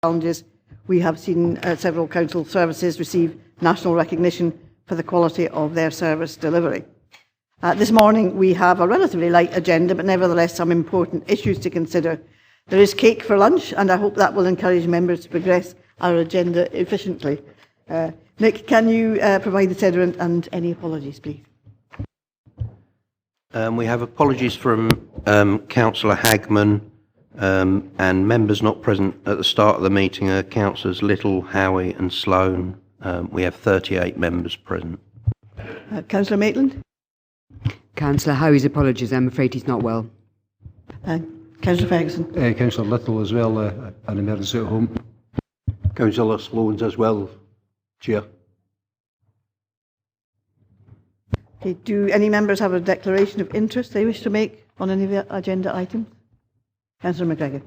challenges, we have seen several council services receive national recognition for the quality of their service delivery. This morning we have a relatively light agenda, but nevertheless some important issues to consider. There is cake for lunch, and I hope that will encourage members to progress our agenda efficiently. Nick, can you provide the SEDERUNT and any apologies, please? We have apologies from Councillor Hagman and members not present at the start of the meeting are Councillors Little, Howie and Sloan. We have 38 members present. Councillor Maitland? Councillor Howie's apologies. I'm afraid he's not well. Councillor Ferguson? Councillor Little as well, an emergency at home. Councillor Sloan as well, Chair. Okay, do any members have a declaration of interest they wish to make on any of the agenda items? Councillor McGregor.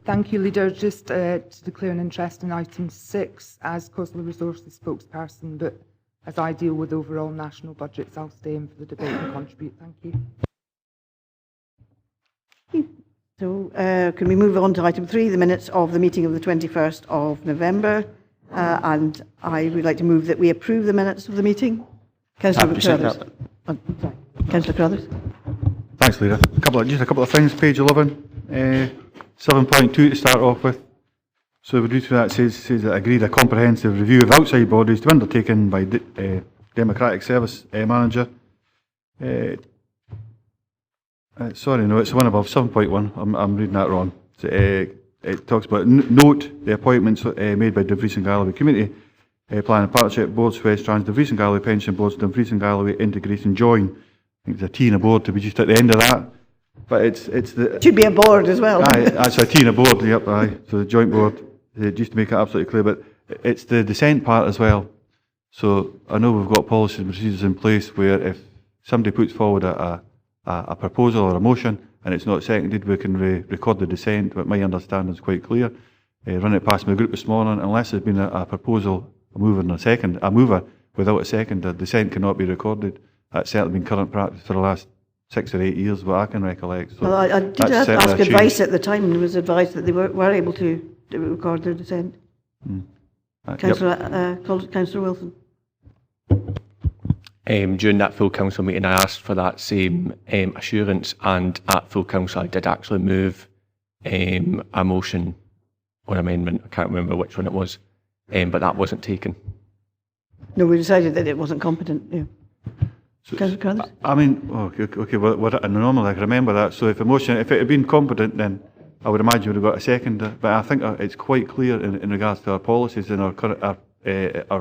Thank you, Leader. Just to declare an interest in item 6 as Coastal Resources spokesperson, but as I deal with overall national budgets, I'll stay in for the debate and contribute. Thank you. So can we move on to item 3, the minutes of the meeting of the 21st of November? And I would like to move that we approve the minutes of the meeting. Councillor Carruthers. Councillor Carruthers. Thanks, Leader. Just a couple of things. Page 11, 7.2 to start off with. So we do through that says that agreed a comprehensive review of outside bodies to be undertaken by Democratic Service Manager. Sorry, no, it's the one above 7.1. I'm reading that wrong. So, it talks about note the appointments made by Dumfries and Galloway Community Plan and Partnership Boards, West Trans, Dumfries and Galloway Pension Boards, Dumfries and Galloway Integration Join. I think there's a T in a board to be just at the end of that. But it's the... It should be a board as well. Aye, that's a T in a board, yep, aye. So the joint board, just to make it absolutely clear. But it's the dissent part as well. So I know we've got policies and procedures in place where if somebody puts forward a proposal or a motion and it's not seconded, we can record the dissent, but my understanding is quite clear. Run it past my group this morning, unless there's been a proposal, a mover and a mover without a second, the dissent cannot be recorded. That's certainly been current practice for the last 6 or 8 years, what I can recollect. So well, I did ask advice at the time, and it was advised that they were able to record their dissent. Councillor Wilson. During that full council meeting, I asked for that same assurance, and at full council I did actually move a motion or amendment. I can't remember which one it was, but that wasn't taken. No, we decided that it wasn't competent. Yeah. So, I mean, okay. Well, normally I can remember that. So if it had been competent, then I would imagine we would have got a second. But I think it's quite clear in regards to our policies and our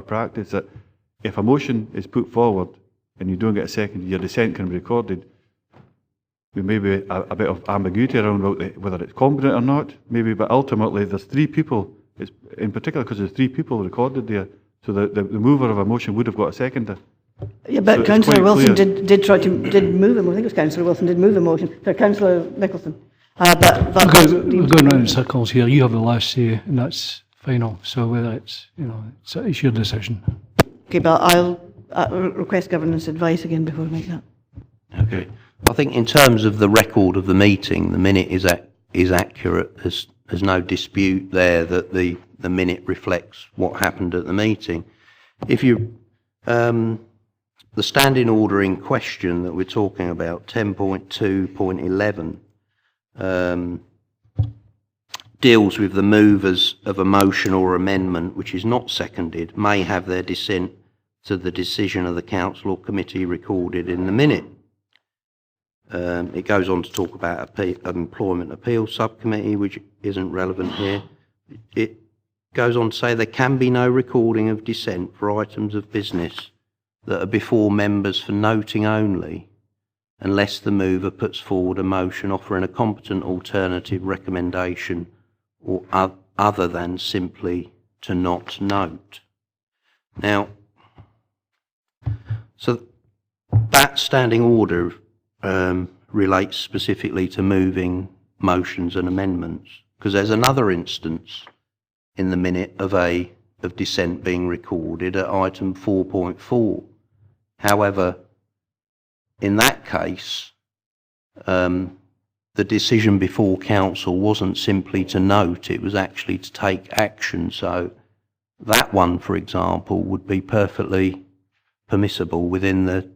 practice that if a motion is put forward and you don't get a second, your dissent can be recorded. There may be a bit of ambiguity around whether it's competent or not, maybe, but ultimately there's 3 people, in particular because there's 3 people recorded there, so the mover of a motion would have got a seconder. Yeah, but so Councillor Wilson did move a motion. I think it was Councillor Wilson did move a motion. So Councillor Nicholson. We're going round in circles here. You have the last say, and that's final. So whether it's it's your decision. Okay, but I'll request governance advice again before we make that. Okay. I think in terms of the record of the meeting, the minute is accurate. There's no dispute there that the minute reflects what happened at the meeting. If you the standing order in question that we're talking about, 10.2.11, deals with the movers of a motion or amendment which is not seconded may have their dissent to the decision of the council or committee recorded in the minute. It goes on to talk about employment appeal subcommittee, which isn't relevant here. It goes on to say there can be no recording of dissent for items of business that are before members for noting only, unless the mover puts forward a motion offering a competent alternative recommendation or other than simply to not note. Now, so that standing order relates specifically to moving motions and amendments, because there's another instance in the minute of dissent being recorded at item 4.4. However, in that case, the decision before council wasn't simply to note, it was actually to take action. So that one, for example, would be perfectly permissible within the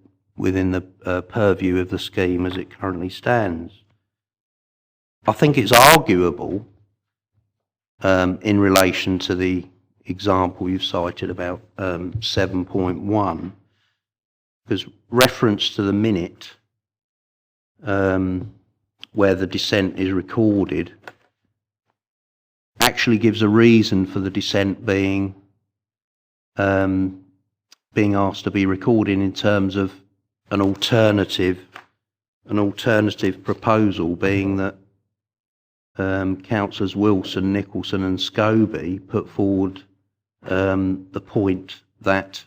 purview of the scheme as it currently stands. I think it's arguable in relation to the example you've cited about 7.1, because reference to the minute where the dissent is recorded actually gives a reason for the dissent being asked to be recorded in terms of an alternative proposal, being that Councillors Wilson, Nicholson and Scobie put forward the point that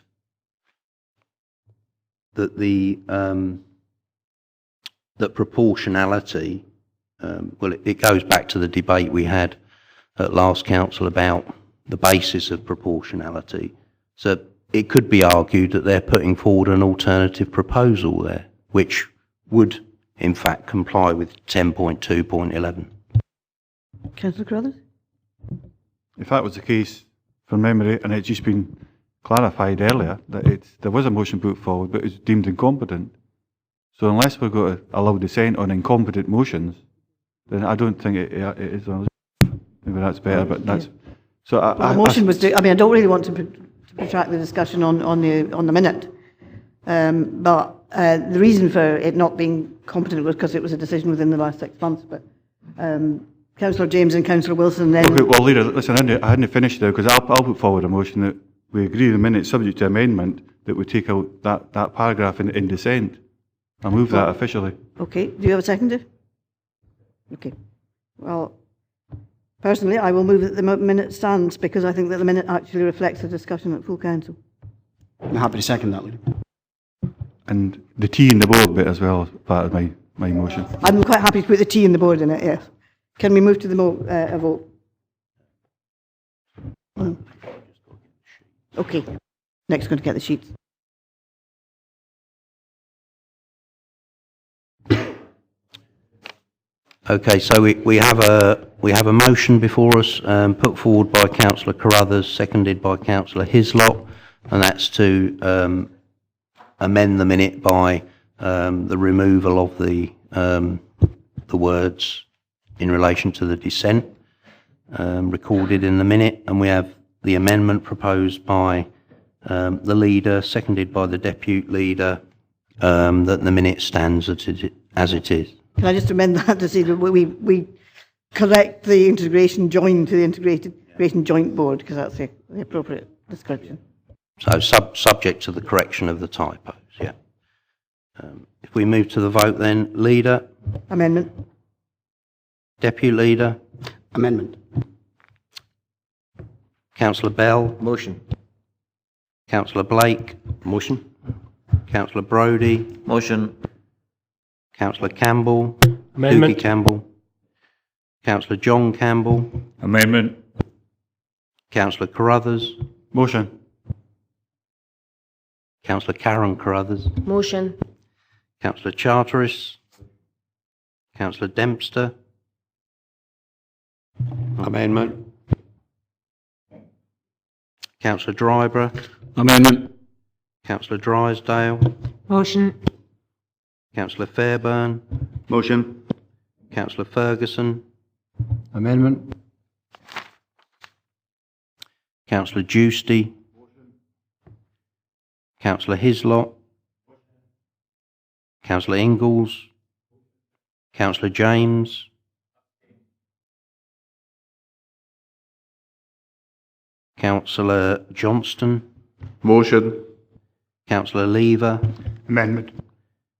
proportionality, it goes back to the debate we had at last council about the basis of proportionality. So it could be argued that they're putting forward an alternative proposal there, which would in fact comply with 10.2.11. Councillor Carruthers? If that was the case, from memory, and it's just been clarified earlier, that there was a motion put forward, but it was deemed incompetent. So unless we're going to allow dissent on incompetent motions, then I don't think it is. Maybe that's better, but that's... So the motion was... I mean, I don't really want to protract the discussion on the minute, but the reason for it not being competent was because it was a decision within the last 6 months, but... Councillor James and Councillor Wilson then... Okay, well, Leader, listen, I hadn't finished there, because I'll put forward a motion that we agree the minute subject to amendment that we take out that paragraph in dissent. I'll move that officially. Okay, do you have a seconder? Okay. Well, personally, I will move that the minute stands, because I think that the minute actually reflects the discussion at full council. I'm happy to second that, Leader. And the T in the board bit as well as part of my motion. I'm quite happy to put the T in the board in it, yes. Can we move to the a vote? Okay. Next, going to get the sheets. Okay, so we have a motion before us, put forward by Councillor Carruthers, seconded by Councillor Hislop, and that's to amend the minute by the removal of the words in relation to the dissent recorded in the minute, and we have the amendment proposed by the leader, seconded by the deputy leader, that the minute stands as it is. Can I just amend that to say that we correct the integration joined to the integration joint board, because that's the appropriate description. So subject to the correction of the typos, yeah. If we move to the vote then, leader? Amendment. Deputy leader? Amendment. Councillor Bell? Motion. Councillor Blake? Motion. Councillor Brodie? Motion. Councillor Campbell? Amendment. Dookie Campbell? Councillor John Campbell? Amendment. Councillor Carruthers? Motion. Councillor Karen Carruthers? Motion. Councillor Charteris? Councillor Dempster? Amendment. Councillor Dryburgh? Amendment. Councillor Drysdale? Motion. Councillor Fairbairn? Motion. Councillor Ferguson? Amendment. Councillor Giusty? Councillor Hislop? Councillor Ingalls? Councillor James? Councillor Johnston? Motion. Councillor Lever? Amendment.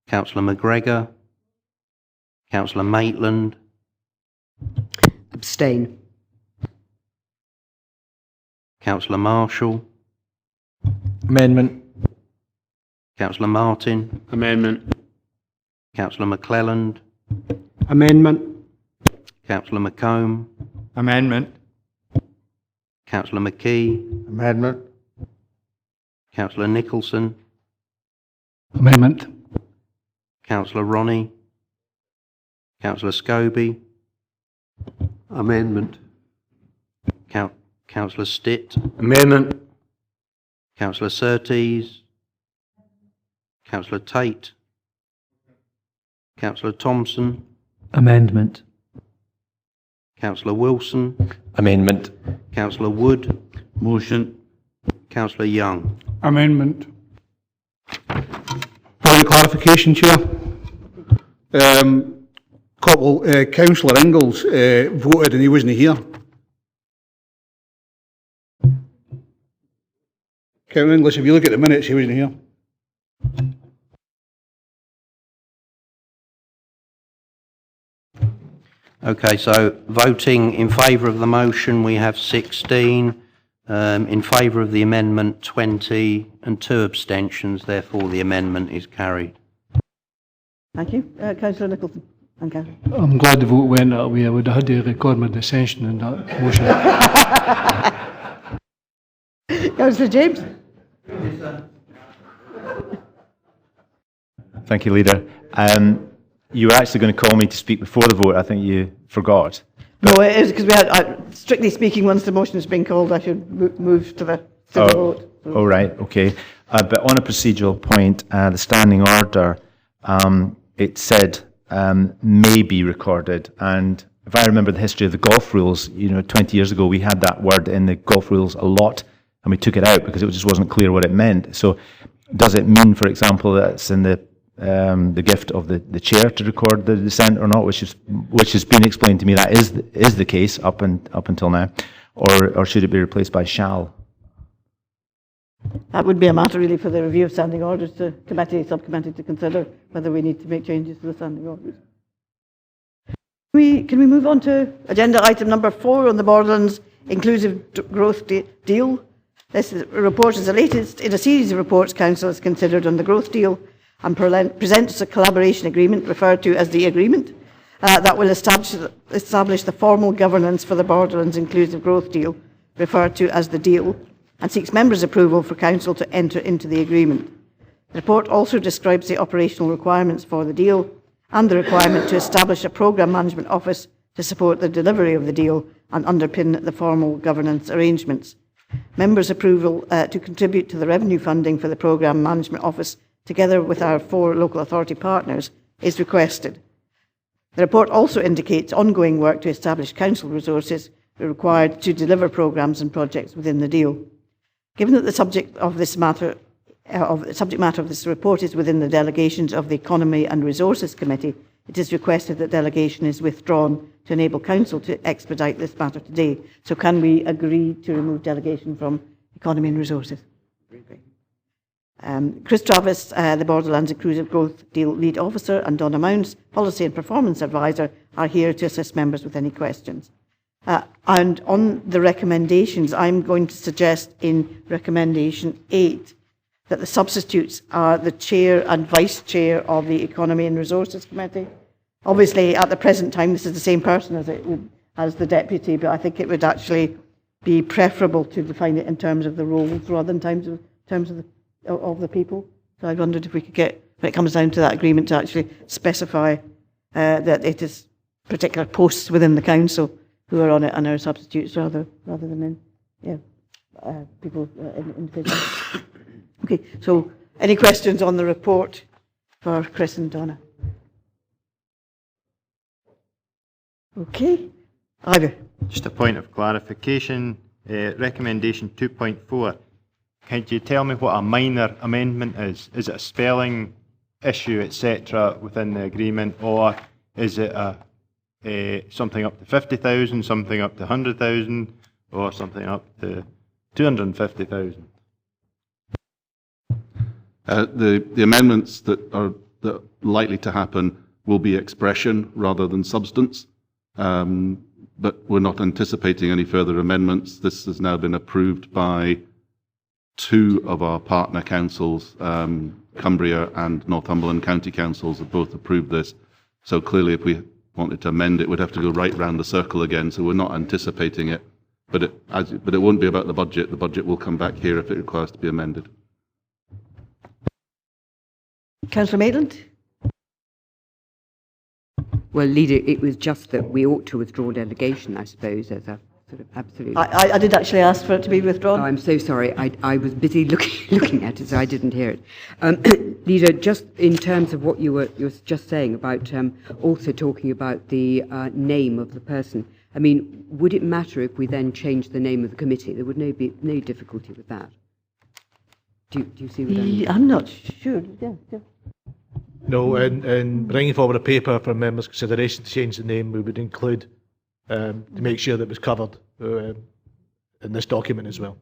Councillor McGregor? Councillor Maitland? Abstain. Councillor Marshall? Amendment. Councillor Martin? Amendment. Councillor McClelland? Amendment. Councillor McComb? Amendment. Councillor McKee? Amendment. Councillor Nicholson? Amendment. Councillor Ronnie? Councillor Scobie. Amendment. Councillor Stitt. Amendment. Councillor Surtees. Councillor Tate. Councillor Thompson. Amendment. Councillor Wilson. Amendment. Councillor Wood. Motion. Councillor Young. Amendment. Point of clarification, Chair. Councillor Ingalls voted and he wasn't here. Councillor Ingalls, if you look at the minutes, he wasn't here. Okay, so voting in favour of the motion, we have 16. In favour of the amendment, 20, and 2 abstentions. Therefore, the amendment is carried. Thank you. Councillor Nicholson. And Councillor. I'm glad the vote went that way. I would have had to record my dissension in that motion. Councillor James. Thank you, Leader. You were actually going to call me to speak before the vote. I think you forgot. No, it is because we had, strictly speaking, once the motion has been called, I should move to the vote. Oh, right, okay. But on a procedural point, the standing order, it said may be recorded. And if I remember the history of the golf rules, 20 years ago, we had that word in the golf rules a lot, and we took it out because it just wasn't clear what it meant. So does it mean, for example, that it's in the gift of the chair to record the dissent or not, which has been explained to me that is the case up until now, or should it be replaced by shall? That would be a matter really for the review of standing orders to subcommittee to consider whether we need to make changes to the standing orders. Can we move on to agenda item number 4 on the Borderlands Inclusive Growth Deal? This report is the latest in a series of reports Council has considered on the growth deal and presents a collaboration agreement referred to as the agreement that will establish the formal governance for the Borderlands Inclusive Growth Deal, referred to as the deal, and seeks members' approval for Council to enter into the agreement. The report also describes the operational requirements for the deal and the requirement to establish a programme management office to support the delivery of the deal and underpin the formal governance arrangements. Members' approval to contribute to the revenue funding for the programme management office together with our 4 local authority partners, is requested. The report also indicates ongoing work to establish council resources required to deliver programmes and projects within the deal. Given that the subject matter of this report is within the delegations of the Economy and Resources Committee, it is requested that delegation is withdrawn to enable Council to expedite this matter today. So can we agree to remove delegation from Economy and Resources? Chris Travis, the Borderlands Inclusive Growth Deal Lead Officer, and Donna Mounds, Policy and Performance Advisor, are here to assist members with any questions. And on the recommendations, I'm going to suggest in recommendation 8 that the substitutes are the Chair and Vice Chair of the Economy and Resources Committee. Obviously, at the present time, this is the same person as the Deputy, but I think it would actually be preferable to define it in terms of the roles rather than in terms of the people. So I wondered if we could get, when it comes down to that agreement, to actually specify that it is particular posts within the council who are on it and are substitutes rather than people individuals. Okay, so any questions on the report for Chris and Donna? Okay, Ivor. Just a point of clarification, recommendation 2.4. Can you tell me what a minor amendment is? Is it a spelling issue, etc., within the agreement, or is it something up to 50,000, something up to 100,000, or something up to 250,000? The amendments that are likely to happen will be expression rather than substance, but we're not anticipating any further amendments. This has now been approved by 2 of our partner councils. Cumbria and Northumberland County Councils have both approved this. So clearly, if we wanted to amend it, we'd have to go right round the circle again. So we're not anticipating it, but it won't be about the budget. The budget will come back here if it requires to be amended. Councillor Maitland. Well, Leader, it was just that we ought to withdraw delegation, I suppose, as a sort of absolute... I did actually ask for it to be withdrawn. Oh, I'm so sorry. I was busy looking at it, so I didn't hear it. Leader, just in terms of what you were just saying about also talking about the name of the person, I mean, would it matter if we then changed the name of the committee? There would be no difficulty with that. Do you see what I mean? I'm not sure. Yeah. No, in bringing forward a paper for members' consideration to change the name, we would include to make sure that it was covered in this document as well.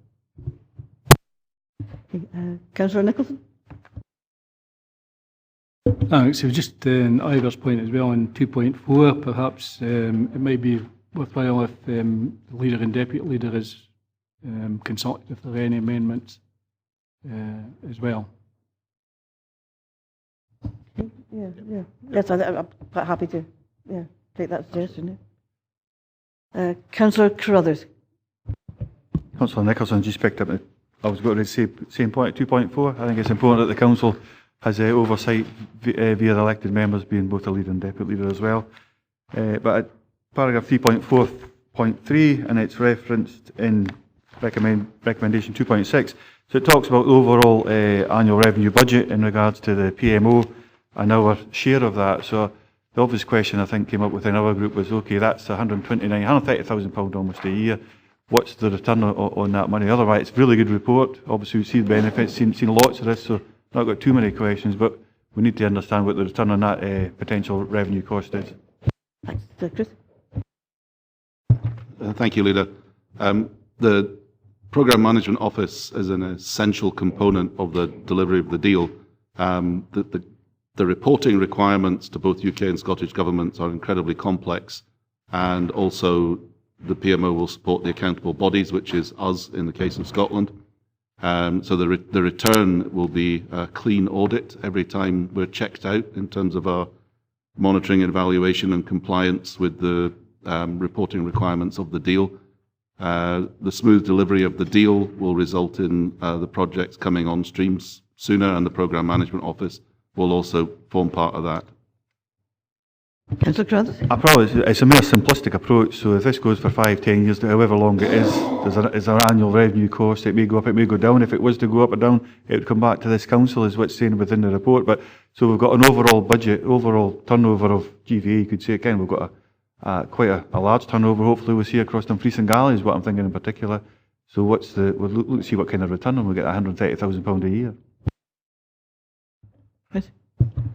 Councillor Nicholson? Thanks. So just on Ivor's point as well, on 2.4, perhaps it might be worthwhile if the leader and deputy leader is consulted if there are any amendments as well. Yeah. Yes, I'm quite happy to take that suggestion. Councillor Carruthers. Councillor Nicholson just picked up, I was going to say, same point, 2.4. I think it's important that the council has oversight via the elected members being both a leader and deputy leader as well. But at paragraph 3.4.3, and it's referenced in recommendation 2.6, so it talks about the overall annual revenue budget in regards to the PMO and our share of that. So the obvious question I think came up within our group was, okay, that's £130,000 almost a year. What's the return on that money? Otherwise, it's a really good report. Obviously, we've seen benefits, seen lots of this, so not got too many questions, but we need to understand what the return on that potential revenue cost is. Thanks. Chris? Thank you, Leader. The Programme Management Office is an essential component of the delivery of the deal. The reporting requirements to both UK and Scottish governments are incredibly complex, and also the PMO will support the accountable bodies, which is us in the case of Scotland. So the return will be a clean audit every time we're checked out in terms of our monitoring and evaluation and compliance with the reporting requirements of the deal. The smooth delivery of the deal will result in the projects coming on streams sooner, and the Programme Management Office will also form part of that. Councillor Carruthers? It's a more simplistic approach, so if this goes for 5-10 years, however long it is, there's an annual revenue cost. It may go up, it may go down. If it was to go up or down, it would come back to this council, is what's saying within the report. But so we've got an overall budget, overall turnover of GVA, you could say. Again, we've got quite a large turnover, hopefully we'll see across Dumfries and Galloway is what I'm thinking in particular. So we'll look to see what kind of return, and we'll get £130,000 a year.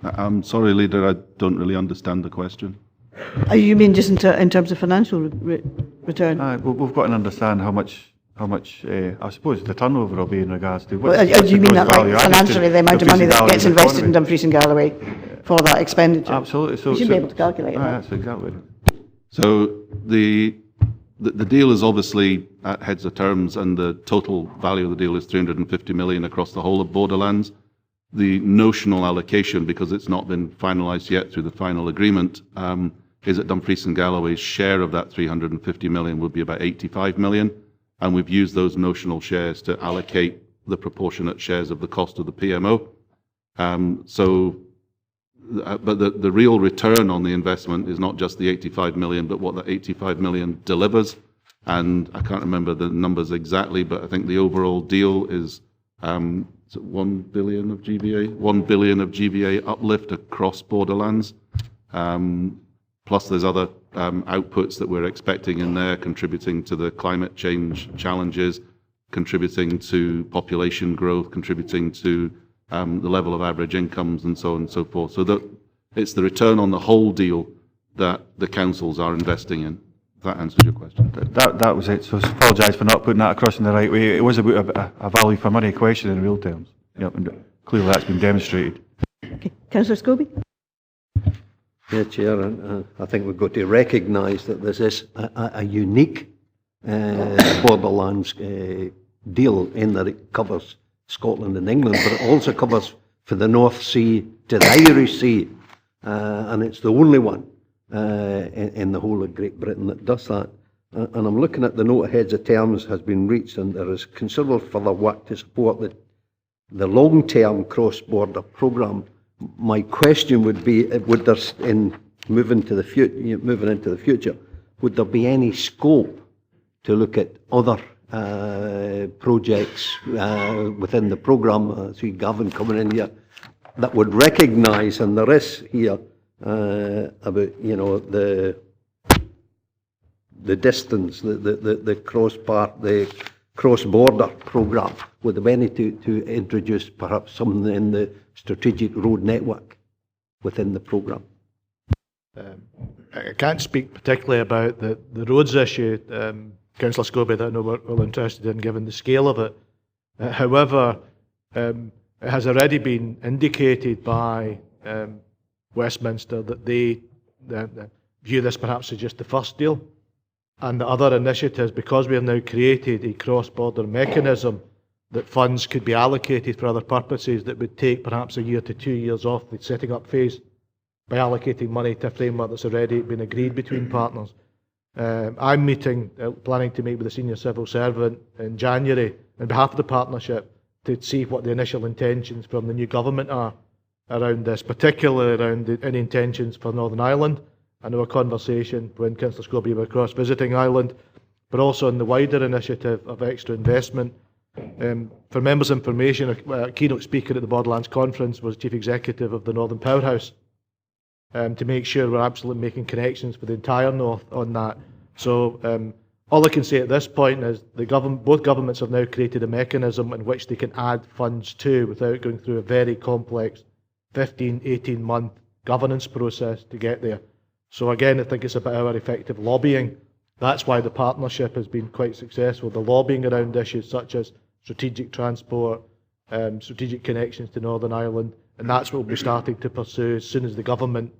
I'm sorry, Leader, I don't really understand the question. You mean just in terms of financial return? We've got to understand how much I suppose the turnover will be in regards to... do you mean that like financially, the amount of money that gets invested in Dumfries and Galloway for that expenditure? Absolutely. So, you should be able to calculate that. That's exactly. So the deal is obviously at heads of terms, and the total value of the deal is 350 million across the whole of Borderlands. The notional allocation, because it's not been finalised yet through the final agreement, is that Dumfries and Galloway's share of that 350 million would be about 85 million, and we've used those notional shares to allocate the proportionate shares of the cost of the PMO. But the real return on the investment is not just the 85 million, but what the 85 million delivers. And I can't remember the numbers exactly, but I think the overall deal is 1 billion of GVA? 1 billion of GVA uplift across Borderlands. Plus there's other outputs that we're expecting in there, contributing to the climate change challenges, contributing to population growth, contributing to the level of average incomes, and so on and so forth. So that it's the return on the whole deal that the councils are investing in. If that answers your question. That was it. So I apologise for not putting that across in the right way. It was about a value for money question in real terms. Yep, and clearly that's been demonstrated. Okay. Councillor Scobie? Yeah, Chair, I think we've got to recognise that this is a unique Borderlands deal in that it covers Scotland and England, but it also covers for the North Sea to the Irish Sea, and it's the only one in the whole of Great Britain that does that. And I'm looking at the note of heads of terms has been reached, and there is considerable further work to support the long-term cross-border programme. My question would be, would there, in moving into the future, would there be any scope to look at other projects within the programme? I see Gavin coming in here, that would recognise, and there is here about the distance, the cross-border programme. Would there be any to introduce perhaps something in the strategic road network within the programme? I can't speak particularly about the roads issue, Councillor Scobie, that I know we're all interested in, given the scale of it. However, it has already been indicated by Westminster that they view this perhaps as just the first deal, and the other initiatives, because we have now created a cross-border mechanism that funds could be allocated for other purposes that would take perhaps a year to 2 years off the setting up phase by allocating money to a framework that's already been agreed between partners. I'm planning to meet with the senior civil servant in January on behalf of the partnership to see what the initial intentions from the new government are around this, particularly around any intentions for Northern Ireland. I know a conversation when Councillor Scobie were across visiting Ireland, but also on the wider initiative of extra investment. For members' information, a keynote speaker at the Borderlands conference was Chief Executive of the Northern Powerhouse, to make sure we're absolutely making connections for the entire North on that. So all I can say at this point is both governments have now created a mechanism in which they can add funds to without going through a very complex 15, 18-month governance process to get there. So again, I think it's about our effective lobbying. That's why the partnership has been quite successful. The lobbying around issues such as strategic transport, strategic connections to Northern Ireland, and that's what we'll be starting to pursue as soon as the government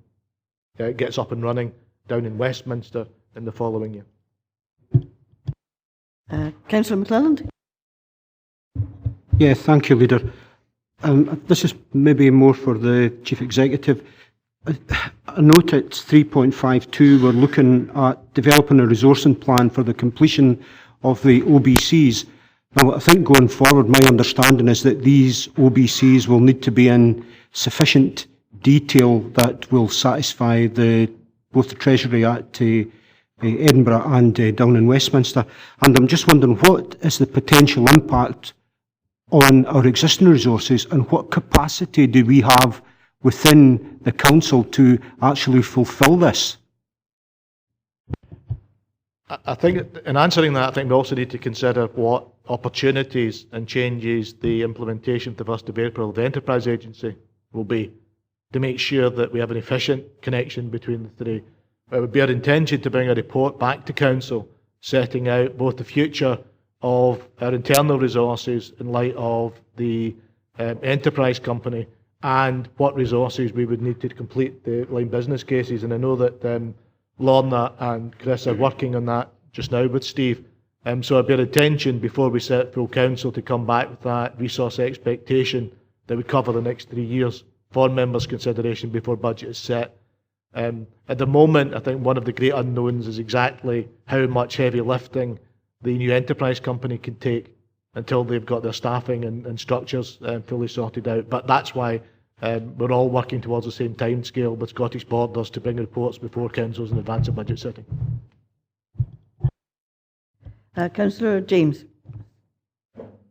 gets up and running down in Westminster in the following year. Councillor McClelland. Yeah, thank you, Leader. This is maybe more for the Chief Executive. I note it's 3.52. We're looking at developing a resourcing plan for the completion of the OBCs. Now, I think going forward, my understanding is that these OBCs will need to be in sufficient detail that will satisfy both the Treasury at Edinburgh and down in Westminster. And I'm just wondering, what is the potential impact on our existing resources, and what capacity do we have within the Council to actually fulfil this? I think in answering that, I think we also need to consider what opportunities and changes the implementation to the 1st of April of the Enterprise Agency will be, to make sure that we have an efficient connection between the three. It would be our intention to bring a report back to Council setting out both the future of our internal resources in light of the enterprise company and what resources we would need to complete the line business cases. And I know that Lorna and Chris are working on that just now with Steve. So it'd be our intention before we set full Council to come back with that resource expectation that would cover the next 3 years for members' consideration before budget is set. At the moment, I think one of the great unknowns is exactly how much heavy lifting the new enterprise company can take until they've got their staffing and structures fully sorted out. But that's why we're all working towards the same timescale with Scottish Borders to bring reports before Councils in advance of budget setting. Councillor James.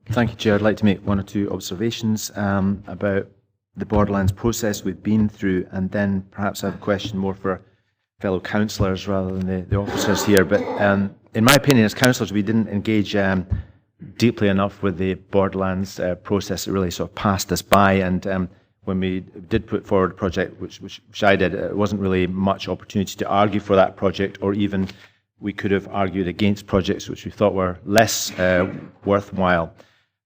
Thank you, Chair. I'd like to make 1 or 2 observations about the Borderlands process we've been through, and then perhaps I have a question more for fellow councillors rather than the officers here. But in my opinion, as councillors, we didn't engage deeply enough with the Borderlands process. It really sort of passed us by, and when we did put forward a project, which I did, it wasn't really much opportunity to argue for that project, or even we could have argued against projects which we thought were less worthwhile.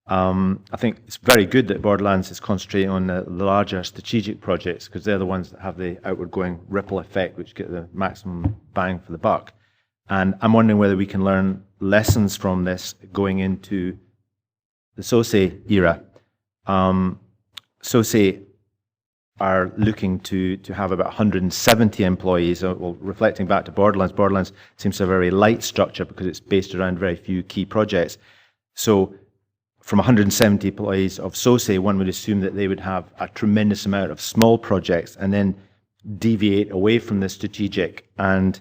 I think it's very good that Borderlands is concentrating on the larger strategic projects, because they're the ones that have the outward going ripple effect, which get the maximum bang for the buck. And I'm wondering whether we can learn lessons from this going into the SOSE era. SOSE are looking to have about 170 employees. Well, reflecting back to Borderlands seems to have a very light structure because it's based around very few key projects. So from 170 employees of SOSE, one would assume that they would have a tremendous amount of small projects, and then deviate away from the strategic. And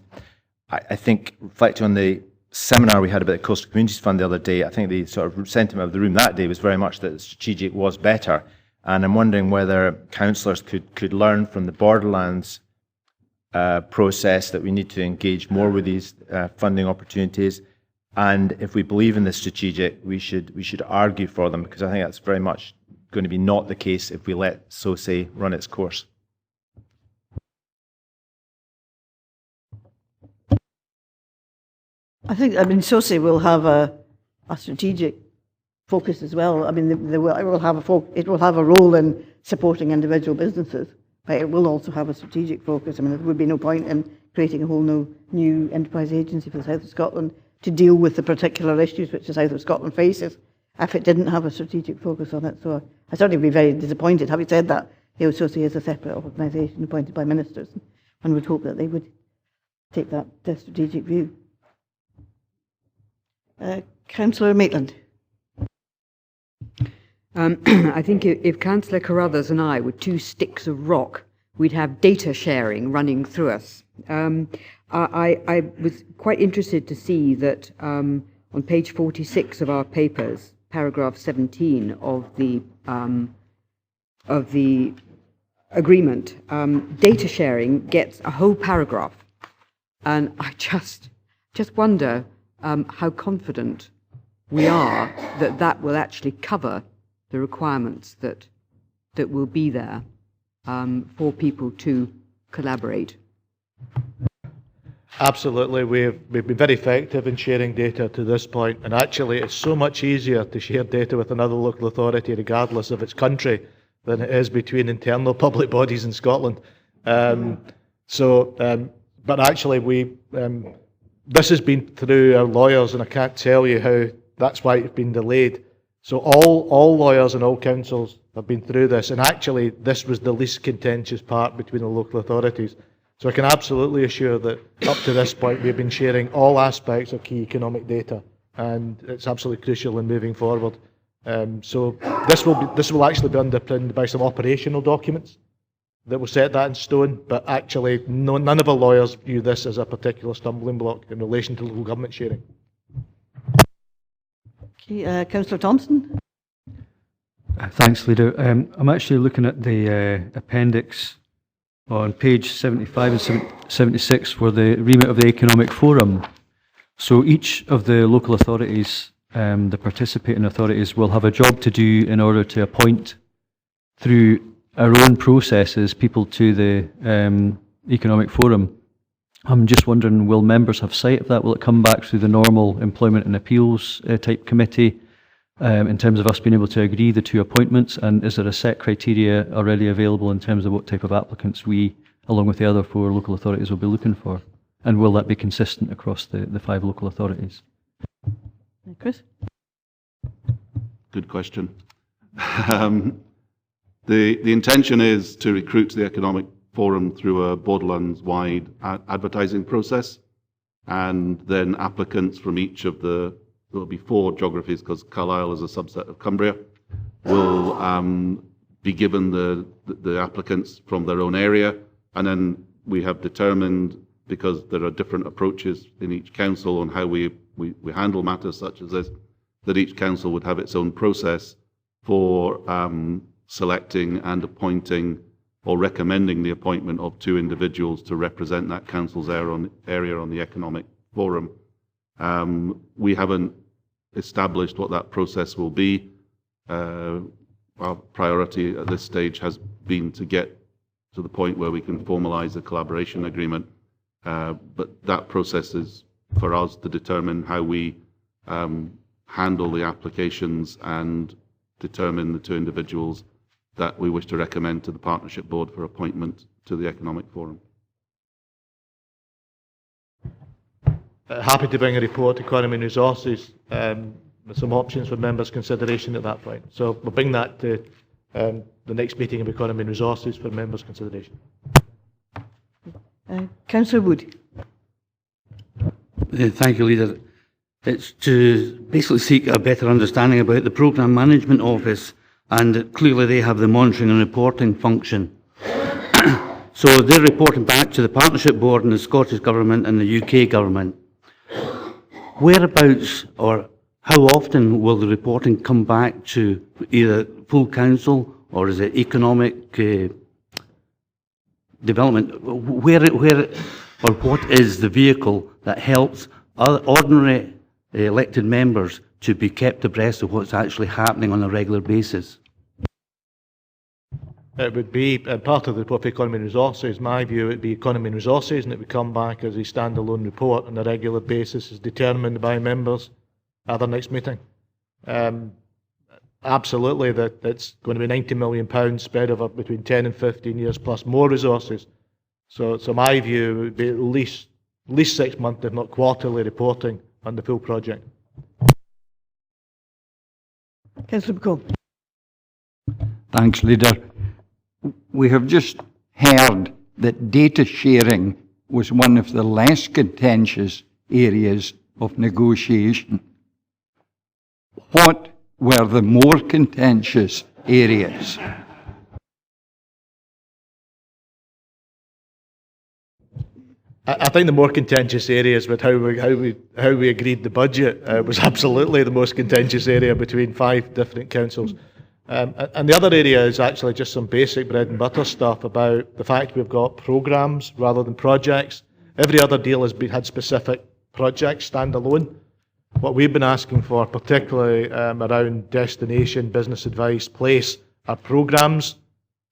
I think, reflecting on the seminar we had about the Coastal Communities Fund the other day, I think the sort of sentiment of the room that day was very much that the strategic was better. And I'm wondering whether councillors could learn from the Borderlands process that we need to engage more with these funding opportunities. And if we believe in the strategic, we should argue for them, because I think that's very much going to be not the case if we let SOSE run its course. I think, SOSE will have a strategic focus as well. It will have a role in supporting individual businesses, but it will also have a strategic focus. There would be no point in creating a whole new enterprise agency for the South of Scotland to deal with the particular issues which the South of Scotland faces if it didn't have a strategic focus on it. So I certainly would be very disappointed. Having said that, SOSE is a separate organisation appointed by ministers, and would hope that they would take that strategic view. Councillor Maitland. I think if Councillor Carruthers and I were two sticks of rock, we'd have data sharing running through us. I was quite interested to see that on page 46 of our papers, paragraph 17 of the agreement, data sharing gets a whole paragraph, and I just wonder how confident we are that that will actually cover the requirements that will be there for people to collaborate. Absolutely. We've been very effective in sharing data to this point, and actually it's so much easier to share data with another local authority regardless of its country than it is between internal public bodies in Scotland. But actually this has been through our lawyers, and I can't tell you how that's why it's been delayed. So all lawyers and all councils have been through this, and actually this was the least contentious part between the local authorities. So I can absolutely assure that up to this point we've been sharing all aspects of key economic data, and it's absolutely crucial in moving forward. So this will actually be underpinned by some operational documents that will set that in stone, but actually none of our lawyers view this as a particular stumbling block in relation to local government sharing. Okay, Councillor Thompson. Thanks, Leader. I'm actually looking at the appendix on page 75 and 76 for the remit of the Economic Forum. So each of the local authorities, the participating authorities, will have a job to do in order to appoint through our own processes people to the Economic Forum. I'm just wondering, will members have sight of that? Will it come back through the normal Employment and Appeals type committee in terms of us being able to agree the two appointments? And is there a set criteria already available in terms of what type of applicants we, along with the other 4 local authorities, will be looking for? And will that be consistent across the 5 local authorities? Chris? Good question. The intention is to recruit to the Economic Forum through a Borderlands-wide advertising process, and then applicants from each of there will be 4 geographies, because Carlisle is a subset of Cumbria, will be given the applicants from their own area, and then we have determined, because there are different approaches in each council on how we handle matters such as this, that each council would have its own process for selecting and appointing or recommending the appointment of 2 individuals to represent that council's area on the Economic Forum. We haven't established what that process will be. Our priority at this stage has been to get to the point where we can formalise a collaboration agreement. But that process is for us to determine how we handle the applications and determine the 2 individuals that we wish to recommend to the Partnership Board for appointment to the Economic Forum. Happy to bring a report to Economy and Resources with some options for members' consideration at that point. So we'll bring that to the next meeting of Economy and Resources for members' consideration. Councillor Wood. Thank you, Leader. It's to basically seek a better understanding about the Programme Management Office, and clearly they have the monitoring and reporting function. So they're reporting back to the Partnership Board and the Scottish Government and the UK Government. Whereabouts or how often will the reporting come back to either full council or is it economic development? Where or what is the vehicle that helps ordinary elected members to be kept abreast of what's actually happening on a regular basis? It would be part of the report for Economy and Resources. My view, it would be Economy and Resources, and it would come back as a standalone report on a regular basis, as determined by members at their next meeting. Absolutely, that it's going to be £90 million spread over between 10 and 15 years, plus more resources. So my view would be at least 6 months, if not quarterly, reporting on the full project. Councillor McCall. Thanks, Leader. We have just heard that data sharing was one of the less contentious areas of negotiation. What were the more contentious areas? I think the more contentious areas with how we agreed the budget was absolutely the most contentious area between 5 different councils. And the other area is actually just some basic bread and butter stuff about the fact we've got programmes rather than projects. Every other deal has had specific projects standalone. What we've been asking for, particularly around destination, business advice, place, are programmes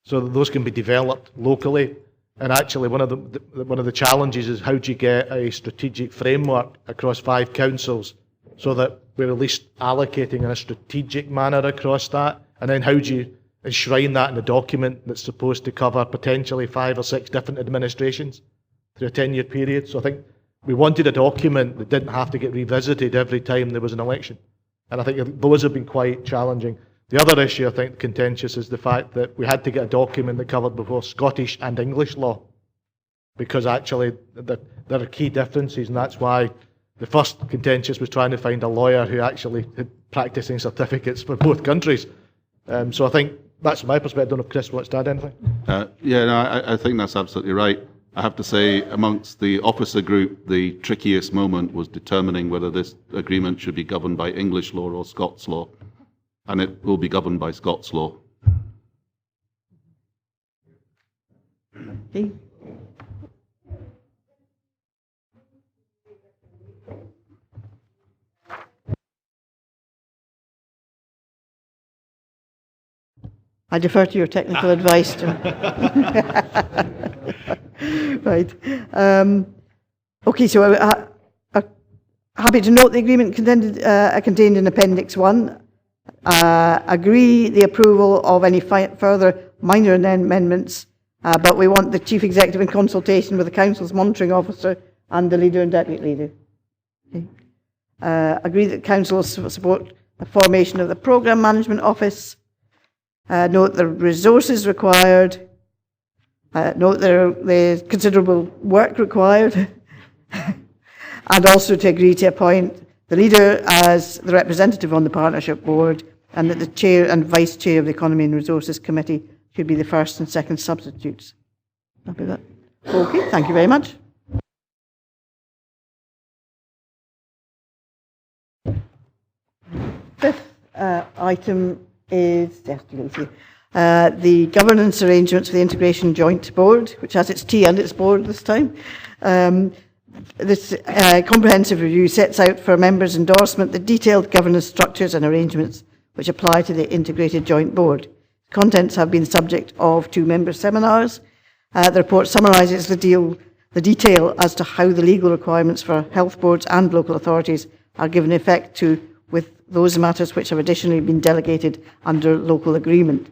so that those can be developed locally. And actually, one of the challenges is how do you get a strategic framework across 5 councils so that we're at least allocating in a strategic manner across that. And then how do you enshrine that in a document that's supposed to cover potentially 5 or 6 different administrations through a 10-year period? So I think we wanted a document that didn't have to get revisited every time there was an election. And I think those have been quite challenging. The other issue I think contentious is the fact that we had to get a document that covered both Scottish and English law, because actually there are key differences, and that's why the first contentious was trying to find a lawyer who actually had practicing certificates for both countries. So I think that's my perspective. I don't know if Chris wants to add anything. I think that's absolutely right. I have to say, amongst the officer group, the trickiest moment was determining whether this agreement should be governed by English law or Scots law. And it will be governed by Scots law. Okay. I defer to your technical advice. Right. Okay, so happy to note the agreement contained in Appendix 1. Agree the approval of any further minor amendments, but we want the Chief Executive in consultation with the Council's monitoring officer and the Leader and Deputy Leader. Okay. Agree that Council will support the formation of the Programme Management Office. Note the resources required. Note there's considerable work required. And also to agree to appoint the Leader as the representative on the Partnership Board, and that the Chair and Vice Chair of the Economy and Resources Committee should be the first and second substitutes. Happy with that? Okay, thank you very much. Fifth item is the governance arrangements for the Integration Joint Board, which has its T and its board this time. This comprehensive review sets out for members' endorsement the detailed governance structures and arrangements which apply to the Integrated Joint Board. Contents have been the subject of 2 member seminars. The report summarises the detail as to how the legal requirements for health boards and local authorities are given effect to with those matters which have additionally been delegated under local agreement.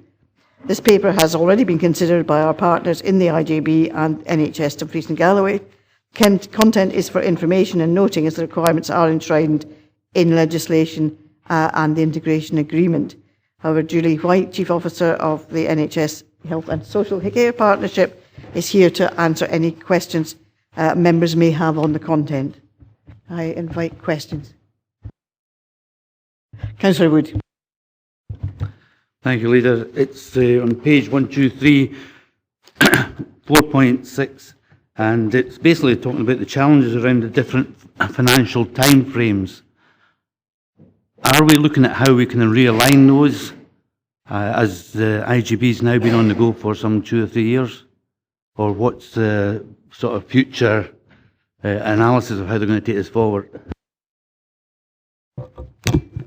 This paper has already been considered by our partners in the IJB and NHS Dumfries and Galloway. Content is for information and noting as the requirements are enshrined in legislation and the integration agreement. However, Julie White, Chief Officer of the NHS Health and Social Care Partnership, is here to answer any questions members may have on the content. I invite questions. Councillor Wood. Thank you, Leader. It's on page 123. 4.6, and it's basically talking about the challenges around the different financial timeframes. Are we looking at how we can realign those, as the IGB's now been on the go for some 2 or 3 years? Or what's the sort of future analysis of how they're going to take this forward?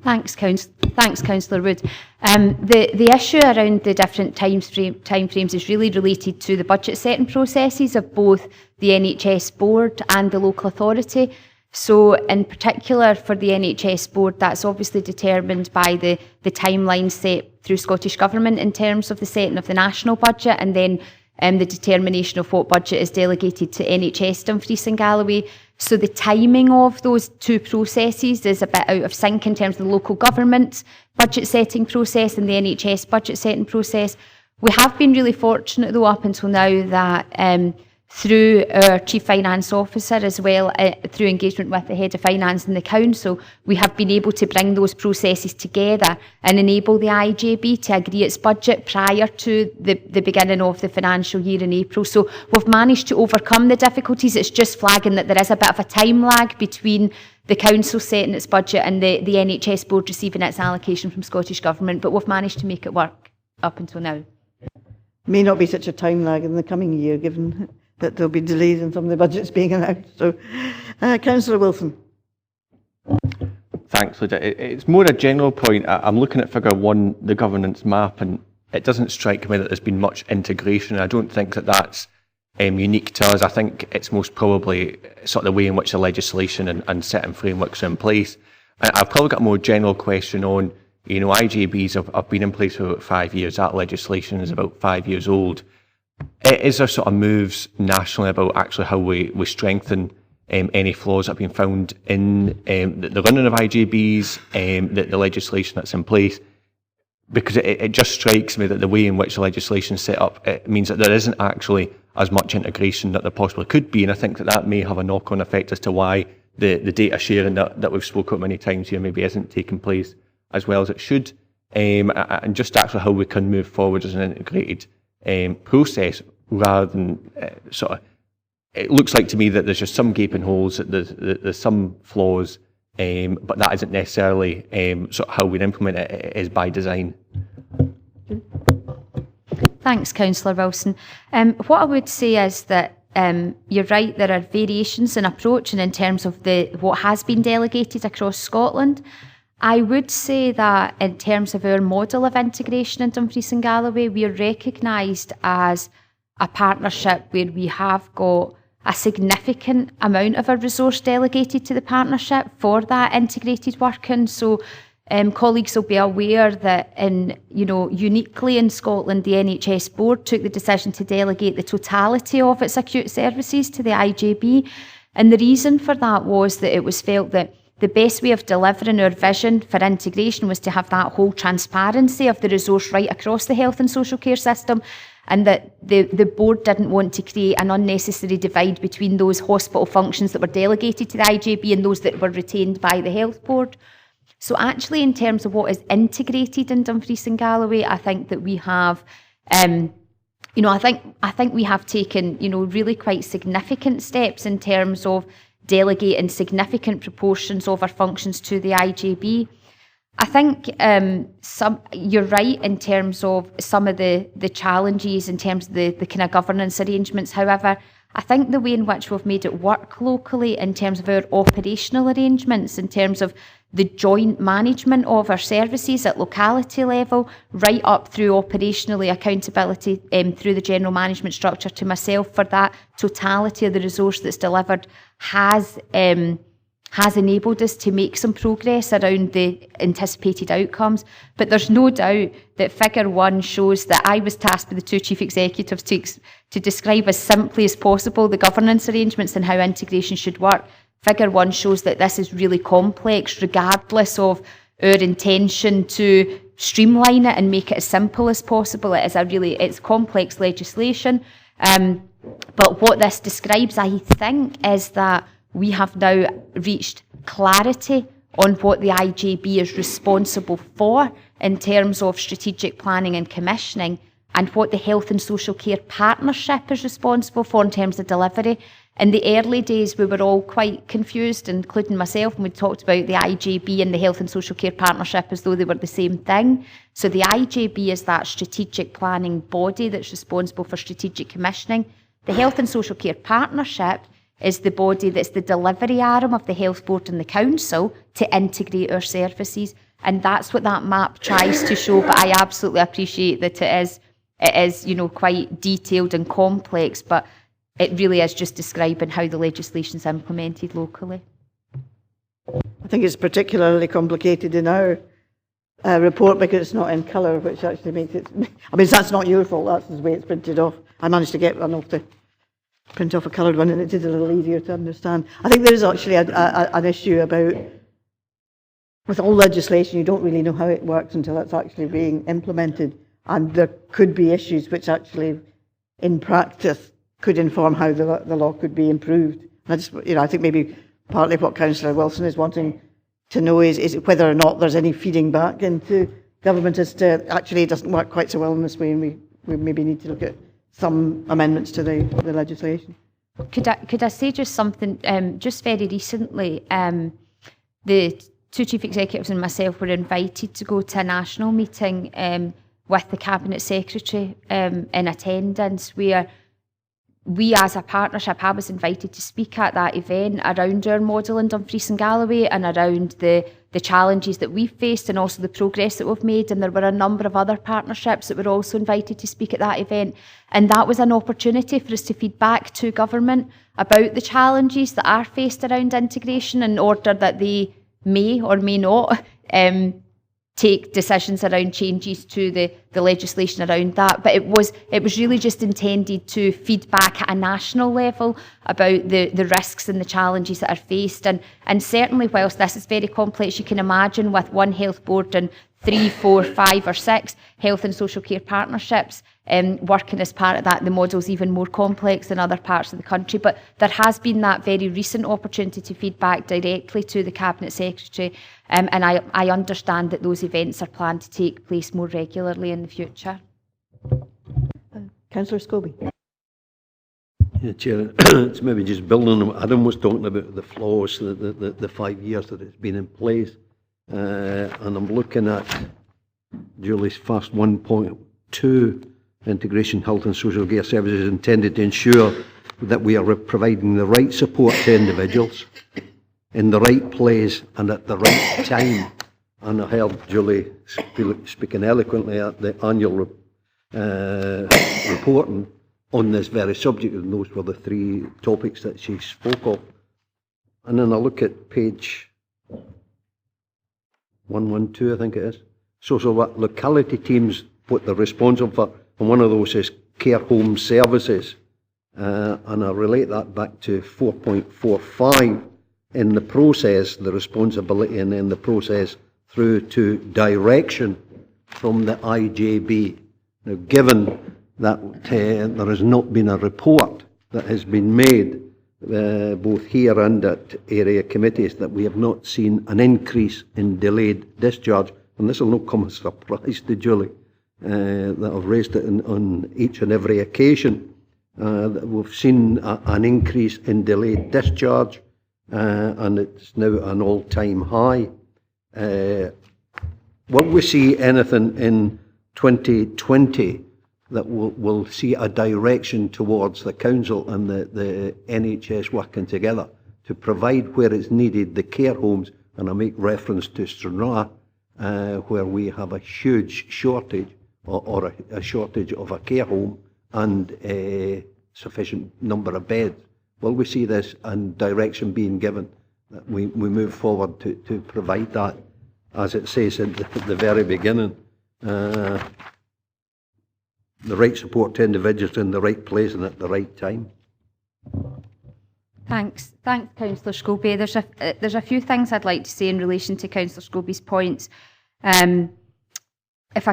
Thanks, Councillor Wood. The issue around the different timeframes is really related to the budget setting processes of both the NHS board and the local authority. So in particular for the NHS board, that's obviously determined by the timeline set through Scottish Government in terms of the setting of the national budget, and then the determination of what budget is delegated to NHS Dumfries and Galloway. So the timing of those two processes is a bit out of sync in terms of the local government budget setting process and the NHS budget setting process. We have been really fortunate though up until now that through our Chief Finance Officer as well, through engagement with the Head of Finance and the Council, we have been able to bring those processes together and enable the IJB to agree its budget prior to the beginning of the financial year in April. So we've managed to overcome the difficulties. It's just flagging that there is a bit of a time lag between the Council setting its budget and the NHS Board receiving its allocation from Scottish Government, but we've managed to make it work up until now. May not be such a time lag in the coming year, given that there'll be delays in some of the budgets being announced. So, Councillor Wilson. Thanks, Lydia. It's more a general point. I'm looking at figure 1, the governance map, and it doesn't strike me that there's been much integration. I don't think that that's unique to us. I think it's most probably sort of the way in which the legislation and certain frameworks are in place. I've probably got a more general question on, IGBs have been in place for about 5 years. That legislation is about 5 years old. Is there sort of moves nationally about actually how we strengthen any flaws that have been found in the running of IGBs, the legislation that's in place? Because it just strikes me that the way in which the legislation is set up, it means that there isn't actually as much integration that there possibly could be, and I think that may have a knock-on effect as to why the data sharing that we've spoken about many times here maybe isn't taking place as well as it should, and just actually how we can move forward as an integrated process rather than it looks like to me that there's just some gaping holes, that there's some flaws, but that isn't necessarily sort of how we'd implement it. It is by design. Thanks, Councillor Wilson. What I would say is that you're right, there are variations in approach and in terms of what has been delegated across Scotland. I would say that in terms of our model of integration in Dumfries and Galloway, we are recognised as a partnership where we have got a significant amount of our resource delegated to the partnership for that integrated working. So colleagues will be aware that uniquely in Scotland, the NHS Board took the decision to delegate the totality of its acute services to the IJB. And the reason for that was that it was felt that the best way of delivering our vision for integration was to have that whole transparency of the resource right across the health and social care system, and that the board didn't want to create an unnecessary divide between those hospital functions that were delegated to the IJB and those that were retained by the health board. So actually, in terms of what is integrated in Dumfries and Galloway, I think that we have, I think we have taken, really quite significant steps in terms of delegating significant proportions of our functions to the IJB. I think you're right in terms of some of the challenges in terms of the kind of governance arrangements. However, I think the way in which we've made it work locally in terms of our operational arrangements, in terms of the joint management of our services at locality level, right up through operationally accountability through the general management structure to myself for that totality of the resource that's delivered has enabled us to make some progress around the anticipated outcomes. But there's no doubt that figure 1 shows that I was tasked with the 2 chief executives to describe as simply as possible the governance arrangements and how integration should work. Figure 1 shows that this is really complex, regardless of our intention to streamline it and make it as simple as possible. It's complex legislation. But what this describes, I think, is that we have now reached clarity on what the IJB is responsible for in terms of strategic planning and commissioning. and what the Health and Social Care Partnership is responsible for in terms of delivery. In the early days, we were all quite confused, including myself, when we talked about the IJB and the Health and Social Care Partnership as though they were the same thing. So the IJB is that strategic planning body that's responsible for strategic commissioning. The Health and Social Care Partnership is the body that's the delivery arm of the Health Board and the Council to integrate our services. And that's what that map tries to show, but I absolutely appreciate that it is, you know, quite detailed and complex, but it really is just describing how the legislation is implemented locally. I think it's particularly complicated in our report because it's not in colour, which actually makes it... I mean, that's not your fault, that's the way it's printed off. I managed to get one off to print off a coloured one, and it is a little easier to understand. I think there is actually an issue about, with all legislation, you don't really know how it works until it's actually being implemented, and there could be issues which actually, in practice, could inform how the law could be improved. I just, you know, I think maybe partly what Councillor Wilson is wanting to know is whether or not there's any feeding back into government as to actually it doesn't work quite so well in this way, and we maybe need to look at some amendments to the legislation. Could I say just something? Just very recently, the two chief executives and myself were invited to go to a national meeting with the Cabinet Secretary in attendance, where we as a partnership, I was invited to speak at that event around our model in Dumfries and Galloway and around the challenges that we've faced and also the progress that we've made. And there were a number of other partnerships that were also invited to speak at that event. And that was an opportunity for us to feed back to government about the challenges that are faced around integration in order that they may or may not take decisions around changes to the legislation around that. But it was really just intended to feed back at a national level about the risks and the challenges that are faced. And certainly whilst this is very complex, you can imagine with one health board and 3, 4, 5 or 6 health and social care partnerships working as part of that, the model's even more complex than other parts of the country. But there has been that very recent opportunity to feed back directly to the Cabinet Secretary, and I understand that those events are planned to take place more regularly in the future. Councillor Scobie. Yeah, Chair, it's maybe just building on what Adam was talking about, the flaws, the 5 years that it's been in place. And I'm looking at Julie's first 1.2, integration health and social care services intended to ensure that we are providing the right support to individuals in the right place and at the right time. And I heard Julie speaking eloquently at the annual reporting on this very subject, and those were the 3 topics that she spoke of. And then I look at page 112, I think it is. So what locality teams, what they're responsible for, and one of those is care home services. And I relate that back to 4.45 in the process, the responsibility, and then the process through to direction from the IJB. Now, given that there has not been a report that has been made both here and at area committees, that we have not seen an increase in delayed discharge, and this will not come as a surprise to Julie, that I've raised it on each and every occasion, that we've seen an increase in delayed discharge, and it's now an all-time high. Will we see anything in 2020 that will see a direction towards the council and the NHS working together to provide where it's needed the care homes? And I make reference to Stranraer, where we have a huge shortage or a shortage of a care home and a sufficient number of beds. Will we see this and direction being given that we move forward to provide that, as it says at the very beginning, the right support to individuals in the right place and at the right time? Thanks, Councillor Scobie. There's a few things I'd like to say in relation to Councillor Scobie's points. If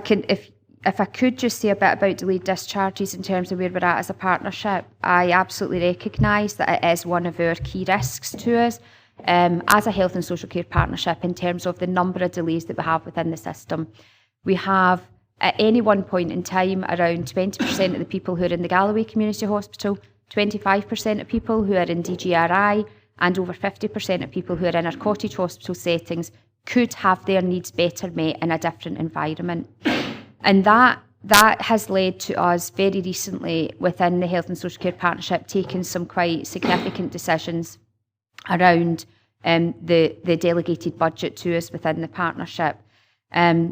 I could just say a bit about delayed discharges in terms of where we're at as a partnership, I absolutely recognise that it is one of our key risks to us as a health and social care partnership in terms of the number of delays that we have within the system. We have at any one point in time, around 20% of the people who are in the Galloway Community Hospital, 25% of people who are in DGRI, and over 50% of people who are in our cottage hospital settings could have their needs better met in a different environment. And that has led to us very recently within the Health and Social Care Partnership taking some quite significant decisions around the delegated budget to us within the partnership.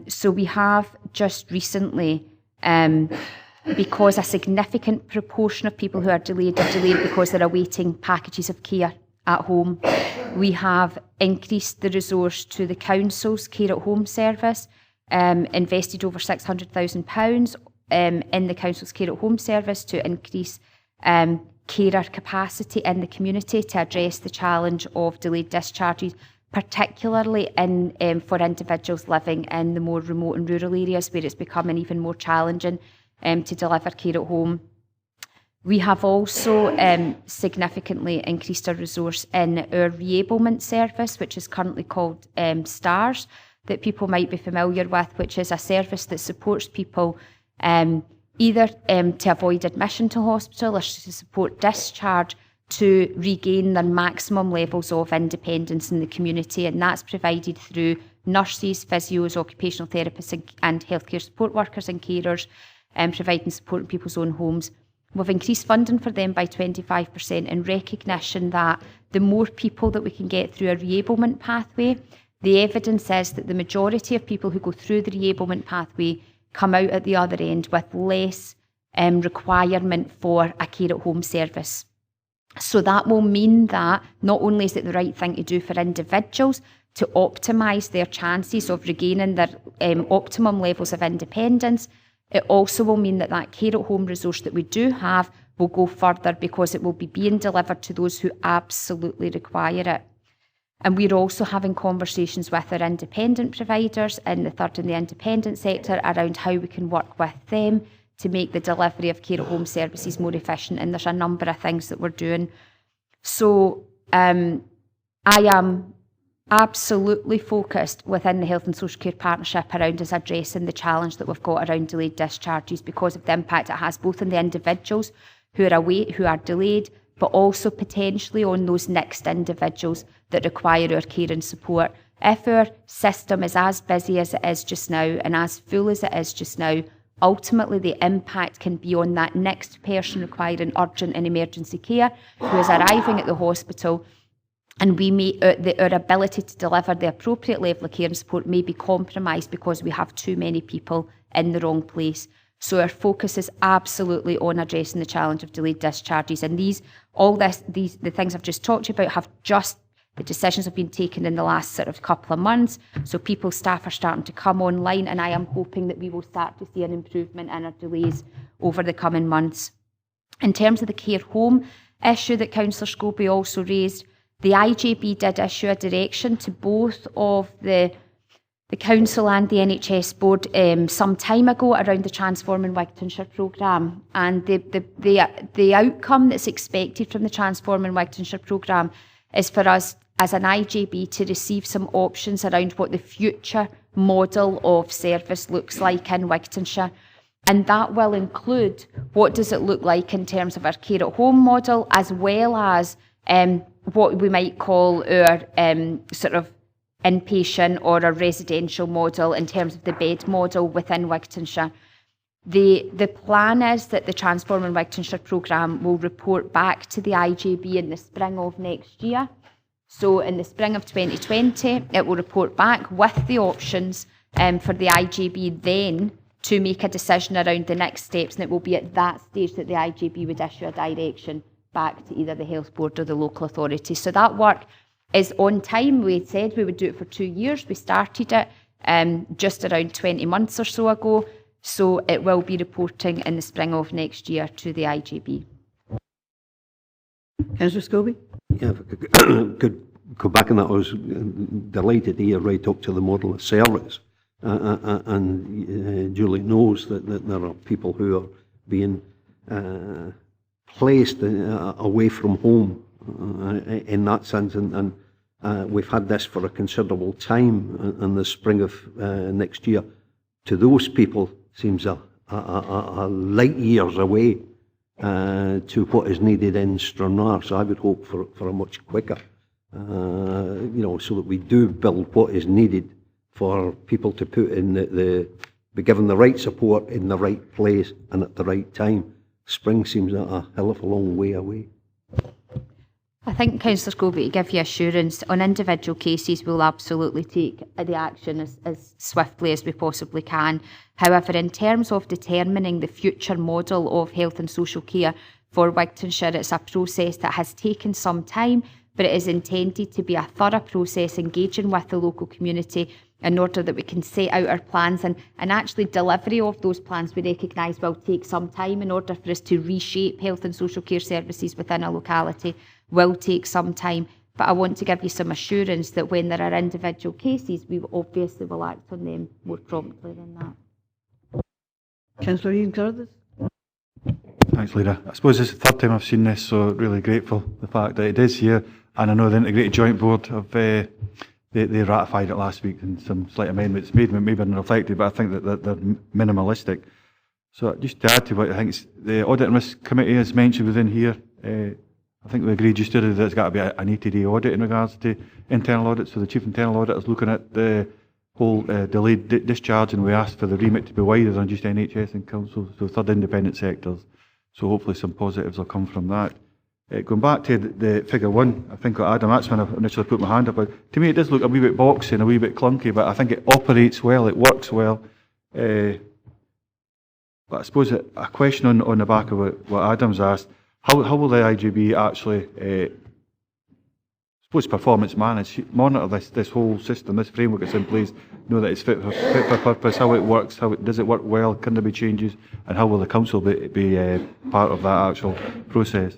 So we have just recently, because a significant proportion of people who are delayed because they're awaiting packages of care at home, we have increased the resource to the Council's Care at Home service, invested over £600,000 in the Council's Care at Home service to increase carer capacity in the community to address the challenge of delayed discharges, particularly for individuals living in the more remote and rural areas where it's becoming even more challenging to deliver care at home. We have also significantly increased our resource in our reablement service, which is currently called STARS, that people might be familiar with, which is a service that supports people either to avoid admission to hospital or to support discharge to regain their maximum levels of independence in the community. And that's provided through nurses, physios, occupational therapists and healthcare support workers and carers, providing support in people's own homes. We've increased funding for them by 25% in recognition that the more people that we can get through a reablement pathway, the evidence is that the majority of people who go through the reablement pathway come out at the other end with less requirement for a care at home service. So that will mean that not only is it the right thing to do for individuals to optimise their chances of regaining their optimum levels of independence, it also will mean that that care at home resource that we do have will go further because it will be being delivered to those who absolutely require it. And we're also having conversations with our independent providers in the third and the independent sector around how we can work with them to make the delivery of care at home services more efficient. And there's a number of things that we're doing. So I am absolutely focused within the Health and Social Care Partnership around us addressing the challenge that we've got around delayed discharges because of the impact it has both on the individuals who are delayed, but also potentially on those next individuals that require our care and support. If our system is as busy as it is just now and as full as it is just now, ultimately the impact can be on that next person requiring urgent and emergency care who is arriving at the hospital, and we may, our ability to deliver the appropriate level of care and support may be compromised because we have too many people in the wrong place. So our focus is absolutely on addressing the challenge of delayed discharges. And the things I've just talked to you about the decisions have been taken in the last sort of couple of months. So staff are starting to come online, and I am hoping that we will start to see an improvement in our delays over the coming months. In terms of the care home issue that Councillor Scobie also raised, the IJB did issue a direction to both of the Council and the NHS Board some time ago around the Transforming Wigtonshire programme. And the outcome that's expected from the Transforming Wigtonshire programme is for us as an IJB to receive some options around what the future model of service looks like in Wigtonshire. And that will include what does it look like in terms of our care at home model, as well as what we might call our sort of inpatient or a residential model in terms of the bed model within Wigtonshire. The plan is that the Transforming Wigtonshire programme will report back to the IJB in the spring of next year. So in the spring of 2020, it will report back with the options for the IJB then to make a decision around the next steps, and it will be at that stage that the IJB would issue a direction back to either the Health Board or the local authority. So that work is on time. We had said we would do it for 2 years. We started it just around 20 months or so ago. So it will be reporting in the spring of next year to the IJB. Councillor Scobie? Yeah, if I could go back on that, I was delighted to hear right up to the model of service. And Julie knows that there are people who are being placed away from home in that sense, and we've had this for a considerable time in the spring of next year. To those people, seems a light years away to what is needed in Stranraer. So I would hope for a much quicker, so that we do build what is needed for people to put in be given the right support in the right place and at the right time. Spring seems a hell of a long way away. I think, Councillor Scobie, to give you assurance, on individual cases we'll absolutely take the action as swiftly as we possibly can. However, in terms of determining the future model of health and social care for Wigtonshire, it's a process that has taken some time, but it is intended to be a thorough process engaging with the local community in order that we can set out our plans, and actually delivery of those plans we recognise will take some time in order for us to reshape health and social care services within a locality. Will take some time, but I want to give you some assurance that when there are individual cases, we obviously will act on them more promptly than that. Councillor Ian Curtis. Thanks, Leader. I suppose it's the third time I've seen this, so really grateful the fact that it is here. And I know the Integrated Joint Board have they ratified it last week, and some slight amendments made, maybe unreflected, but I think that they're minimalistic. So just to add to what I think the Audit and Risk Committee has mentioned within here, I think we agreed just today that it's got to be an 80-day audit in regards to internal audit. So the Chief Internal Auditor is looking at the whole delayed discharge, and we asked for the remit to be wider than just NHS and council, so third independent sectors. So hopefully some positives will come from that. Going back to the figure 1, I think Adam, that's when I initially put my hand up. To me it does look a wee bit boxy and a wee bit clunky, but I think it operates well, it works well. But I suppose a question on the back of what Adam's asked, how will the IGB actually, performance manage, monitor this whole system, this framework that's in place, know that it's fit for purpose, how it works, does it work well, can there be changes, and how will the council be part of that actual process?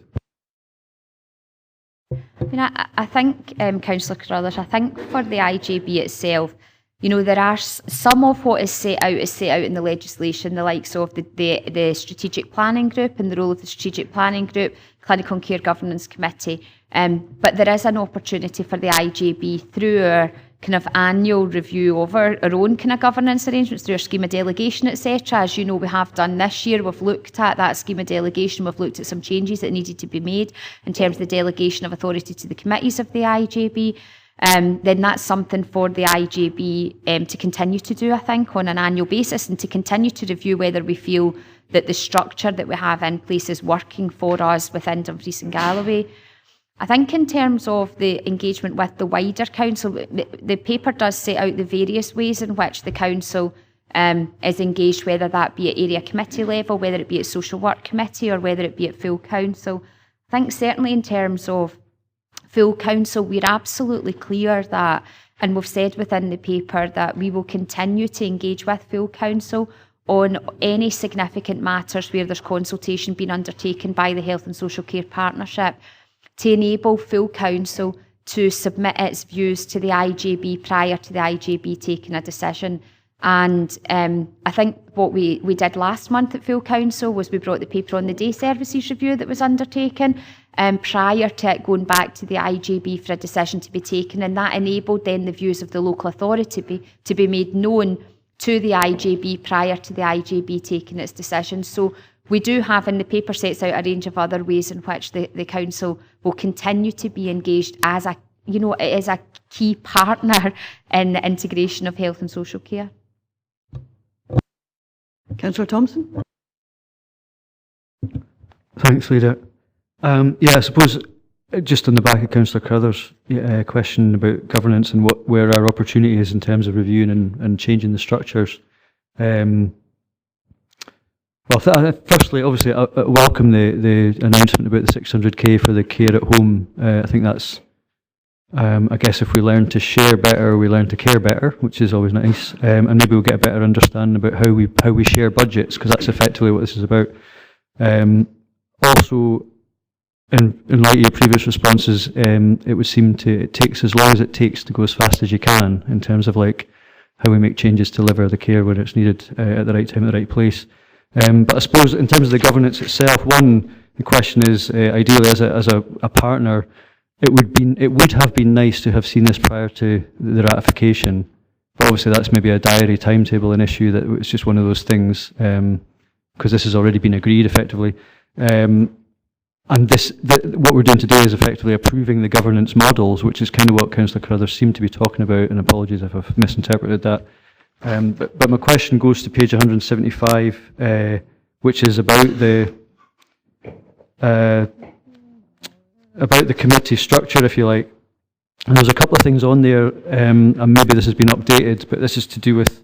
I think, Councillor Carruthers, I think for the IGB itself, there are some of what is set out in the legislation, the likes of the Strategic Planning Group and the role of the Strategic Planning Group, Clinical and Care Governance Committee. But there is an opportunity for the IGB through our kind of annual review of our own kind of governance arrangements, through our scheme of delegation, etc. As you know, we have done this year. We've looked at that scheme of delegation. We've looked at some changes that needed to be made in terms of the delegation of authority to the committees of the IGB. Then that's something for the IGB to continue to do, I think, on an annual basis, and to continue to review whether we feel that the structure that we have in place is working for us within Dumfries and Galloway. I think in terms of the engagement with the wider council, the paper does set out the various ways in which the council is engaged, whether that be at area committee level, whether it be at social work committee, or whether it be at full council. I think certainly in terms of full council, we're absolutely clear that, and we've said within the paper, that we will continue to engage with full council on any significant matters where there's consultation being undertaken by the Health and Social Care Partnership, to enable full council to submit its views to the IGB prior to the IGB taking a decision. And I think what we did last month at full council was we brought the paper on the day services review that was undertaken prior to it going back to the IGB for a decision to be taken, and that enabled then the views of the local authority to be made known to the IGB prior to the IGB taking its decision. So we do have, and the paper sets out a range of other ways in which the council will continue to be engaged as it is a key partner in the integration of health and social care. Councillor Thompson. Thanks, Leader. I suppose just on the back of Councillor Carruthers' question about governance and where our opportunity is in terms of reviewing and changing the structures. Firstly, obviously, I welcome the announcement about the 600k for the care at home. I think that's, I guess if we learn to share better, we learn to care better, which is always nice. And maybe we'll get a better understanding about how we share budgets, because that's effectively what this is about. Also, in light of your previous responses, it would seem it takes as long as it takes to go as fast as you can in terms of like how we make changes to deliver the care when it's needed at the right time, at the right place. But I suppose in terms of the governance itself, the question is, ideally as a partner, it would have been nice to have seen this prior to the ratification, But obviously that's maybe a diary timetable, an issue that it's just one of those things, because this has already been agreed effectively. And what we're doing today is effectively approving the governance models, which is kind of what Councillor Carruthers seemed to be talking about, and apologies if I've misinterpreted that. But my question goes to page 175, which is about the committee structure, if you like. And there's a couple of things on there, and maybe this has been updated, but this is to do with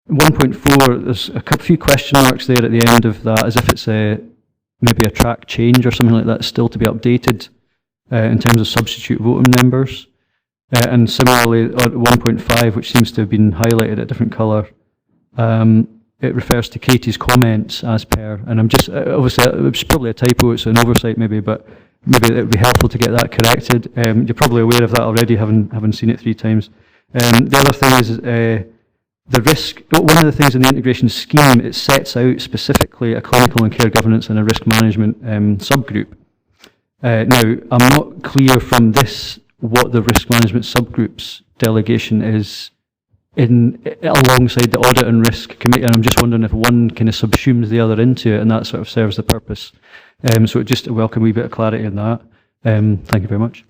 1.4. There's a few question marks there at the end of that, as if it's maybe a track change or something like that, still to be updated in terms of substitute voting members. And similarly, at 1.5, which seems to have been highlighted a different colour, it refers to Katie's comments as per, and I'm just, obviously it's probably a typo, it's an oversight maybe, but maybe it would be helpful to get that corrected. You're probably aware of that already, having seen it 3 times. The other thing is the risk. One of the things in the integration scheme, it sets out specifically a clinical and care governance and a risk management subgroup. Now, I'm not clear from this what the risk management subgroup's delegation is alongside the audit and risk committee, and I'm just wondering if one kind of subsumes the other into it, and that sort of serves the purpose. So just a welcome wee bit of clarity on that. Thank you very much.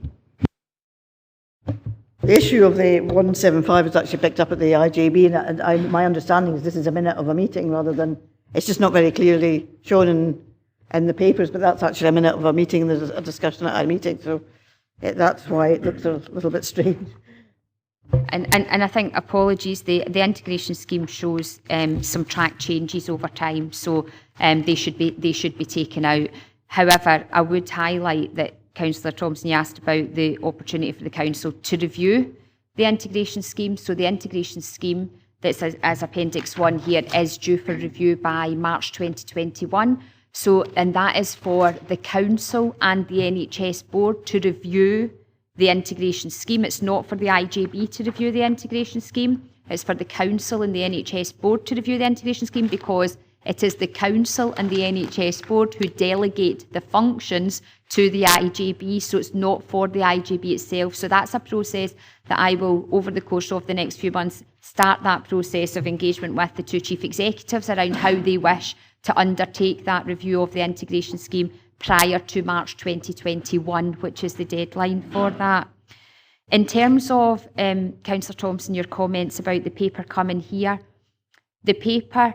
The issue of the 175 is actually picked up at the IJB, and my understanding is this is a minute of a meeting rather than, it's just not very clearly shown in the papers, but that's actually a minute of a meeting, and there's a discussion at a meeting, so that's why it looks a little bit strange. And I think, apologies, the integration scheme shows some track changes over time, so they should be taken out. However, I would highlight that Councillor Thompson, you asked about the opportunity for the council to review the integration scheme. So the integration scheme that's as Appendix 1 here is due for review by March 2021. So, and that is for the council and the NHS board to review the integration scheme. It's not for the IJB to review the integration scheme. It's for the council and the NHS board to review the integration scheme, because it is the council and the NHS board who delegate the functions to the IJB, so it's not for the IJB itself. So that's a process that I will, over the course of the next few months, start that process of engagement with the 2 chief executives around how they wish to undertake that review of the integration scheme prior to March 2021, which is the deadline for that. In terms of, Councillor Thompson, your comments about the paper coming here, the paper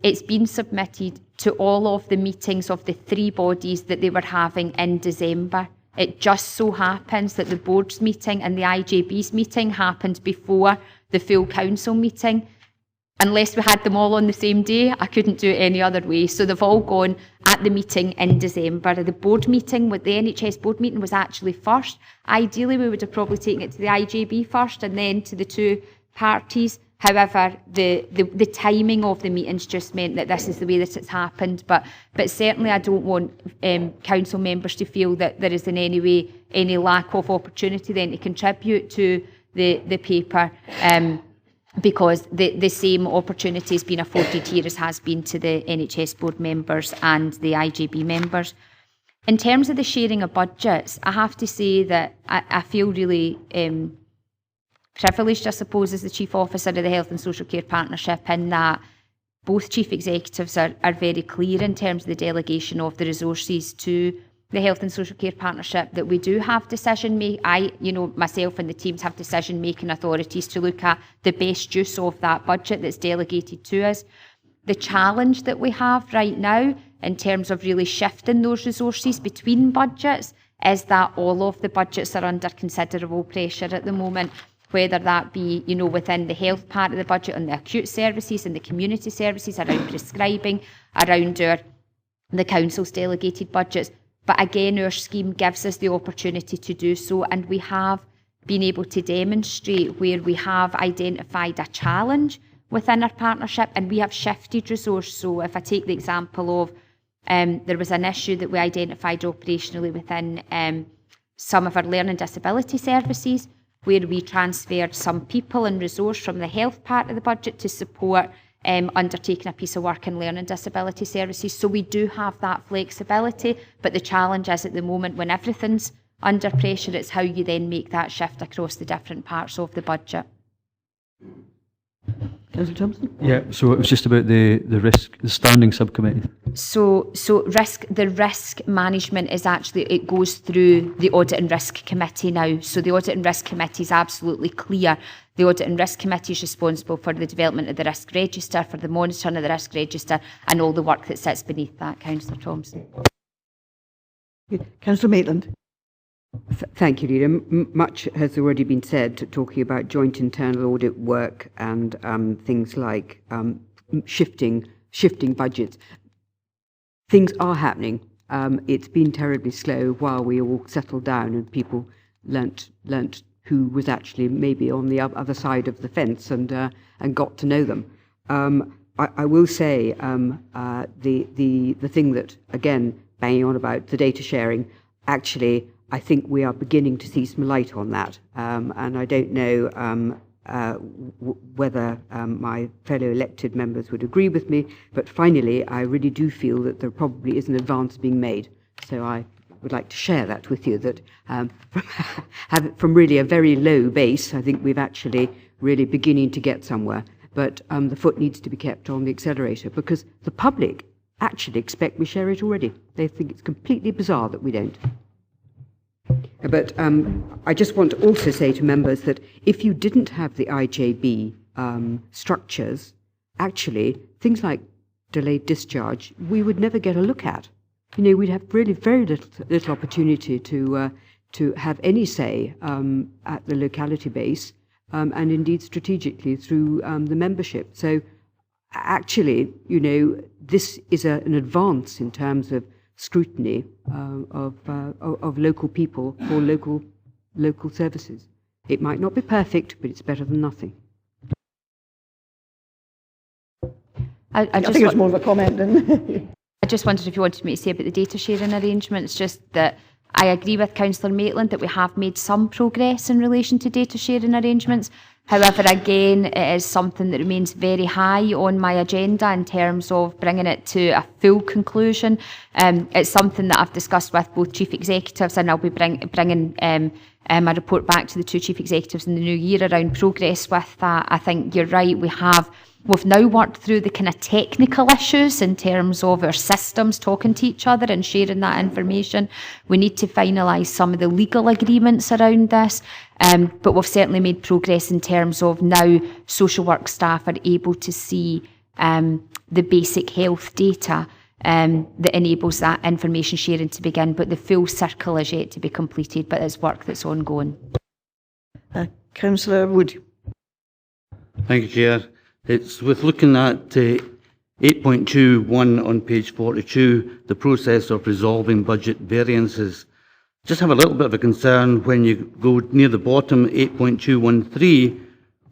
it's been submitted to all of the meetings of the 3 bodies that they were having in December. It just so happens that the board's meeting and the IJB's meeting happened before the full council meeting. Unless we had them all on the same day, I couldn't do it any other way. So they've all gone at the meeting in December. The board meeting, with the NHS board meeting, was actually first. Ideally, we would have probably taken it to the IJB first and then to the 2 parties. However, the timing of the meetings just meant that this is the way that it's happened. But certainly I don't want council members to feel that there is in any way any lack of opportunity then to contribute to the paper, because the same opportunity has been afforded here as has been to the NHS board members and the IJB members. In terms of the sharing of budgets, I have to say that I feel really privileged, I suppose, as the Chief Officer of the Health and Social Care Partnership, in that both Chief Executives are very clear in terms of the delegation of the resources to the Health and Social Care Partnership, that we do have myself and the teams have decision-making authorities to look at the best use of that budget that's delegated to us. The challenge that we have right now in terms of really shifting those resources between budgets is that all of the budgets are under considerable pressure at the moment, whether that be, within the health part of the budget on the acute services and the community services, around prescribing, around the council's delegated budgets. But again, our scheme gives us the opportunity to do so, and we have been able to demonstrate where we have identified a challenge within our partnership and we have shifted resource. So if I take the example of there was an issue that we identified operationally within some of our learning disability services, where we transferred some people and resource from the health part of the budget to support undertaking a piece of work in learning disability services. So we do have that flexibility, but the challenge is at the moment, when everything's under pressure. It's how you then make that shift across the different parts of the budget. Councillor Thompson? Yeah, so it was just about the risk, the standing subcommittee. So the risk management is actually, it goes through the Audit and Risk Committee now. So the Audit and Risk Committee is absolutely clear. The Audit and Risk Committee is responsible for the development of the risk register, for the monitoring of the risk register, and all the work that sits beneath that, Councillor Thompson. Councillor Maitland. Thank you, Leader. Much has already been said talking about joint internal audit work and things like shifting budgets. Things are happening. It's been terribly slow while we all settled down and people learnt who was actually maybe on the other side of the fence and got to know them. I will say the thing that, again, banging on about the data sharing, actually, I think we are beginning to see some light on that. And I don't know whether my fellow elected members would agree with me, but finally, I really do feel that there probably is an advance being made. So I would like to share that with you, that from really a very low base, I think we've actually really beginning to get somewhere. But the foot needs to be kept on the accelerator, because the public actually expect we share it already. They think it's completely bizarre that we don't. But I just want to also say to members that if you didn't have the IJB structures, actually, things like delayed discharge, we would never get a look at. You know, we'd have really very little opportunity to have any say at the locality base and indeed strategically through the membership. So actually, you know, this is an advance in terms of scrutiny of local people for local services. It might not be perfect, but it's better than nothing. I think it's more of a comment than... I just wondered if you wanted me to say about the data sharing arrangements, just that I agree with Councillor Maitland that we have made some progress in relation to data sharing arrangements. However, again, it is something that remains very high on my agenda in terms of bringing it to a full conclusion. It's something that I've discussed with both chief executives, and I'll be bringing my report back to the two chief executives in the new year around progress with that. I think you're right, we've now worked through the kind of technical issues in terms of our systems talking to each other and sharing that information. We need to finalise some of the legal agreements around this, but we've certainly made progress in terms of now social work staff are able to see the basic health data that enables that information sharing to begin, but the full circle is yet to be completed, but it's work that's ongoing. Councillor Wood. Thank you, Chair. It's with looking at 8.21 on page 42, the process of resolving budget variances. Just have a little bit of a concern when you go near the bottom, 8.213,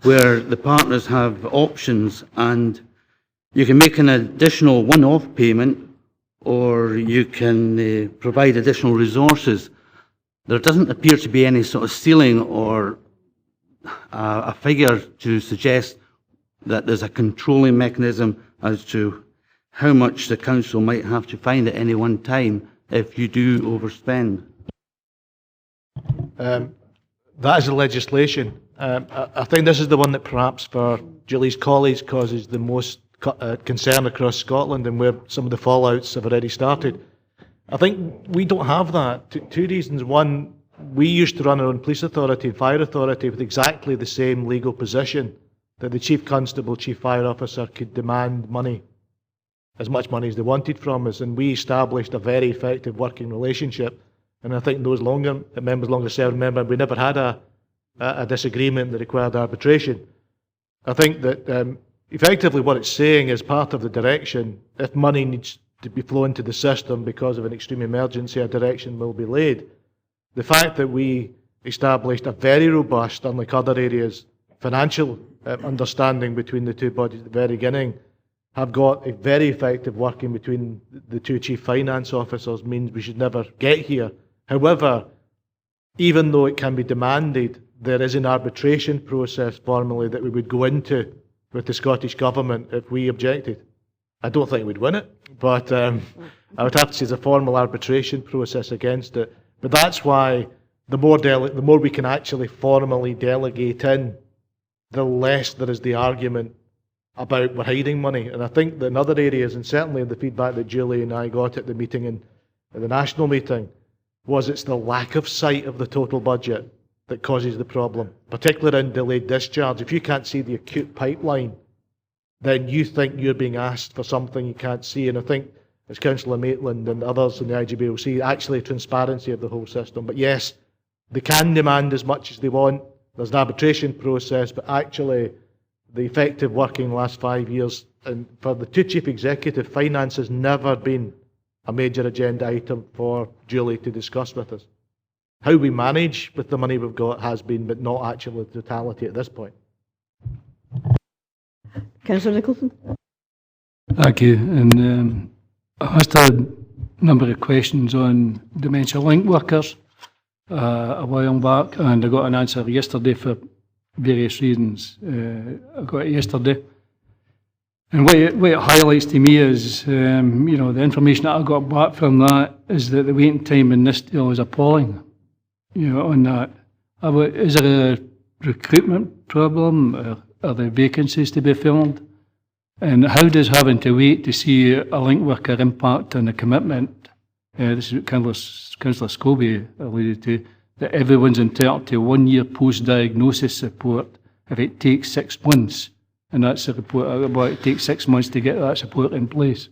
where the partners have options and you can make an additional one-off payment or you can provide additional resources. There doesn't appear to be any sort of ceiling or a figure to suggest that there's a controlling mechanism as to how much the council might have to find at any one time if you do overspend. That is the legislation. I think this is the one that perhaps for Julie's colleagues causes the most concern across Scotland and where some of the fallouts have already started. I think we don't have that. Two reasons. One, we used to run our own police authority and fire authority with exactly the same legal position, that the chief constable, chief fire officer could demand money, as much money as they wanted from us, and we established a very effective working relationship. And I think those members longer served remember we never had a disagreement that required arbitration. I think that effectively what it's saying is part of the direction. If money needs to be flown to the system because of an extreme emergency, a direction will be laid. The fact that we established a very robust, unlike other areas, financial understanding between the two bodies at the very beginning, have got a very effective working between the two chief finance officers, means we should never get here. However, even though it can be demanded, there is an arbitration process formally that we would go into with the Scottish Government if we objected. I don't think we'd win it, but I would have to say there's a formal arbitration process against it. But that's why the more we can actually formally delegate in, the less there is the argument about we're hiding money. And I think that in other areas, and certainly in the feedback that Julie and I got at the meeting at the national meeting, was it's the lack of sight of the total budget that causes the problem, particularly in delayed discharge. If you can't see the acute pipeline, then you think you're being asked for something you can't see. And I think, as Councillor Maitland and others in the IGB will see, actually transparency of the whole system. But yes, they can demand as much as they want. There's an arbitration process, but actually the effective working the last 5 years, and for the two chief executive, finance has never been a major agenda item for Julie to discuss with us. How we manage with the money we've got has been, but not actually the totality at this point. Councillor Nicholson. Thank you. And I asked a number of questions on dementia link workers a while back, and I got an answer yesterday for various reasons. I got it yesterday. And what it highlights to me is, the information that I got back from that is that the waiting time in this deal is appalling, on that. Is there a recruitment problem? Are there vacancies to be filled? And how does having to wait to see a link worker impact on the commitment? This is what Councillor Scobie alluded to, that everyone's entitled to 1 year post-diagnosis support if it takes 6 months. And that's the report I got about. It takes 6 months to get that support in place.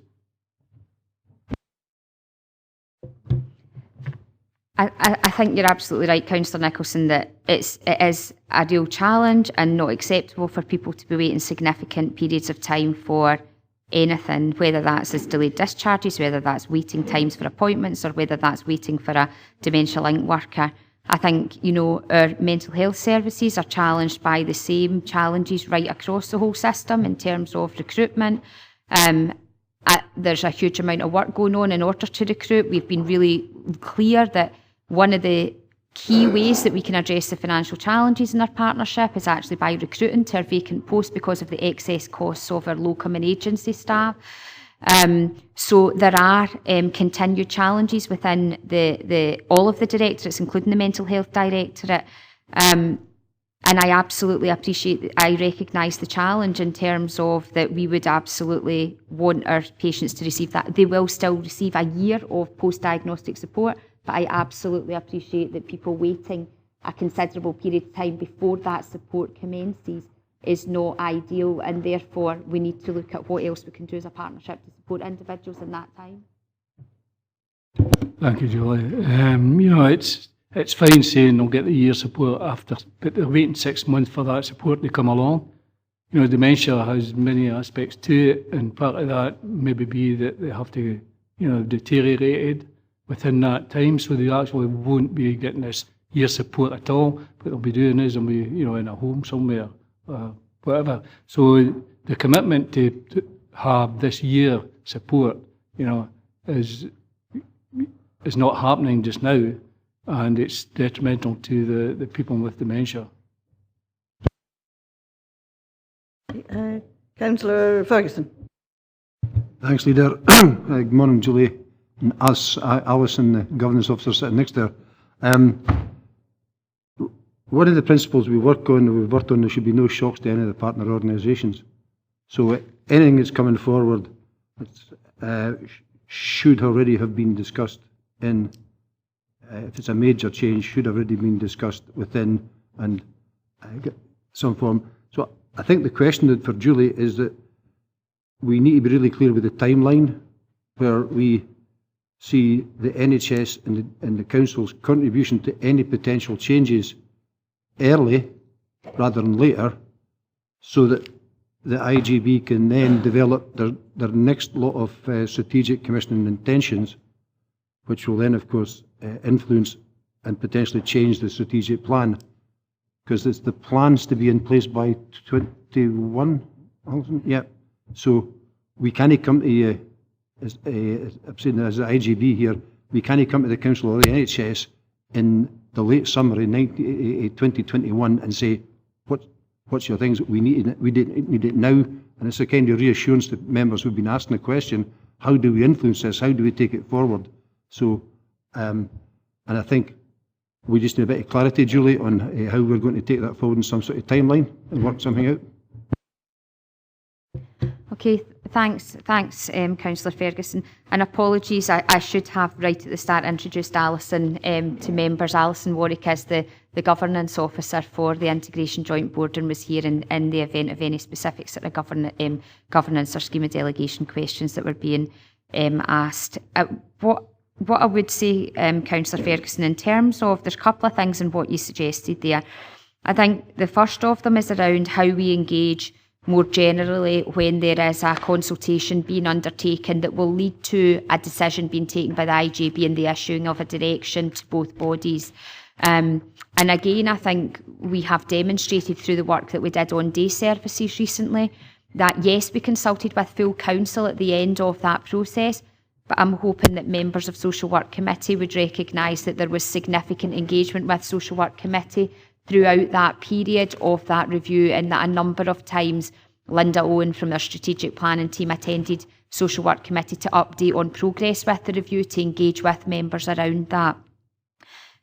I think you're absolutely right, Councillor Nicholson, that it is a real challenge and not acceptable for people to be waiting significant periods of time for anything, whether that's as delayed discharges, whether that's waiting times for appointments, or whether that's waiting for a dementia link worker. I think, our mental health services are challenged by the same challenges right across the whole system in terms of recruitment. There's a huge amount of work going on in order to recruit. We've been really clear that one of the key ways that we can address the financial challenges in our partnership is actually by recruiting to our vacant posts because of the excess costs of our locum and agency staff. So there are continued challenges within all of the directorates, including the Mental Health Directorate. And I absolutely I recognise the challenge in terms of that we would absolutely want our patients to receive that. They will still receive a year of post-diagnostic support, but I absolutely appreciate that people waiting a considerable period of time before that support commences is not ideal, and therefore we need to look at what else we can do as a partnership to support individuals in that time. Thank you, Julie. It's fine saying they'll get the year support after, but they're waiting 6 months for that support to come along. Dementia has many aspects to it, and part of that maybe be that they have to, deteriorated within that time, so they actually won't be getting this year support at all. What they'll be doing is they'll be, in a home somewhere, whatever. So the commitment to have this year support, is not happening just now, and it's detrimental to the people with dementia. Councillor Ferguson. Thanks, Leader. Good morning, Julie, and Alison, the governance officer sitting next to her. One of the principles we've worked on, there should be no shocks to any of the partner organisations. So anything that's coming forward should already have been discussed in, if it's a major change, should have already been discussed within and some form. So I think the question for Julie is that we need to be really clear with the timeline where we see the NHS and the Council's contribution to any potential changes early rather than later, so that the IGB can then develop their next lot of strategic commissioning intentions, which will then, of course, influence and potentially change the strategic plan, because it's the plans to be in place by 21. Yeah, so we can't come to as the IGB here, we can't come to the Council or the NHS in the late summer in 2021 and say, what's your things? We need it now. And it's a kind of reassurance to members who've been asking the question, how do we influence this? How do we take it forward? So And I think we just need a bit of clarity, Julie, on how we're going to take that forward in some sort of timeline and work something out. Okay, thanks, Councillor Ferguson. And apologies, I should have right at the start introduced Alison to members. Alison Warwick is the governance officer for the Integration Joint Board and was here in the event of any specific sort of governance or scheme of delegation questions that were being asked. What I would say, Councillor Ferguson, in terms of, there's a couple of things in what you suggested there. I think the first of them is around how we engage more generally when there is a consultation being undertaken that will lead to a decision being taken by the IJB and the issuing of a direction to both bodies. And again, I think we have demonstrated through the work that we did on day services recently that yes, we consulted with full council at the end of that process, but I'm hoping that members of Social Work Committee would recognise that there was significant engagement with Social Work Committee throughout that period of that review, and that a number of times Linda Owen from their strategic planning team attended Social Work Committee to update on progress with the review, to engage with members around that.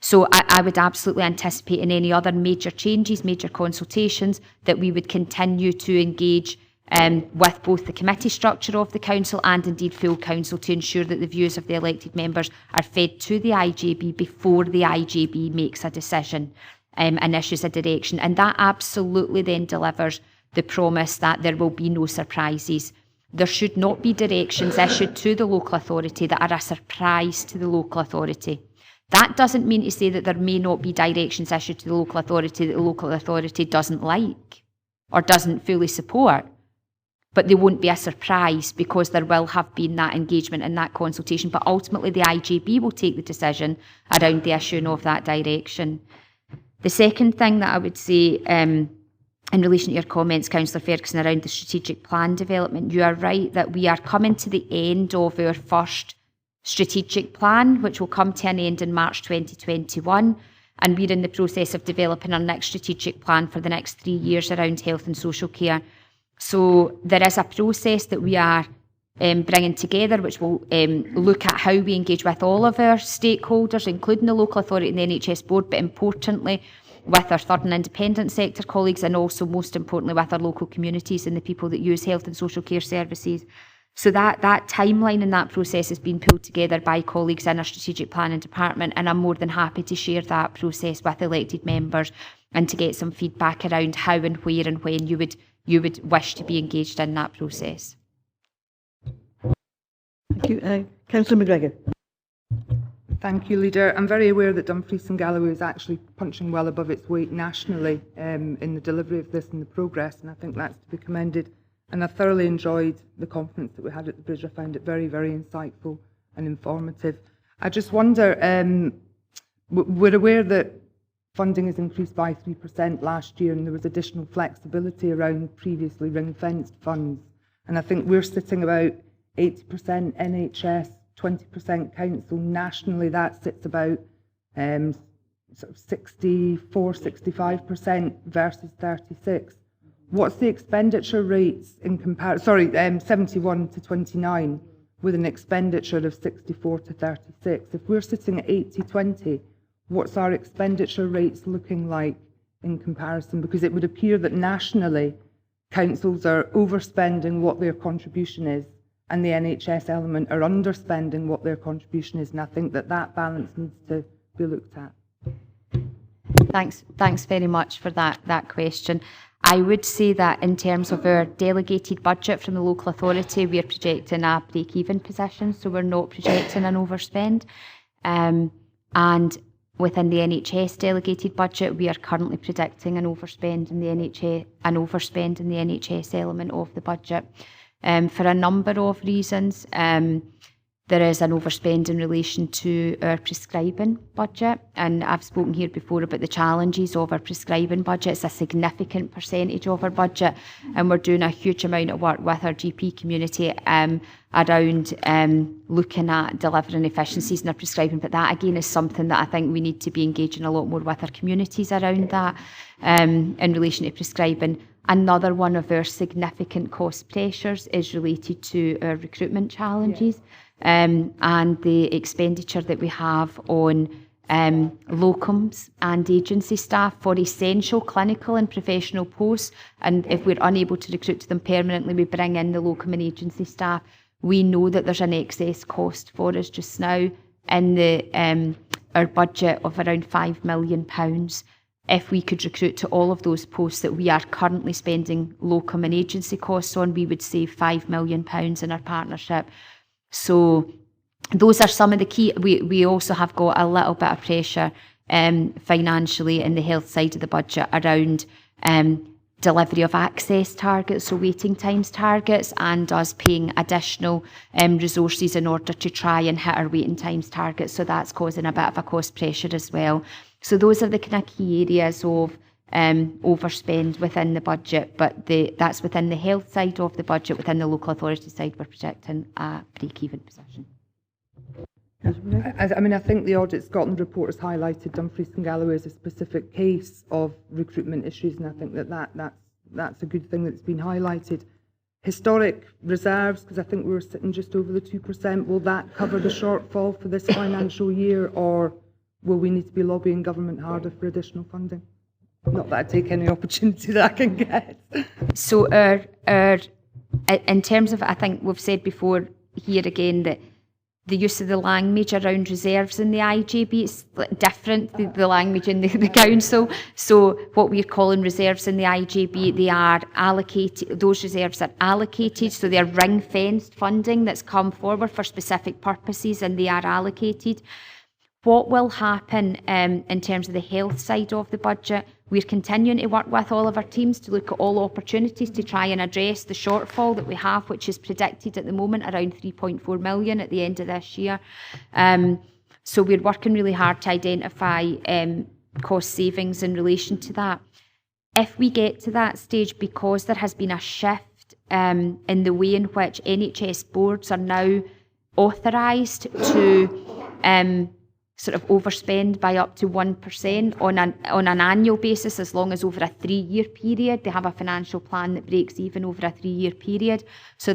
So I would absolutely anticipate in any other major changes, major consultations, that we would continue to engage with both the committee structure of the council and indeed full council to ensure that the views of the elected members are fed to the IJB before the IJB makes a decision and issues a direction. And that absolutely then delivers the promise that there will be no surprises. There should not be directions issued to the local authority that are a surprise to the local authority. That doesn't mean to say that there may not be directions issued to the local authority that the local authority doesn't like or doesn't fully support. But they won't be a surprise because there will have been that engagement and that consultation. But ultimately, the IJB will take the decision around the issuing of that direction. The second thing that I would say in relation to your comments, Councillor Ferguson, around the strategic plan development, you are right that we are coming to the end of our first strategic plan, which will come to an end in March 2021. And we're in the process of developing our next strategic plan for the next 3 years around health and social care. So there is a process that we are bringing together, which will look at how we engage with all of our stakeholders, including the local authority and the NHS board, but importantly with our third and independent sector colleagues, and also most importantly with our local communities and the people that use health and social care services. So that timeline and that process has been pulled together by colleagues in our strategic planning department, and I'm more than happy to share that process with elected members and to get some feedback around how and where and when you would wish to be engaged in that process. Thank you. Councillor McGregor. Thank you, Leader. I'm very aware that Dumfries and Galloway is actually punching well above its weight nationally in the delivery of this and the progress, and I think that's to be commended. And I thoroughly enjoyed the conference that we had at the Bridge. I found it very, very insightful and informative. I just wonder, we're aware that funding has increased by 3% last year, and there was additional flexibility around previously ring-fenced funds. And I think we're sitting about 80% NHS, 20% council. Nationally, that sits about sort of 64, 65% versus 36. What's the expenditure rates in comparison? Sorry, 71 to 29, with an expenditure of 64 to 36. If we're sitting at 80-20, what's our expenditure rates looking like in comparison? Because it would appear that nationally, councils are overspending what their contribution is, and the NHS element are underspending what their contribution is. And I think that that balance needs to be looked at. Thanks very much for that question. I would say that in terms of our delegated budget from the local authority, we are projecting a break-even position, so we're not projecting an overspend. And within the NHS delegated budget, we are currently predicting an overspend in the NHS element of the budget. For a number of reasons. There is an overspend in relation to our prescribing budget, and I've spoken here before about the challenges of our prescribing budget. It's a significant percentage of our budget, and we're doing a huge amount of work with our GP community around looking at delivering efficiencies in our prescribing. But that again is something that I think we need to be engaging a lot more with our communities around that in relation to prescribing. Another one of our significant cost pressures is related to our recruitment challenges. And the expenditure that we have on locums and agency staff for essential clinical and professional posts, and if we're unable to recruit to them permanently, we bring in the locum and agency staff. We know that there's an excess cost for us just now in the our budget of around £5 million. If we could recruit to all of those posts that we are currently spending locum and agency costs on, we would save £5 million in our partnership. So those are some of the key. We also have got a little bit of pressure financially in the health side of the budget around delivery of access targets, so waiting times targets, and us paying additional resources in order to try and hit our waiting times targets. So that's causing a bit of a cost pressure as well. So those are the kind of key areas of overspend within the budget, but that's within the health side of the budget. Within the local authority side, we're projecting a break-even position. I think the Audit Scotland report has highlighted Dumfries and Galloway as a specific case of recruitment issues, and I think that's a good thing that's been highlighted. Historic reserves, because I think we were sitting just over the 2%, will that cover the shortfall for this financial year, or will we need to be lobbying government harder for additional funding? Not that I take any opportunity that I can get. So in terms of, I think we've said before here again that the use of the language around reserves in the IJB is different, the language in the council. So what we're calling reserves in the IJB, they are allocated, those reserves are allocated, so they're ring-fenced funding that's come forward for specific purposes, and they are allocated. What will happen in terms of the health side of the budget, we're continuing to work with all of our teams to look at all opportunities to try and address the shortfall that we have, which is predicted at the moment around 3.4 million at the end of this year. So we're working really hard to identify cost savings in relation to that. If we get to that stage, because there has been a shift in the way in which NHS boards are now authorised to sort of overspend by up to 1% on an annual basis, as long as over a 3-year period. They have a financial plan that breaks even over a 3-year period. So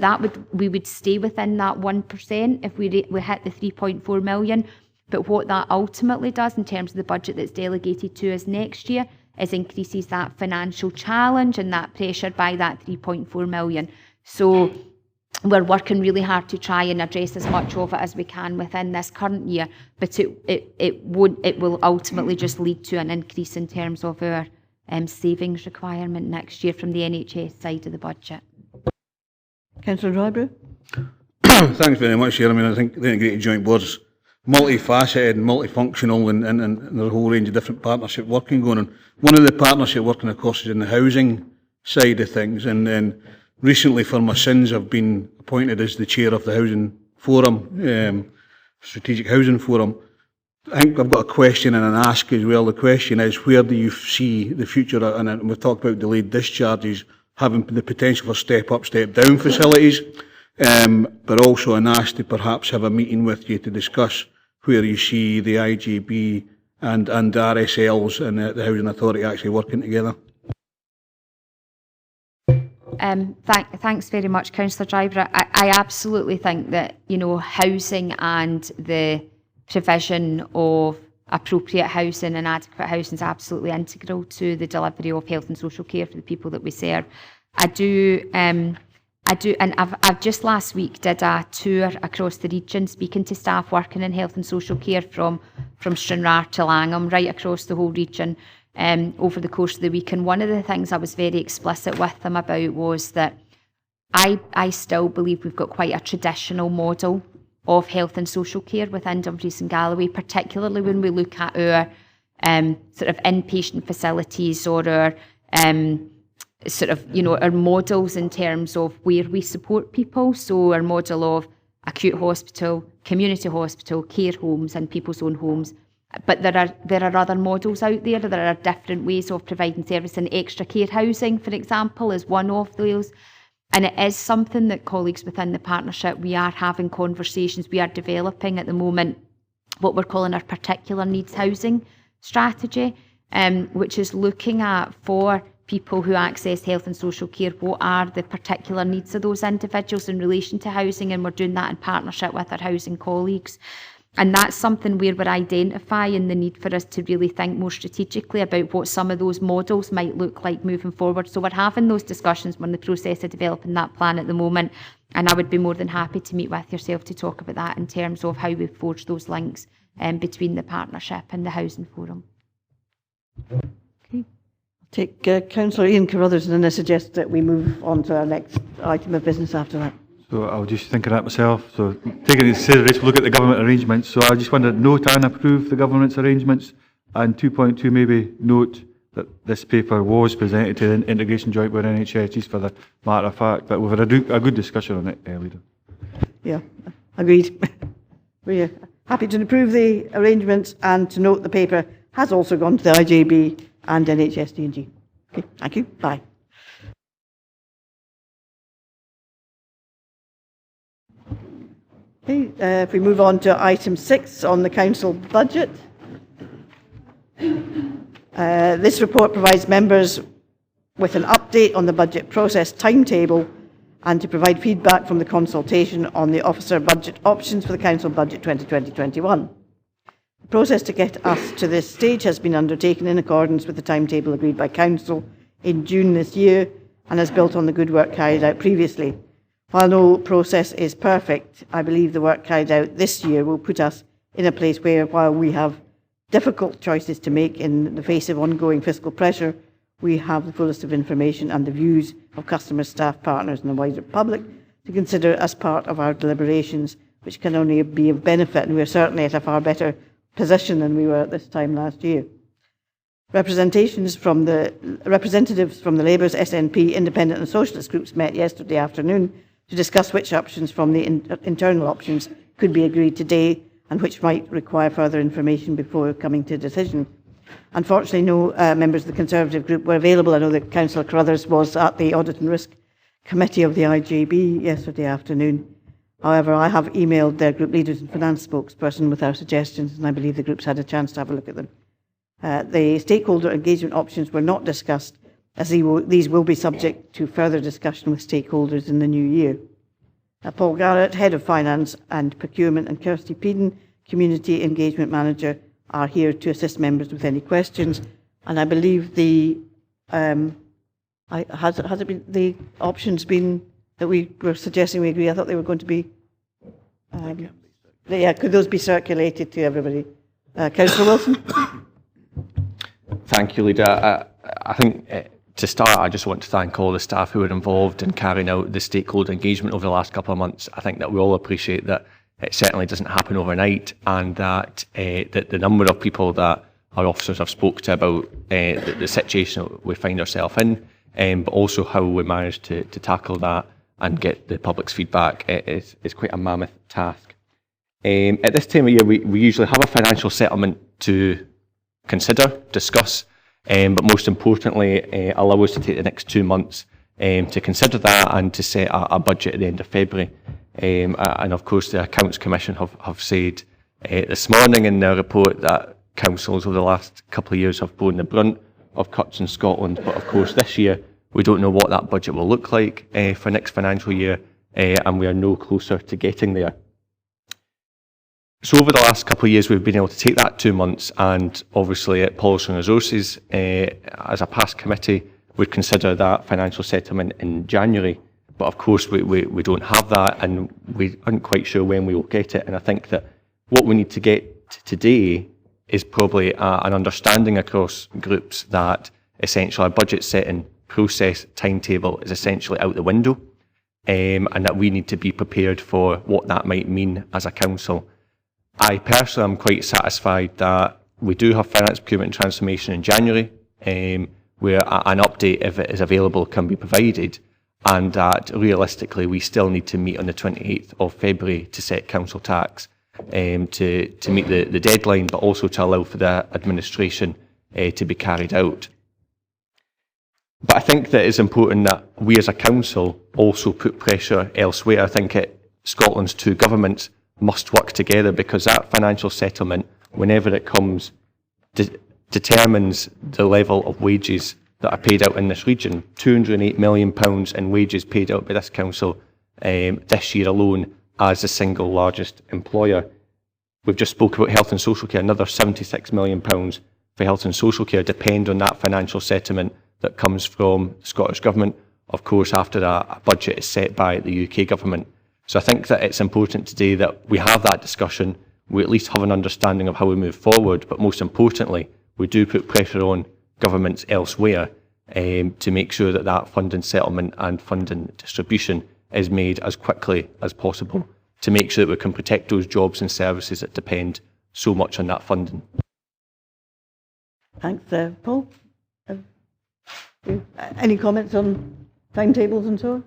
we would stay within that 1% if we hit the 3.4 million. But what that ultimately does in terms of the budget that's delegated to us next year is increases that financial challenge and that pressure by that 3.4 million. So we're working really hard to try and address as much of it as we can within this current year, but it will ultimately just lead to an increase in terms of our savings requirement next year from the NHS side of the budget. Councillor Rybrew. Thanks very much, Chair. I think the Integrated Joint Board's multifaceted and multifunctional, and there's a whole range of different partnership working going on. One of the partnership working, of course, is in the housing side of things, and then recently, for my sins, I've been appointed as the chair of the Housing Forum, Strategic Housing Forum. I think I've got a question and an ask as well. The question is, where do you see the future, and we've talked about delayed discharges, having the potential for step-up, step-down facilities, but also an ask to perhaps have a meeting with you to discuss where you see the IGB and RSLs and the Housing Authority actually working together. Thanks very much, Councillor Driver. I absolutely think that, housing and the provision of appropriate housing and adequate housing is absolutely integral to the delivery of health and social care for the people that we serve. I do, and I've just last week did a tour across the region, speaking to staff working in health and social care from Stranraer to Langham, right across the whole region. Over the course of the week, and one of the things I was very explicit with them about was that I still believe we've got quite a traditional model of health and social care within Dumfries and Galloway, particularly when we look at our sort of inpatient facilities or our our models in terms of where we support people. So our model of acute hospital, community hospital, care homes and people's own homes. But there are other models out there. There are different ways of providing service, and extra care housing, for example, is one of those. And it is something that colleagues within the partnership, we are having conversations. We are developing at the moment what we're calling our particular needs housing strategy, which is looking at, for people who access health and social care, what are the particular needs of those individuals in relation to housing, and we're doing that in partnership with our housing colleagues. And that's something where we're identifying the need for us to really think more strategically about what some of those models might look like moving forward. So we're having those discussions. We're in the process of developing that plan at the moment. And I would be more than happy to meet with yourself to talk about that in terms of how we forge those links between the partnership and the Housing Forum. Okay. I'll take Councillor Ian Carruthers, and then I suggest that we move on to our next item of business after that. So I was just thinking that myself. So taking into consideration, look at the government arrangements. So I just wanted to note and approve the government's arrangements. And 2.2 maybe note that this paper was presented to the Integration Joint with NHS, just for the matter of fact. But we've had a good discussion on it, Leader. Yeah, agreed. We're happy to approve the arrangements and to note the paper has also gone to the IJB and NHS D&G. Okay, thank you. Bye. Okay, if we move on to item 6 on the council budget. This report provides members with an update on the budget process timetable and to provide feedback from the consultation on the officer budget options for the council budget 2020-21. The process to get us to this stage has been undertaken in accordance with the timetable agreed by council in June this year and has built on the good work carried out previously. While no process is perfect, I believe the work carried out this year will put us in a place where, while we have difficult choices to make in the face of ongoing fiscal pressure, we have the fullest of information and the views of customers, staff, partners and the wider public to consider as part of our deliberations, which can only be of benefit, and we are certainly at a far better position than we were at this time last year. Representatives from the Labour's, SNP, Independent and Socialist groups met yesterday afternoon to discuss which options from the internal options could be agreed today and which might require further information before coming to a decision. Unfortunately, no members of the Conservative group were available. I know that Councillor Carruthers was at the Audit and Risk Committee of the IJB yesterday afternoon. However, I have emailed their group leaders and finance spokesperson with our suggestions, and I believe the groups had a chance to have a look at them. The stakeholder engagement options were not discussed, as these will be subject to further discussion with stakeholders in the new year. Paul Garrett, Head of Finance and Procurement, and Kirsty Peden, Community Engagement Manager, are here to assist members with any questions. And I believe has it been the options been that we were suggesting we agree? I thought they were going to be. Could those be circulated to everybody? Councillor Wilson. Thank you, Leader. I think to start, I just want to thank all the staff who were involved in carrying out the stakeholder engagement over the last couple of months. I think that we all appreciate that it certainly doesn't happen overnight, and that the number of people that our officers have spoke to about the situation that we find ourselves in, but also how we managed to tackle that and get the public's feedback is quite a mammoth task. At this time of year, we usually have a financial settlement to consider, discuss, but most importantly, allow us to take the next 2 months to consider that and to set a budget at the end of February. And of course, the Accounts Commission have said this morning in their report that councils over the last couple of years have borne the brunt of cuts in Scotland. But of course, this year, we don't know what that budget will look like for next financial year, and we are no closer to getting there. So over the last couple of years, we've been able to take that 2 months, and obviously at Policy and Resources, as a past committee, we'd consider that financial settlement in January. But of course, we don't have that, and we aren't quite sure when we will get it. And I think that what we need to get today is probably an understanding across groups that essentially our budget setting process timetable is essentially out the window, and that we need to be prepared for what that might mean as a council. I personally am quite satisfied that we do have finance, procurement and transformation in January, where an update, if it is available, can be provided, and that realistically we still need to meet on the 28th of February to set council tax to meet the deadline, but also to allow for the administration to be carried out. But I think that it's important that we as a council also put pressure elsewhere. I think Scotland's two governments must work together, because that financial settlement, whenever it comes, determines the level of wages that are paid out in this region. £208 million in wages paid out by this council this year alone as the single largest employer. We've just spoke about health and social care, another £76 million for health and social care depend on that financial settlement that comes from the Scottish Government, of course, after a budget is set by the UK Government. So I think that it's important today that we have that discussion, we at least have an understanding of how we move forward, but most importantly, we do put pressure on governments elsewhere to make sure that that funding settlement and funding distribution is made as quickly as possible to make sure that we can protect those jobs and services that depend so much on that funding. Thanks, Paul. Any comments on timetables and so on?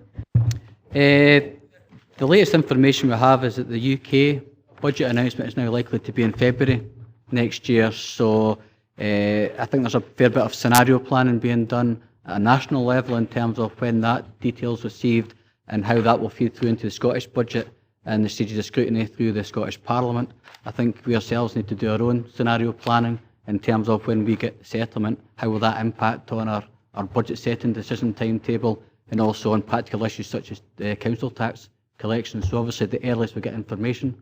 The latest information we have is that the UK budget announcement is now likely to be in February next year, so I think there's a fair bit of scenario planning being done at a national level in terms of when that detail's received and how that will feed through into the Scottish budget and the stages of scrutiny through the Scottish Parliament. I think we ourselves need to do our own scenario planning in terms of when we get the settlement, how will that impact on our budget setting decision timetable and also on practical issues such as council tax collection. So obviously the earliest we get information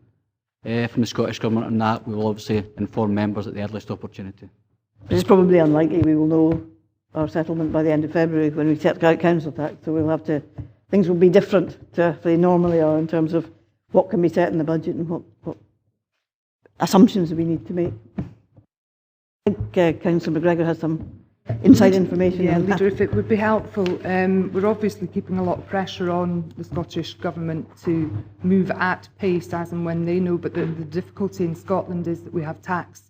from the Scottish Government on that, we will obviously inform members at the earliest opportunity. It's probably unlikely we will know our settlement by the end of February when we set out council tax, so we'll have to, things will be different to if they normally are in terms of what can be set in the budget and what assumptions we need to make. I think Councillor McGregor has some inside information. Yeah, on that. Leader, if it would be helpful, we're obviously keeping a lot of pressure on the Scottish Government to move at pace as and when they know, but the difficulty in Scotland is that we have tax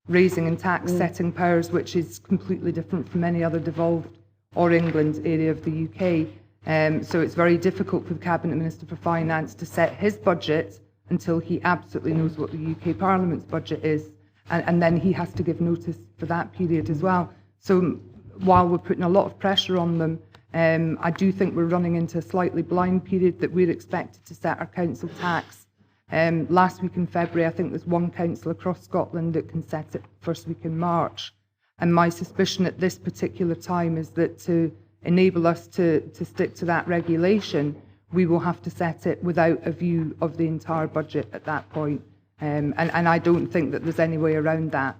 raising and tax setting powers, which is completely different from any other devolved or England area of the UK. So it's very difficult for the Cabinet Minister for Finance to set his budget until he absolutely knows what the UK Parliament's budget is, and then he has to give notice for that period as well. So while we're putting a lot of pressure on them, I do think we're running into a slightly blind period that we're expected to set our council tax. Last week in February, I think there's one council across Scotland that can set it first week in March. And my suspicion at this particular time is that to enable us to stick to that regulation, we will have to set it without a view of the entire budget at that point. And I don't think that there's any way around that,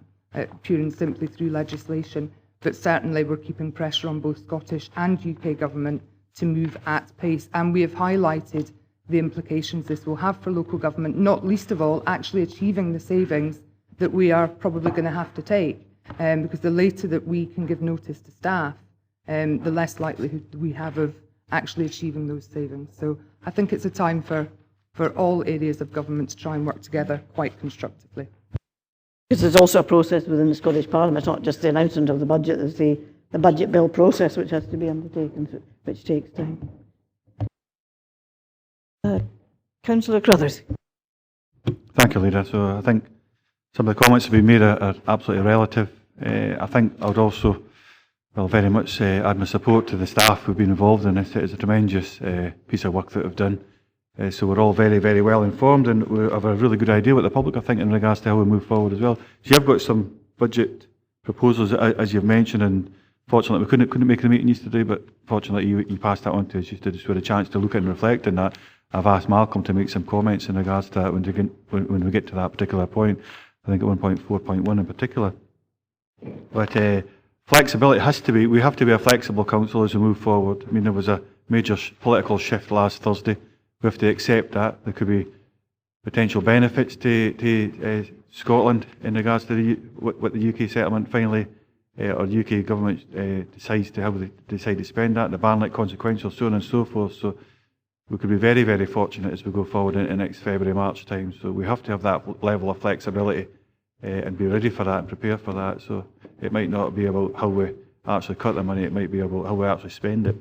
pure and simply through legislation. But certainly we're keeping pressure on both Scottish and UK Government to move at pace. And we have highlighted the implications this will have for local government, not least of all actually achieving the savings that we are probably going to have to take. Because the later that we can give notice to staff, the less likelihood we have of actually achieving those savings. So I think it's a time for all areas of government to try and work together quite constructively. Because there's also a process within the Scottish Parliament. It's not just the announcement of the budget, there's the budget bill process which has to be undertaken, which takes time. Councillor Crothers. Thank you, Leader. So I think some of the comments that have been made are absolutely relative. I think I would also, very much add my support to the staff who've been involved in this. It is a tremendous piece of work that they've done. So we're all very, very well informed and we have a really good idea what the public are thinking in regards to how we move forward as well. So you've got some budget proposals, as you've mentioned, and fortunately we couldn't make the meeting yesterday, but fortunately you passed that on to us just to have a chance to look at and reflect on that. I've asked Malcolm to make some comments in regards to that when we get to that particular point. I think at 1.4.1 in particular. But flexibility has to be, we have to be a flexible council as we move forward. I mean, there was a major political shift last Thursday. We have to accept that. There could be potential benefits to Scotland in regards to what the UK settlement finally, or UK government decides to, how they decide to spend that, the ban like consequential, so on and so forth. So we could be very, very fortunate as we go forward in next February, March time. So we have to have that level of flexibility and be ready for that and prepare for that. So it might not be about how we actually cut the money, it might be about how we actually spend it.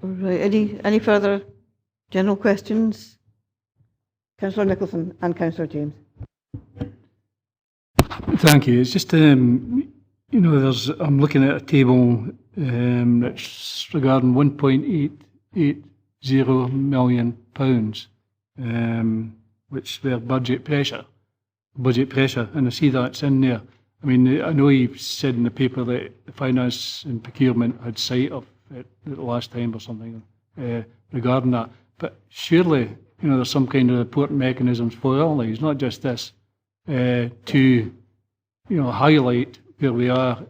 All right. Any further general questions? Councillor Nicholson and Councillor James. Thank you. It's just, I'm looking at a table that's regarding £1.880 million, which their budget pressure, and I see that's in there. I mean, I know you've said in the paper that the finance and procurement had sight of it the last time or something regarding that, But surely, there's some kind of reporting mechanisms for all these, not just this, to, highlight where we are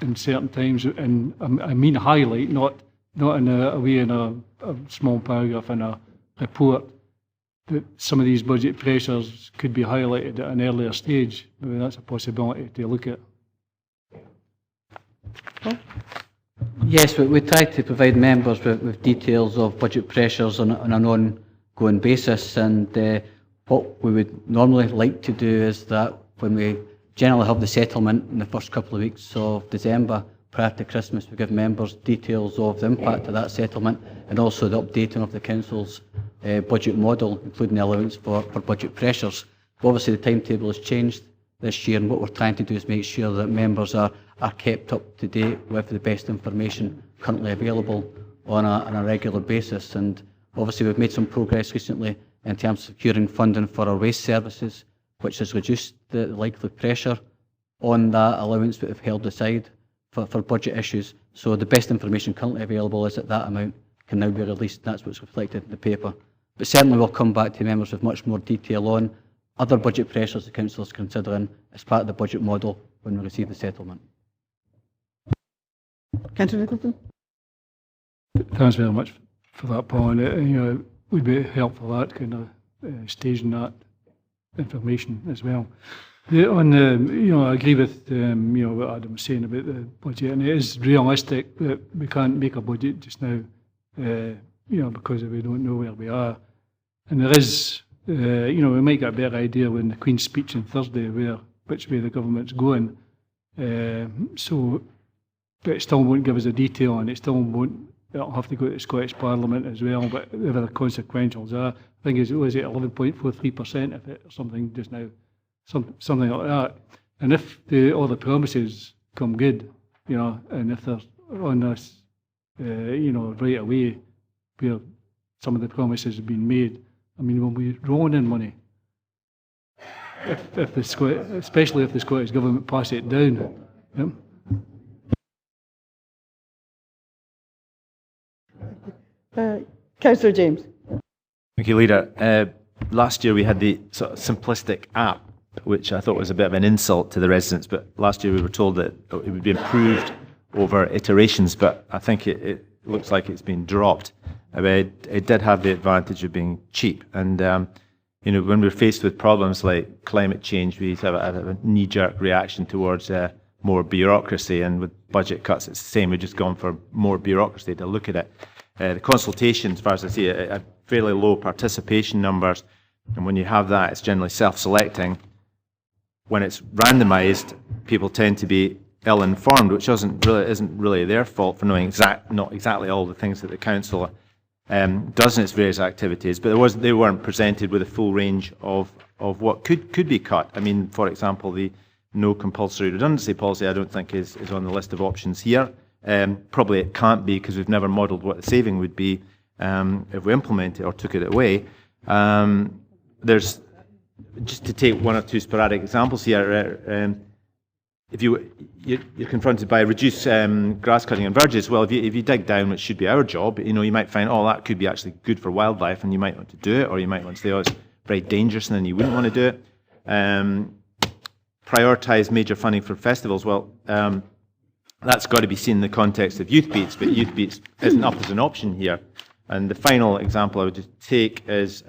in certain times. And I mean highlight, not in a way in a small paragraph in a report, that some of these budget pressures could be highlighted at an earlier stage. Maybe that's a possibility to look at. Yes, we try to provide members with details of budget pressures on an ongoing basis, and what we would normally like to do is that when we generally have the settlement in the first couple of weeks of December prior to Christmas, we give members details of the impact of that settlement and also the updating of the Council's budget model, including the allowance for budget pressures. But obviously the timetable has changed this year, and what we're trying to do is make sure that members are kept up to date with the best information currently available on a regular basis. And obviously we've made some progress recently in terms of securing funding for our waste services, which has reduced the likely pressure on that allowance that we've held aside for budget issues. So the best information currently available is that amount can now be released, and that's what's reflected in the paper. But certainly we'll come back to members with much more detail on other budget pressures the Council is considering as part of the budget model when we receive the settlement. Councillor Nicholson? Thanks very much for that, Paul. And it would be helpful that kind of staging that information as well. I agree with what Adam was saying about the budget, and it is realistic that we can't make a budget just now, because we don't know where we are. And there is, we might get a better idea when the Queen's speech on Thursday which way the government's going. But it still won't give us a detail, and it'll have to go to the Scottish Parliament as well, but whatever the consequentials are. I think it was 11.43% of it or something just now, something like that. And if all the promises come good, and if they're on this, right away, where some of the promises have been made, we'll be drawing in money. Especially if the Scottish Government pass it down. Yeah. Councillor James. Thank you, Leader. Last year we had the sort of simplistic app, which I thought was a bit of an insult to the residents, but last year we were told that it would be improved over iterations, but I think it looks like it's been dropped. It did have the advantage of being cheap, and when we're faced with problems like climate change, we have a knee-jerk reaction towards more bureaucracy, and with budget cuts it's the same. We've just gone for more bureaucracy to look at it. The consultations, as far as I see it, are fairly low participation numbers, and when you have that, it's generally self-selecting. When it's randomised, people tend to be ill-informed, which isn't really their fault for knowing not exactly all the things that the council does in its various activities, but they weren't presented with a full range of what could be cut. For example, the no compulsory redundancy policy I don't think is on the list of options here. Probably it can't be because we've never modelled what the saving would be if we implement it or took it away. There's, just to take one or two sporadic examples here, if you're confronted by reduced grass cutting and verges, well, if you dig down, which should be our job, you might find, that could be actually good for wildlife, and you might want to do it, or you might want to say, it's very dangerous, and then you wouldn't want to do it. Prioritise major funding for festivals. Well, that's got to be seen in the context of youth beats, but youth beats isn't up as an option here. And the final example I would just take is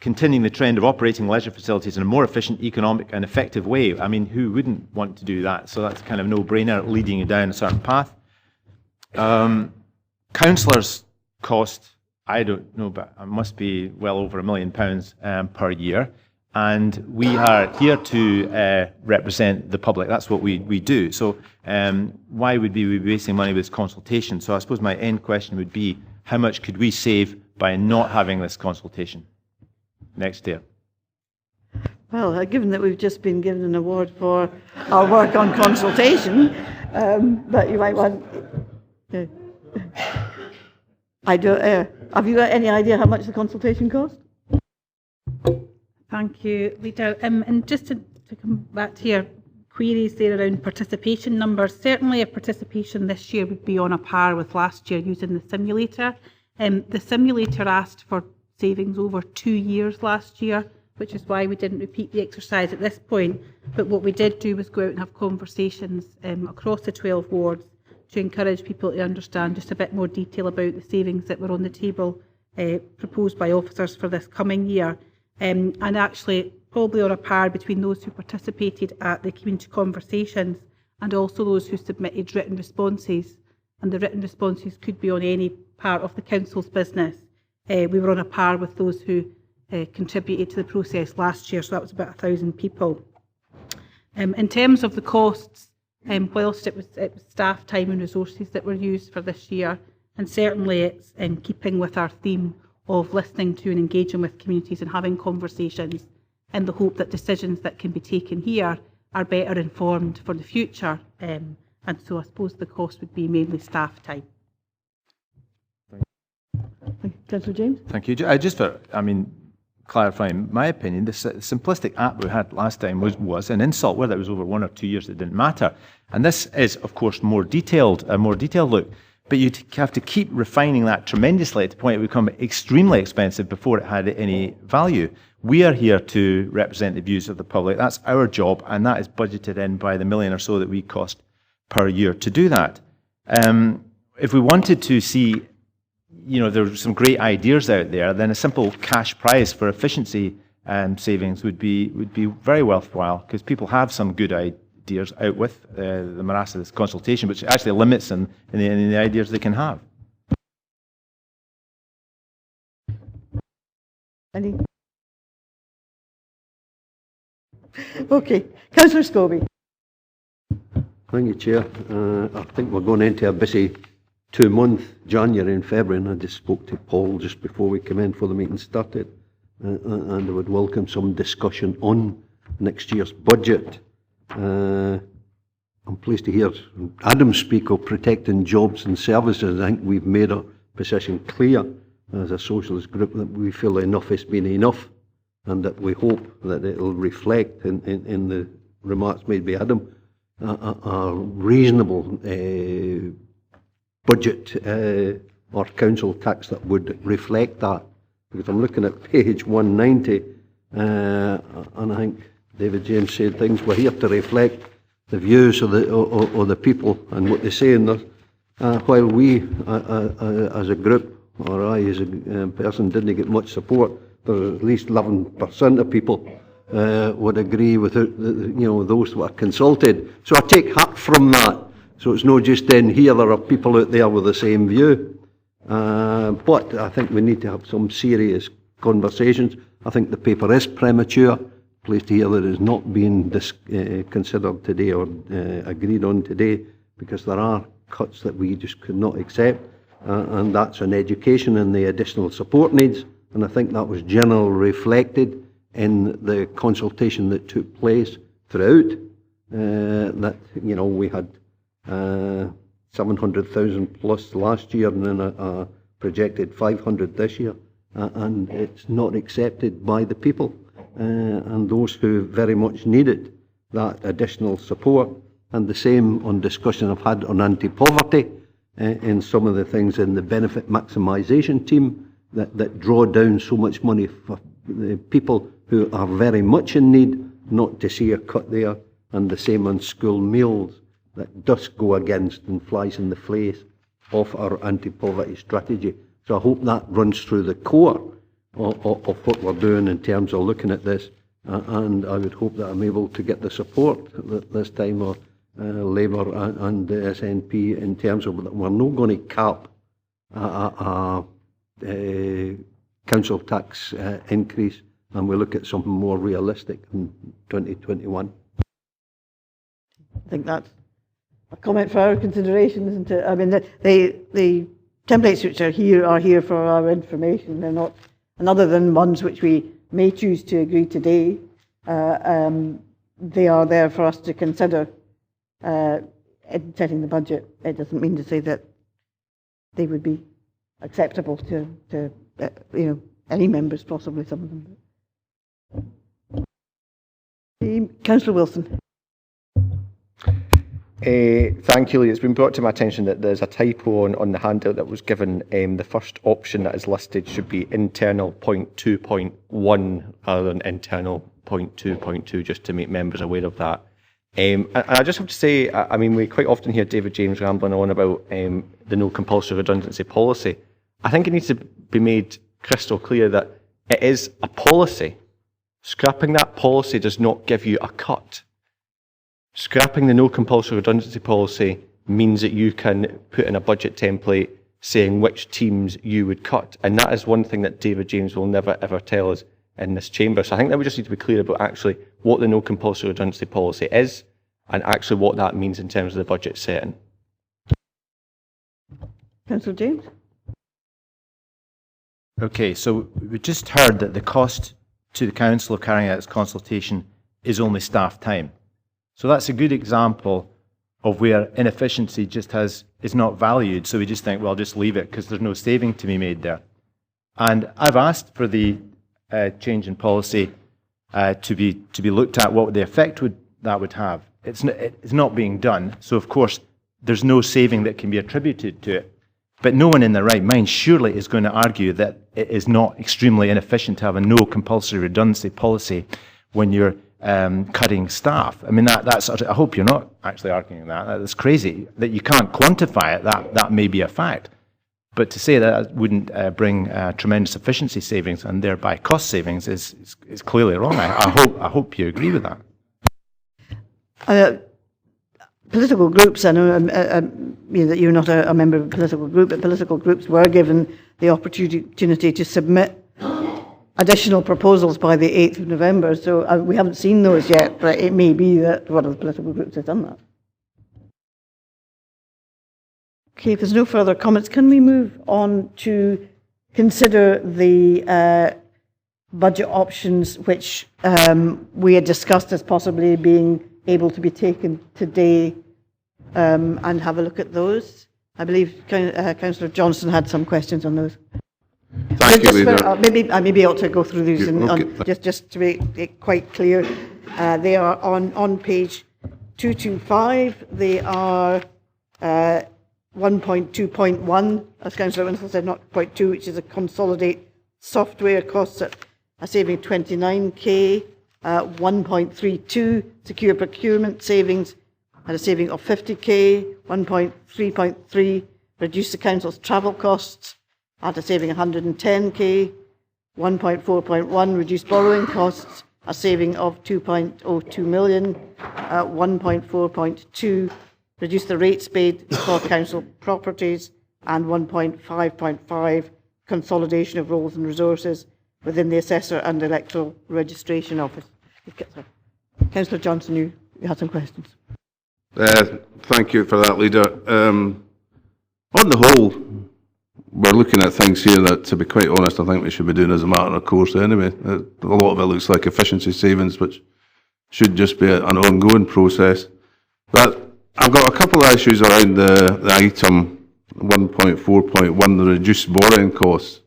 continuing the trend of operating leisure facilities in a more efficient, economic and effective way. Who wouldn't want to do that? So that's kind of no-brainer, leading you down a certain path. Councillors' cost, I don't know, but it must be well over £1 million per year. And we are here to represent the public. That's what we do. So why would we be wasting money with this consultation? So I suppose my end question would be, how much could we save by not having this consultation next year? Well, given that we've just been given an award for our work on consultation, but you might want... I don't... have you got any idea how much the consultation cost? Thank you, Leader. And just to come back to your queries there around participation numbers, certainly if participation this year would be on a par with last year using the simulator, The simulator asked for savings over 2 years last year, which is why we didn't repeat the exercise at this point. But what we did do was go out and have conversations across the 12 wards to encourage people to understand just a bit more detail about the savings that were on the table proposed by officers for this coming year. And actually, probably on a par between those who participated at the community conversations and also those who submitted written responses. And the written responses could be on any part of the council's business. We were on a par with those who contributed to the process last year, so that was about 1,000 people. In terms of the costs, whilst it was staff time and resources that were used for this year, and certainly it's in keeping with our theme of listening to and engaging with communities and having conversations in the hope that decisions that can be taken here are better informed for the future. And so I suppose the cost would be mainly staff time. Councillor James? Thank you. Just for, clarifying my opinion, the simplistic app we had last time was an insult, whether it was over 1 or 2 years, it didn't matter. And this is, of course, a more detailed look. But you have to keep refining that tremendously at the point it would become extremely expensive before it had any value. We are here to represent the views of the public. That's our job, and that is budgeted in by the $1 million or so that we cost per year to do that. If we wanted to see, there are some great ideas out there, then a simple cash prize for efficiency savings would be very worthwhile, because people have some good ideas out with the morass of this consultation, which actually limits in the ideas they can have. Any? Okay, Councillor Scobie. Thank you, Chair. I think we're going into a busy 2-month, January and February, and I just spoke to Paul just before we came in for the meeting started, and I would welcome some discussion on next year's budget. I'm pleased to hear Adam speak of protecting jobs and services. I think we've made our position clear as a socialist group that we feel enough has been enough, and that we hope that it will reflect in the remarks made by Adam a reasonable budget or council tax that would reflect that. Because I'm looking at page 190, and I think David James said things. We're here to reflect the views of the people and what they say in there. While we, as a group, or I as a person, didn't get much support, there's at least 11% of people would agree with those who are consulted. So I take heart from that. So it's not just in here, there are people out there with the same view. But I think we need to have some serious conversations. I think the paper is premature. Pleased to hear that it's not being considered today or agreed on today, because there are cuts that we just could not accept, and that's on education and the additional support needs. And I think that was generally reflected in the consultation that took place throughout. That we had 700,000 plus last year, and then a projected 500 this year, and it's not accepted by the people. And those who very much needed that additional support. And the same on discussion I've had on anti-poverty, in some of the things in the benefit maximisation team that draw down so much money for the people who are very much in need, not to see a cut there. And the same on school meals, that does go against and flies in the face of our anti-poverty strategy. So I hope that runs through the core of what we're doing in terms of looking at this, and I would hope that I'm able to get the support this time of Labour and the SNP in terms of that we're not going to cap a council tax increase, and we look at something more realistic in 2021. I think that's a comment for our consideration, isn't it? I mean, the templates which are here for our information. They're not, and other than ones which we may choose to agree today, they are there for us to consider in setting the budget. It doesn't mean to say that they would be acceptable to any members, possibly some of them. Councillor Wilson. Thank you, Lee. It's been brought to my attention that there's a typo on the handout that was given. The first option that is listed should be internal 0.2.1 rather than internal 0.2.2, just to make members aware of that. And I just have to say, I mean, we quite often hear David James rambling on about the no compulsory redundancy policy. I think it needs to be made crystal clear that it is a policy. Scrapping that policy does not give you a cut. Scrapping the no compulsory redundancy policy means that you can put in a budget template saying which teams you would cut. And that is one thing that David James will never ever tell us in this chamber. So I think that we just need to be clear about actually what the no compulsory redundancy policy is and actually what that means in terms of the budget setting. Councillor James? Okay, so we just heard that the cost to the council of carrying out its consultation is only staff time. So that's a good example of where inefficiency just is not valued. So we just think, well, just leave it because there's no saving to be made there. And I've asked for the change in policy to be looked at, what the effect that would have. It's not being done. So of course, there's no saving that can be attributed to it. But no one in their right mind surely is going to argue that it is not extremely inefficient to have a no compulsory redundancy policy when you're cutting staff. I mean, that's. I hope you're not actually arguing that. That's crazy that you can't quantify it. That may be a fact, but to say that wouldn't bring tremendous efficiency savings and thereby cost savings is clearly wrong. I hope you agree with that. Political groups, I know that you're not a member of a political group, but political groups were given the opportunity to submit additional proposals by the 8th of November, so we haven't seen those yet, but it may be that one of the political groups has done that. Okay, if there's no further comments, can we move on to consider the budget options which we had discussed as possibly being able to be taken today and have a look at those? I believe Councillor Johnson had some questions on those. Thank you, Leader. Maybe I ought to go through these Okay. just to make it quite clear. They are on page 225. They are 1.2.1, as Councillor Winslow said, not 0.2, which is a consolidate software costs at a saving 29k. 1.32 secure procurement savings at a saving of 50k. 1.3.3 reduce the council's travel costs at a saving 110k. 1.4.1 reduce borrowing costs, a saving of 2.02 million. 1.4.2 reduce the rates paid for council properties, and 1.5.5 consolidation of roles and resources within the assessor and electoral registration office. Councillor Johnson, you had some questions. Thank you for that, Leader. On the whole, we're looking at things here that, to be quite honest, I think we should be doing as a matter of course anyway. A lot of it looks like efficiency savings, which should just be an ongoing process. But I've got a couple of issues around the item 1.4.1, the reduced borrowing costs.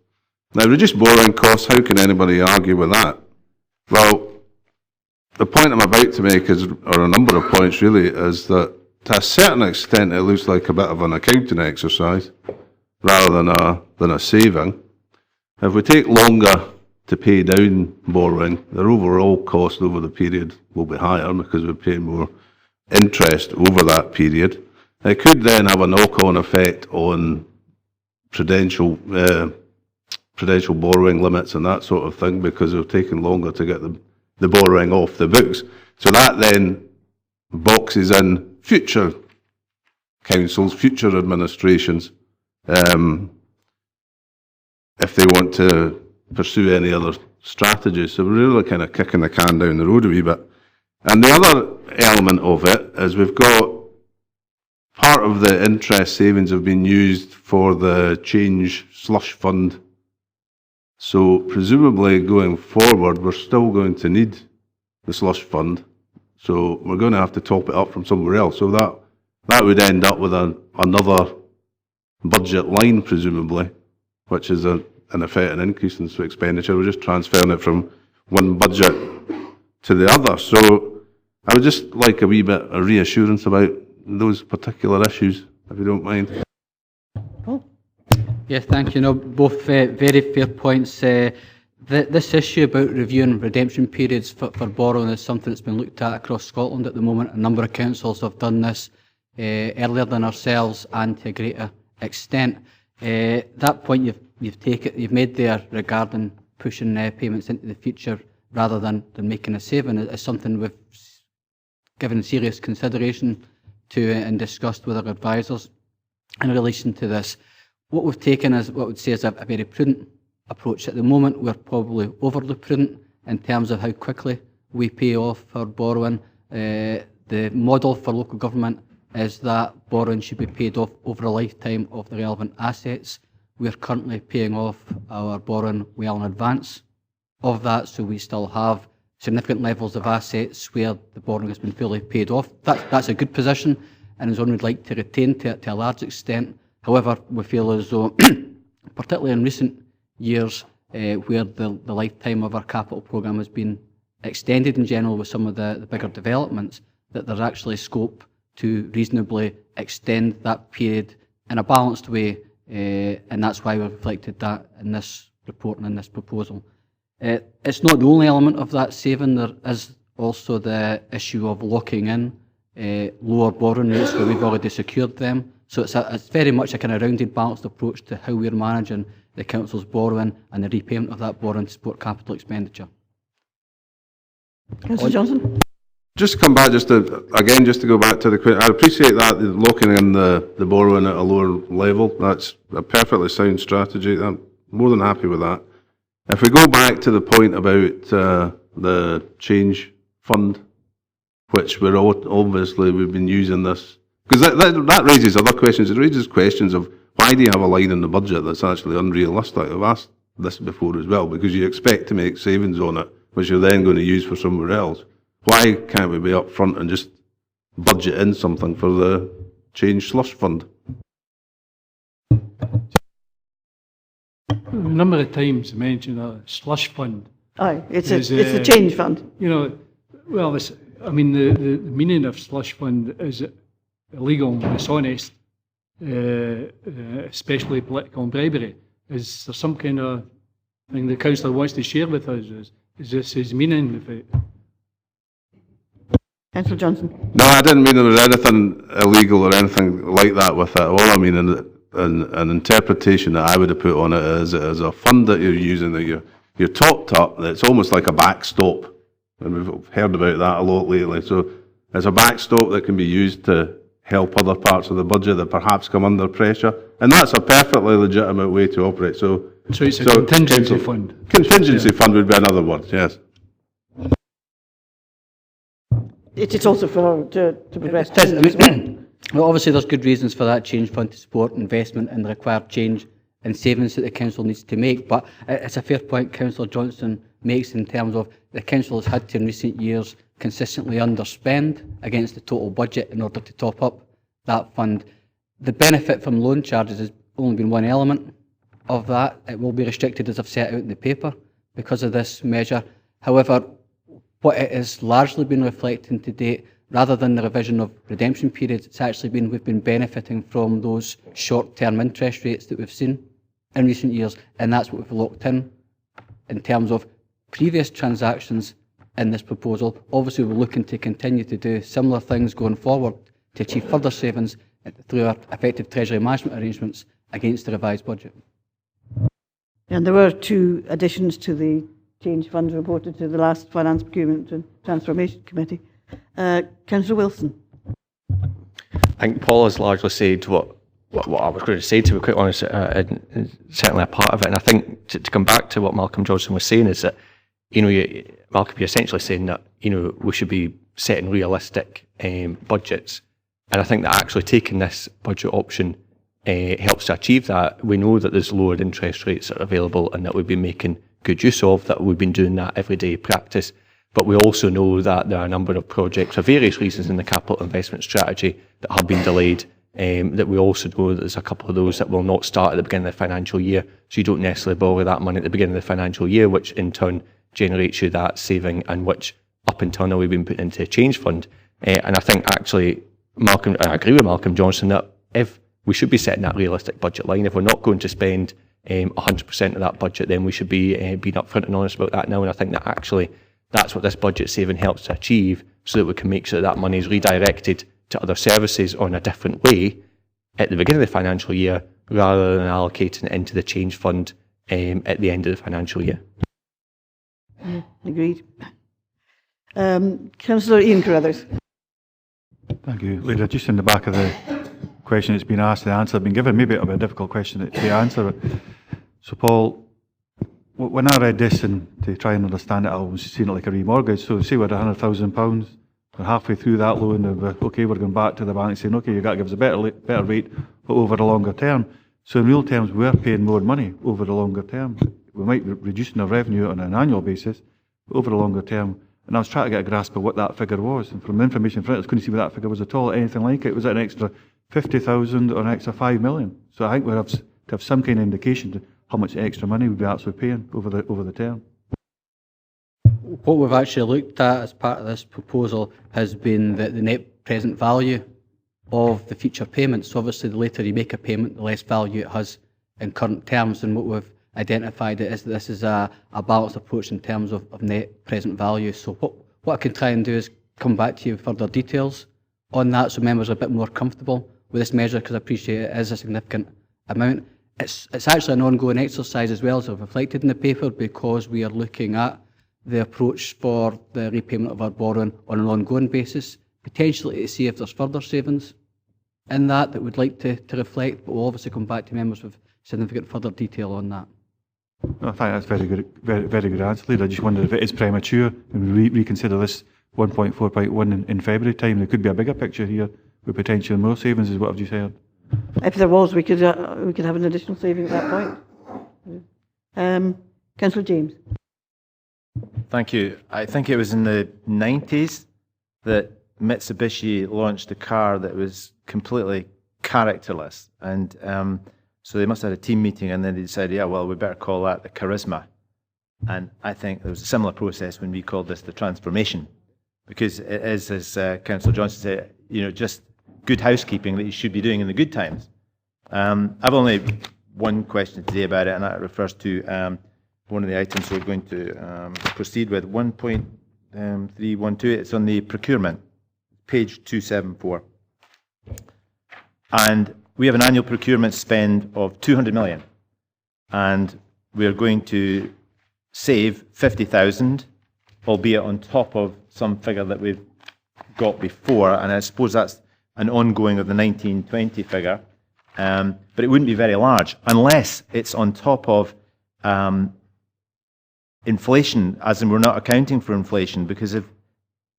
Now, reduced borrowing costs, how can anybody argue with that? Well, the point I'm about to make is, or a number of points really, is that to a certain extent it looks like a bit of an accounting exercise rather than a saving. If we take longer to pay down borrowing, their overall cost over the period will be higher because we're paying more interest over that period. It could then have a knock-on effect on prudential borrowing limits and that sort of thing, because they're taking longer to get the borrowing off the books. So that then boxes in future councils, future administrations, if they want to pursue any other strategies. So we're really kind of kicking the can down the road a wee bit. And the other element of it is we've got part of the interest savings have been used for the change slush fund. So presumably going forward, we're still going to need the slush fund. So we're going to have to top it up from somewhere else. So that would end up with another budget line, presumably, which is in effect an increase in expenditure. We're just transferring it from one budget to the other. So I would just like a wee bit of reassurance about those particular issues, if you don't mind. Yes, thank you. No, both very fair points. This issue about reviewing redemption periods for borrowing is something that's been looked at across Scotland at the moment. A number of councils have done this earlier than ourselves and to a greater extent. That point you've made there regarding pushing payments into the future rather than making a saving is something we've given serious consideration to and discussed with our advisors in relation to this. What we've taken is what I would say is a very prudent approach. At the moment, we're probably overly prudent in terms of how quickly we pay off our borrowing. The model for local government is that borrowing should be paid off over a lifetime of the relevant assets. We are currently paying off our borrowing well in advance of that, so we still have significant levels of assets where the borrowing has been fully paid off. That's a good position and is one we'd like to retain to a large extent. However, we feel as though, particularly in recent years, where the lifetime of our capital programme has been extended in general with some of the bigger developments, that there's actually scope to reasonably extend that period in a balanced way, and that's why we've reflected that in this report and in this proposal. It's not the only element of that saving. There is also the issue of locking in lower borrowing rates where we've already secured them. So it's very much a kind of rounded, balanced approach to how we're managing the council's borrowing and the repayment of that borrowing to support capital expenditure. Councillor Johnson. Just to come back, just to go back to the question, I appreciate that, the locking in the borrowing at a lower level. That's a perfectly sound strategy. I'm more than happy with that. If we go back to the point about the change fund, which we've been using this, because that raises other questions. It raises questions of why do you have a line in the budget that's actually unrealistic? I've asked this before as well, because you expect to make savings on it, which you're then going to use for somewhere else. Why can't we be up front and just budget in something for the change slush fund? A number of times mentioned a slush fund. Aye, it's a change fund. You know, well, the meaning of slush fund is illegal and dishonest, especially political and bribery. Is there some kind of thing the councillor wants to share with us? Is this his meaning of it? Councillor Johnson. No, I didn't mean there was anything illegal or anything like that with it. All I mean, an interpretation that I would have put on it is a fund that you're using, that you're topped up, that's almost like a backstop. And we've heard about that a lot lately. So it's a backstop that can be used to help other parts of the budget that perhaps come under pressure. And that's a perfectly legitimate way to operate. So it's a contingency fund. Contingency fund would be another word, yes. It's also to progress. Well, obviously there's good reasons for that change fund to support investment and the required change and savings that the council needs to make, but it's a fair point Councillor Johnson makes in terms of the council has had to in recent years consistently underspend against the total budget in order to top up that fund. The benefit from loan charges has only been one element of that. It will be restricted, as I've set out in the paper, because of this measure. However, what it has largely been reflecting to date, rather than the revision of redemption periods, it's actually been we've been benefiting from those short-term interest rates that we've seen in recent years, and that's what we've locked in terms of previous transactions in this proposal. Obviously, we're looking to continue to do similar things going forward to achieve further savings through our effective treasury management arrangements against the revised budget. And there were two additions to the change fund reported to the last Finance, Procurement and Transformation Committee. Councillor Wilson. I think Paul has largely said what I was going to say, to be quite honest, and certainly a part of it. And I think to come back to what Malcolm Johnson was saying is that, Malcolm, you're essentially saying that, we should be setting realistic budgets. And I think that actually taking this budget option helps to achieve that. We know that there's lowered interest rates that are available and that we've been making good use of, that we've been doing that everyday practice. But we also know that there are a number of projects for various reasons in the capital investment strategy that have been delayed. That we also know that there's a couple of those that will not start at the beginning of the financial year. So you don't necessarily borrow that money at the beginning of the financial year, which in turn generates you that saving, and which up until now we've been putting into a change fund. And I think actually I agree with Malcolm Johnson that if we should be setting that realistic budget line, if we're not going to spend 100% of that budget, then we should be being upfront and honest about that now. And I think that actually that's what this budget saving helps to achieve, so that we can make sure that money is redirected to other services or in a different way at the beginning of the financial year, rather than allocating it into the change fund at the end of the financial year. Agreed. Councillor Ian Carruthers. Thank you, Leader. Just in the back of the question that's been asked, the answer has been given. Maybe it'll be a difficult question to answer. So, Paul, when I read this and to try and understand it, I was seeing it like a remortgage. So, say we're at £100,000, we're halfway through that loan, and we're going back to the bank saying, okay, you've got to give us a better rate, but over the longer term. So, in real terms, we're paying more money over the longer term. We might be reducing our revenue on an annual basis, but over the longer term. And I was trying to get a grasp of what that figure was. And from the information in front, I couldn't see what that figure was at all, anything like it. Was it an extra 50,000 or an extra 5 million? So I think we have to have some kind of indication to how much extra money we'd be actually paying over the term. What we've actually looked at as part of this proposal has been the net present value of the future payments. So obviously, the later you make a payment, the less value it has in current terms. And what we've identified is that this is a balanced approach in terms of net present value. So what I can try and do is come back to you with further details on that, so members are a bit more comfortable with this measure, because I appreciate it is a significant amount. It's actually an ongoing exercise as well, as I've reflected in the paper, because we are looking at the approach for the repayment of our borrowing on an ongoing basis, potentially to see if there's further savings in that we'd like to reflect, but we'll obviously come back to members with significant further detail on that. I think that's very good answer, Leader. I just wondered if it is premature and we reconsider this 1.4.1 in February time. There could be a bigger picture here with potentially more savings, is what I've just heard. If there was, we could have an additional saving at that point. Councillor James. Thank you. I think it was in the 90s that Mitsubishi launched a car that was completely characterless, and so they must have had a team meeting, and then they decided, yeah, well, we better call that the Charisma. And I think there was a similar process when we called this the Transformation, because it is, as Councillor Johnson said, just good housekeeping that you should be doing in the good times. I've only one question today about it, and that refers to one of the items we're going to proceed with, 1.312. It's on the procurement, page 274. And we have an annual procurement spend of 200 million, and we're going to save 50,000, albeit on top of some figure that we've got before, and I suppose that's an ongoing of the 1920 figure, but it wouldn't be very large unless it's on top of inflation, as in we're not accounting for inflation, because if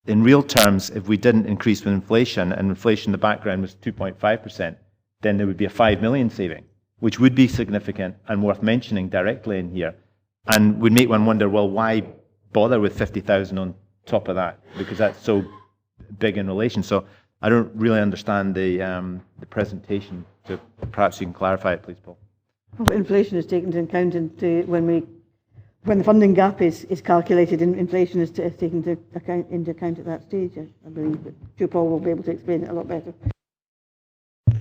in real terms, if we didn't increase with inflation, and inflation in the background was 2.5%, then there would be a 5 million saving, which would be significant and worth mentioning directly in here, and would make one wonder, well, why bother with 50,000 on top of that, because that's so big in relation. So I don't really understand the presentation, so perhaps you can clarify it, please, Paul. Well, inflation is taken into account when the funding gap is calculated. Inflation is taken into account at that stage, I believe, but Paul will be able to explain it a lot better.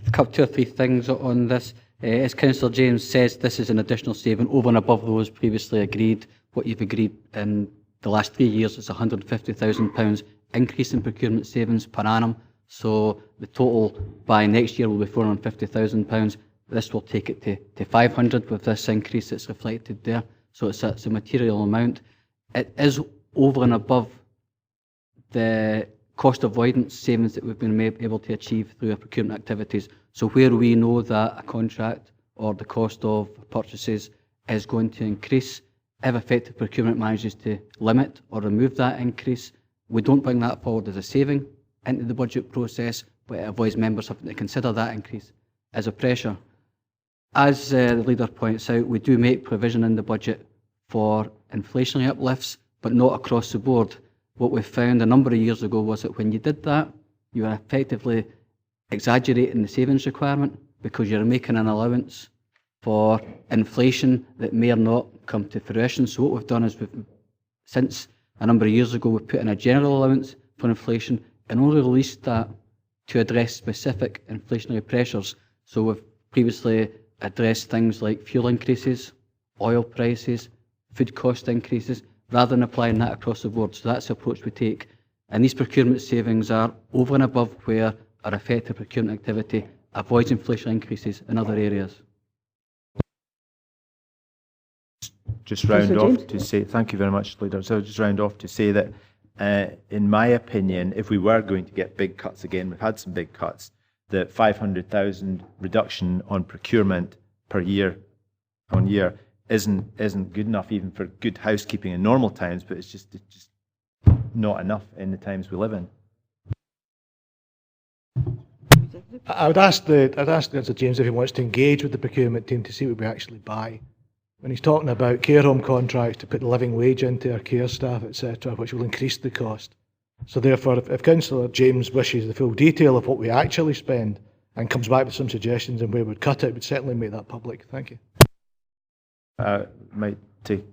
A couple, 2 or 3 things on this. As Councillor James says, this is an additional saving over and above those previously agreed. What you've agreed in the last 3 years is £150,000 increase in procurement savings per annum. So the total by next year will be £450,000. This will take it to 500 with this increase that's reflected there. So it's a material amount. It is over and above the cost avoidance savings that we've been able to achieve through our procurement activities. So where we know that a contract or the cost of purchases is going to increase, if effective procurement manages to limit or remove that increase, we don't bring that forward as a saving into the budget process, but it avoids members having to consider that increase as a pressure. As the leader points out, we do make provision in the budget for inflationary uplifts, but not across the board. What we found a number of years ago was that when you did that, you were effectively exaggerating the savings requirement, because you're making an allowance for inflation that may or not come to fruition. So what we've done is since a number of years ago, we've put in a general allowance for inflation and only released that to address specific inflationary pressures. So we've previously addressed things like fuel increases, oil prices, food cost increases, rather than applying that across the board. So that's the approach we take. And these procurement savings are over and above where our effective procurement activity avoids inflation increases in other areas. Just round off to say, thank you very much, Leader. So just round off to say that, in my opinion, if we were going to get big cuts again, we've had some big cuts, the 500,000 reduction on procurement per year on year isn't good enough even for good housekeeping in normal times, but it's just not enough in the times we live in. I'd ask Councillor James if he wants to engage with the procurement team to see what we actually buy. When he's talking about care home contracts to put the living wage into our care staff, etc., which will increase the cost. So therefore, if Councillor James wishes the full detail of what we actually spend and comes back with some suggestions on where we'd cut it, we'd certainly make that public. Thank you. Might take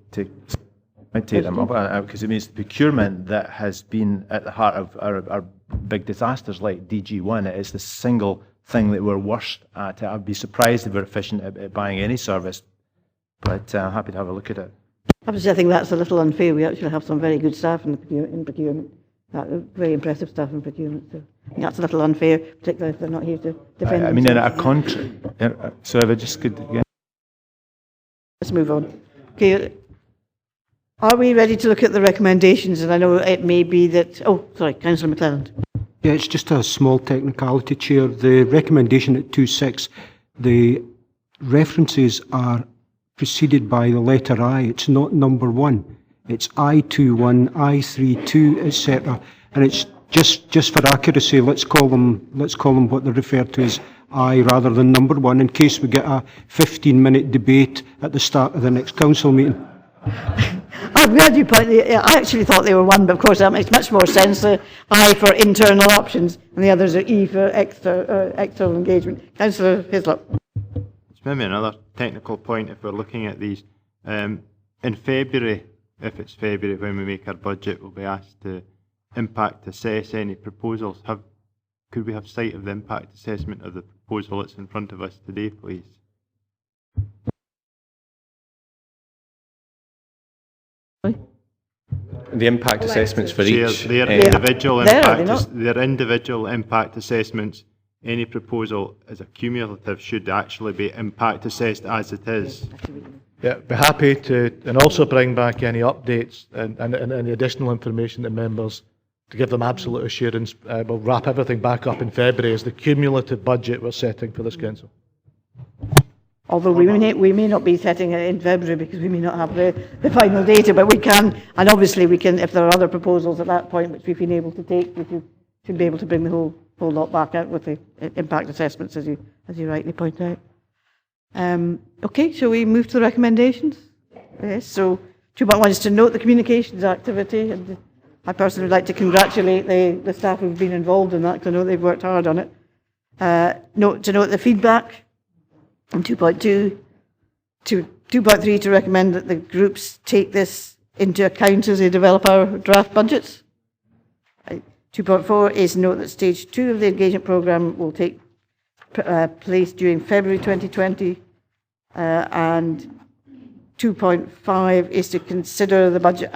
them up, because it means the procurement that has been at the heart of our big disasters like DG1. It is the single thing that we're worst at. I'd be surprised if we're efficient at buying any service, but I'm happy to have a look at it. Obviously, I think that's a little unfair. We actually have some very good staff in procurement, very impressive staff in procurement. So I think that's a little unfair, particularly if they're not here to defend I mean, in a contract. So if I just could again. Let's move on. Okay. Are we ready to look at the recommendations? And I know it may be that... Oh, sorry, Councillor McClelland. Yeah, it's just a small technicality, Chair. The recommendation at 2.6, the references are preceded by the letter I. It's not number 1. It's I21, I32, etc. And it's just for accuracy, let's call them what they're referred to as I rather than number 1, in case we get a 15-minute debate at the start of the next council meeting. I'm glad you pointed. I actually thought they were 1, but of course that makes much more sense. I for internal options, and the others are E for external engagement. Councillor Hislop. It's maybe another technical point if we're looking at these. In February, if it's February when we make our budget, we'll be asked to impact assess any proposals. Could we have sight of the impact assessment of the proposal that's in front of us today, please? The impact assessments for each... Their individual impact assessments, any proposal as a cumulative should actually be impact assessed as it is. Yeah, be happy to, and also bring back any updates and any additional information to members to give them absolute assurance. We'll wrap everything back up in February as the cumulative budget we're setting for this council. Although we may not be setting it in February because we may not have the final data, but we can, and obviously we can, if there are other proposals at that point which we've been able to take, we should be able to bring the whole lot back out with the impact assessments, as you rightly point out. Okay, shall we move to the recommendations? Yes, so 2.1 is to note the communications activity, and I personally would like to congratulate the staff who've been involved in that, because I know they've worked hard on it. To note the feedback. And 2.2, to 2.3, to recommend that the groups take this into account as they develop our draft budgets. 2.4 is note that stage 2 of the engagement programme will take place during February 2020. And 2.5 is to consider the budget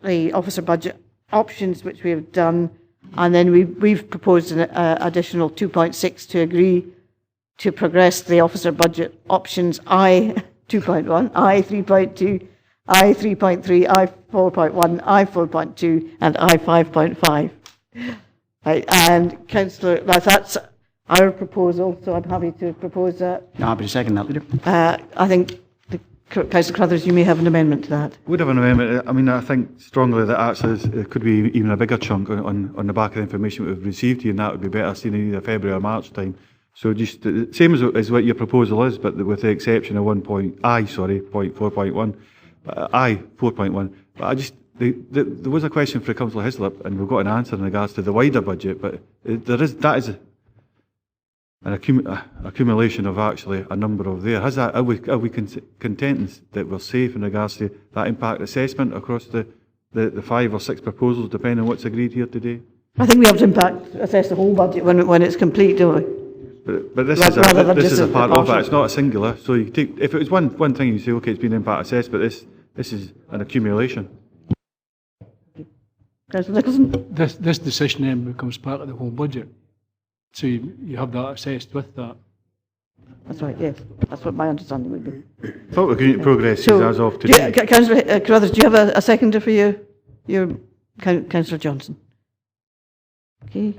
the officer budget options, which we have done. And then we've proposed an additional 2.6 to agree to progress the officer budget options I 2.1, I 3.2, I 3.3, I 4.1, I 4.2, and I 5.5. Right, and Councillor, that's our proposal, so I'm happy to propose that. No, happy to second that, Leader. I think, Councillor Crothers, you may have an amendment to that. Would have an amendment. I mean, I think strongly that actually it could be even a bigger chunk on the back of the information we've received here, and that would be better seen in either February or March time. So just same as what your proposal is, but with the exception of 4.1. I 4.1. But I just there was a question for Councillor Hislop, and we've got an answer in regards to the wider budget. But that is an accumulation of actually a number of there. Are we content that we're safe in regards to that impact assessment across the 5 or 6 proposals, depending on what's agreed here today? I think we have to assess the whole budget when it's complete, don't we? But this Rather than this just is a a part of partial. it. It's not a singular. So you take, if it was one thing, you say, okay, it's been impact assessed, but this is an accumulation. Councillor Nicholson? This decision then becomes part of the whole budget. So you have that assessed with that. That's right, yes. That's what my understanding would be. Thought the community progress is as of today. Councillor Carruthers, do you have a seconder for your Councillor Johnson? Okay.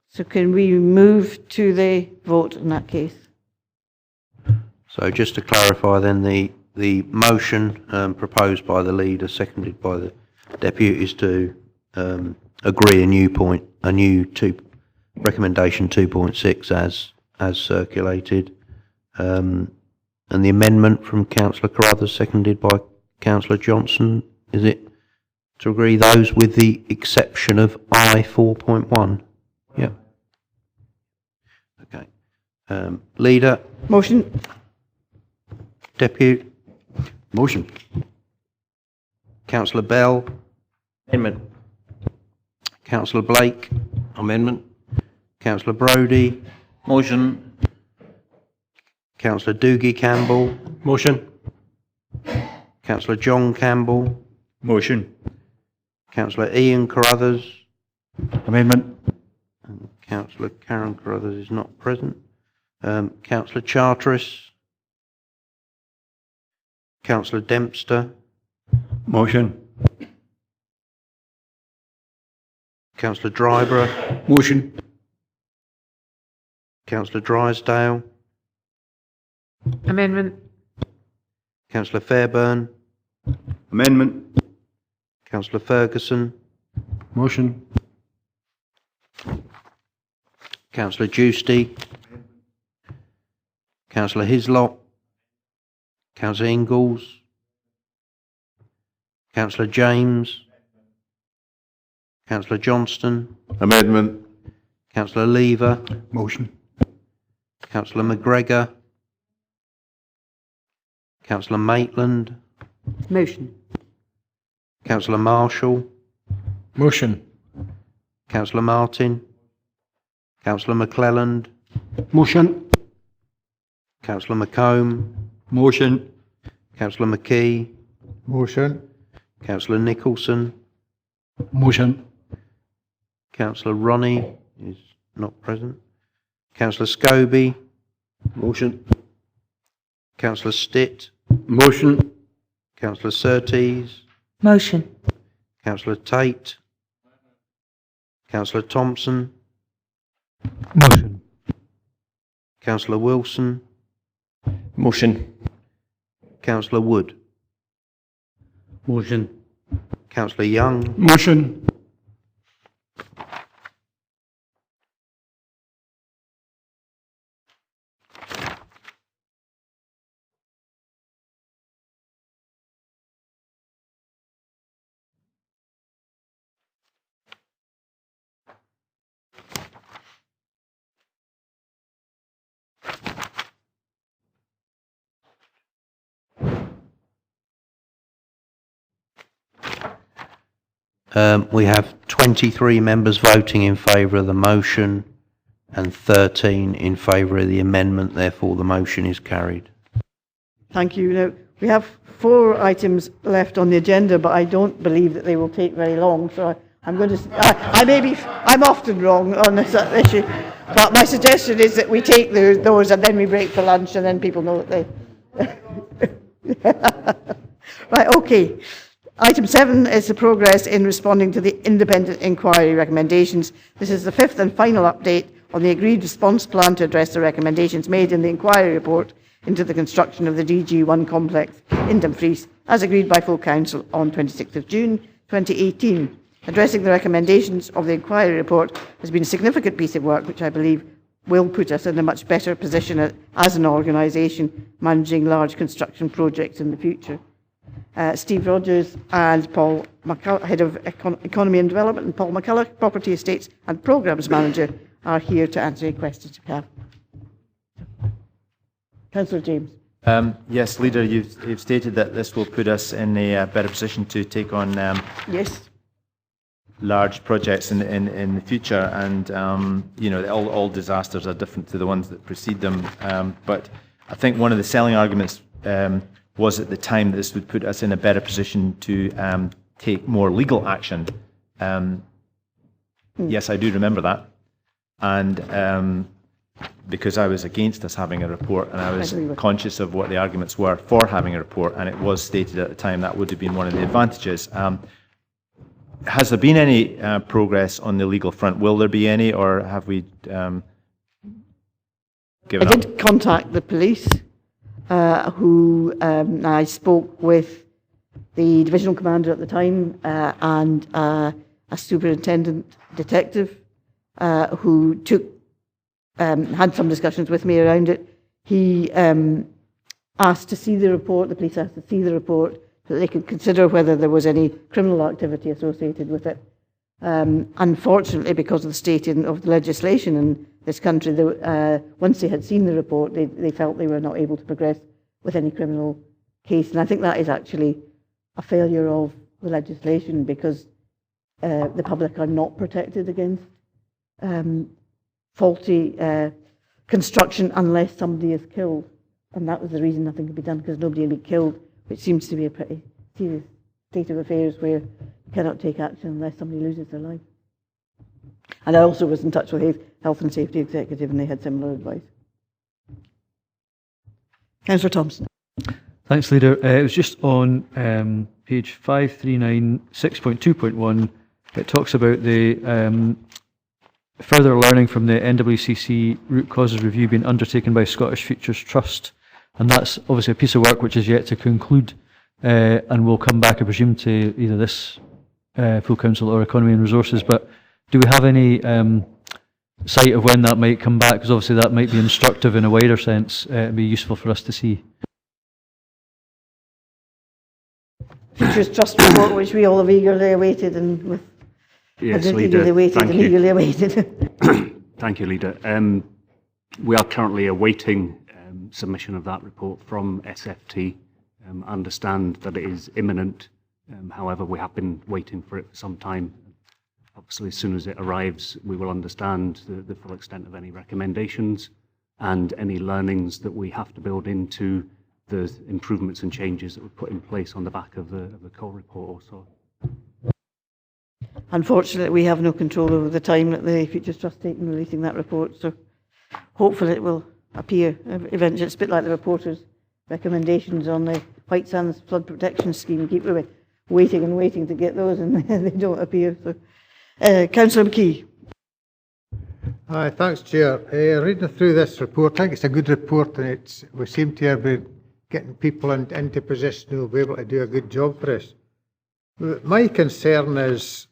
So can we move to the vote in that case? So just to clarify then, the motion proposed by the leader, seconded by the deputies to agree a new recommendation 2.6 as circulated, and the amendment from Councillor Carruthers, seconded by Councillor Johnson, is it to agree those with the exception of I 4.1? Yeah. Okay. Leader? Motion. Deputy? Motion. Councillor Bell? Amendment. Councillor Blake? Amendment. Councillor Brodie? Motion. Councillor Doogie Campbell? Motion. Councillor John Campbell? Motion. Councillor Ian Carruthers? Amendment. And Councillor Karen Carruthers is not present. Councillor Charteris? Councillor Dempster? Motion. Councillor Dryborough? Motion. Councillor Drysdale? Amendment. Councillor Fairburn? Amendment. Councillor Ferguson? Motion. Councillor Giusty? Councillor Hislop? Councillor Ingalls? Councillor James? Councillor Johnston? Amendment. Councillor Lever? Motion. Councillor McGregor? Councillor Maitland? Motion. Councillor Marshall? Motion. Councillor Martin? Councillor McClelland? Motion. Councillor McComb? Motion. Councillor McKee? Motion. Councillor Nicholson? Motion. Councillor Ronnie is not present. Councillor Scobie? Motion. Councillor Stitt? Motion. Councillor Surtees? Motion. Councillor Tate? Councillor Thompson? Motion. Councillor Wilson? Motion. Councillor Wood? Motion. Councillor Young? Motion. We have 23 members voting in favour of the motion and 13 in favour of the amendment. Therefore, the motion is carried. Thank you. Now, we have 4 items left on the agenda, but I don't believe that they will take very long. So I'm going to. I'm often wrong on this issue, but my suggestion is that we take those and then we break for lunch, and then people know that they. Right. Okay. Item 7 is the progress in responding to the independent inquiry recommendations. This is the 5th and final update on the agreed response plan to address the recommendations made in the inquiry report into the construction of the DG1 complex in Dumfries, as agreed by full council on 26th of June 2018. Addressing the recommendations of the inquiry report has been a significant piece of work which I believe will put us in a much better position as an organisation managing large construction projects in the future. Steve Rogers and Paul McCullough, Head of Economy and Development, and Paul McCullough, Property Estates and Programmes Manager, are here to answer any questions you have. Councillor James. Yes, Leader, you've stated that this will put us in a better position to take on yes. large projects in the future, and all disasters are different to the ones that precede them. But I think one of the selling arguments was at the time that this would put us in a better position to take more legal action. Yes, I do remember that, and because I was against us having a report, and I was conscious of what the arguments were for having a report, and it was stated at the time that would have been one of the advantages. Has there been any progress on the legal front? Will there be any, or have we given I did contact the police, who I spoke with the divisional commander at the time and a superintendent detective who had some discussions with me around it. He asked to see the report, the police asked to see the report, so that they could consider whether there was any criminal activity associated with it. Unfortunately, because of the state of the legislation in this country, once they had seen the report, they felt they were not able to progress with any criminal case. And I think that is actually a failure of the legislation, because the public are not protected against faulty construction unless somebody is killed. And that was the reason nothing could be done, because nobody had been killed, which seems to be a pretty serious state of affairs where you cannot take action unless somebody loses their life. And I also was in touch with the Health and Safety Executive, and they had similar advice. Councillor Thompson. Thanks, Leader. It was just on page 539, 6.2.1. It talks about the further learning from the NWCC root causes review being undertaken by Scottish Futures Trust. And that's obviously a piece of work which is yet to conclude and will come back, I presume, to either this full council or Economy and Resources. But do we have any sight of when that might come back? Because obviously that might be instructive in a wider sense. It'd be useful for us to see. Futures Trust report, which we all have eagerly awaited, and with yes, eagerly waited and eagerly awaited. Thank you, Leader. We are currently awaiting submission of that report from SFT. I understand that it is imminent. However, we have been waiting for it for some time. Obviously, as soon as it arrives, we will understand the full extent of any recommendations and any learnings that we have to build into the improvements and changes that were put in place on the back of the Cole report also. Unfortunately, we have no control over the time that the Futures Trust take in releasing that report, so hopefully it will appear eventually. It's a bit like the reporter's recommendations on the White Sands Flood Protection Scheme. Keep waiting and waiting to get those, and they don't appear. So, Councillor McKee. Hi, thanks, Chair. Reading through this report, I think it's a good report, and we seem to be getting people into position who will be able to do a good job for us. My concern is,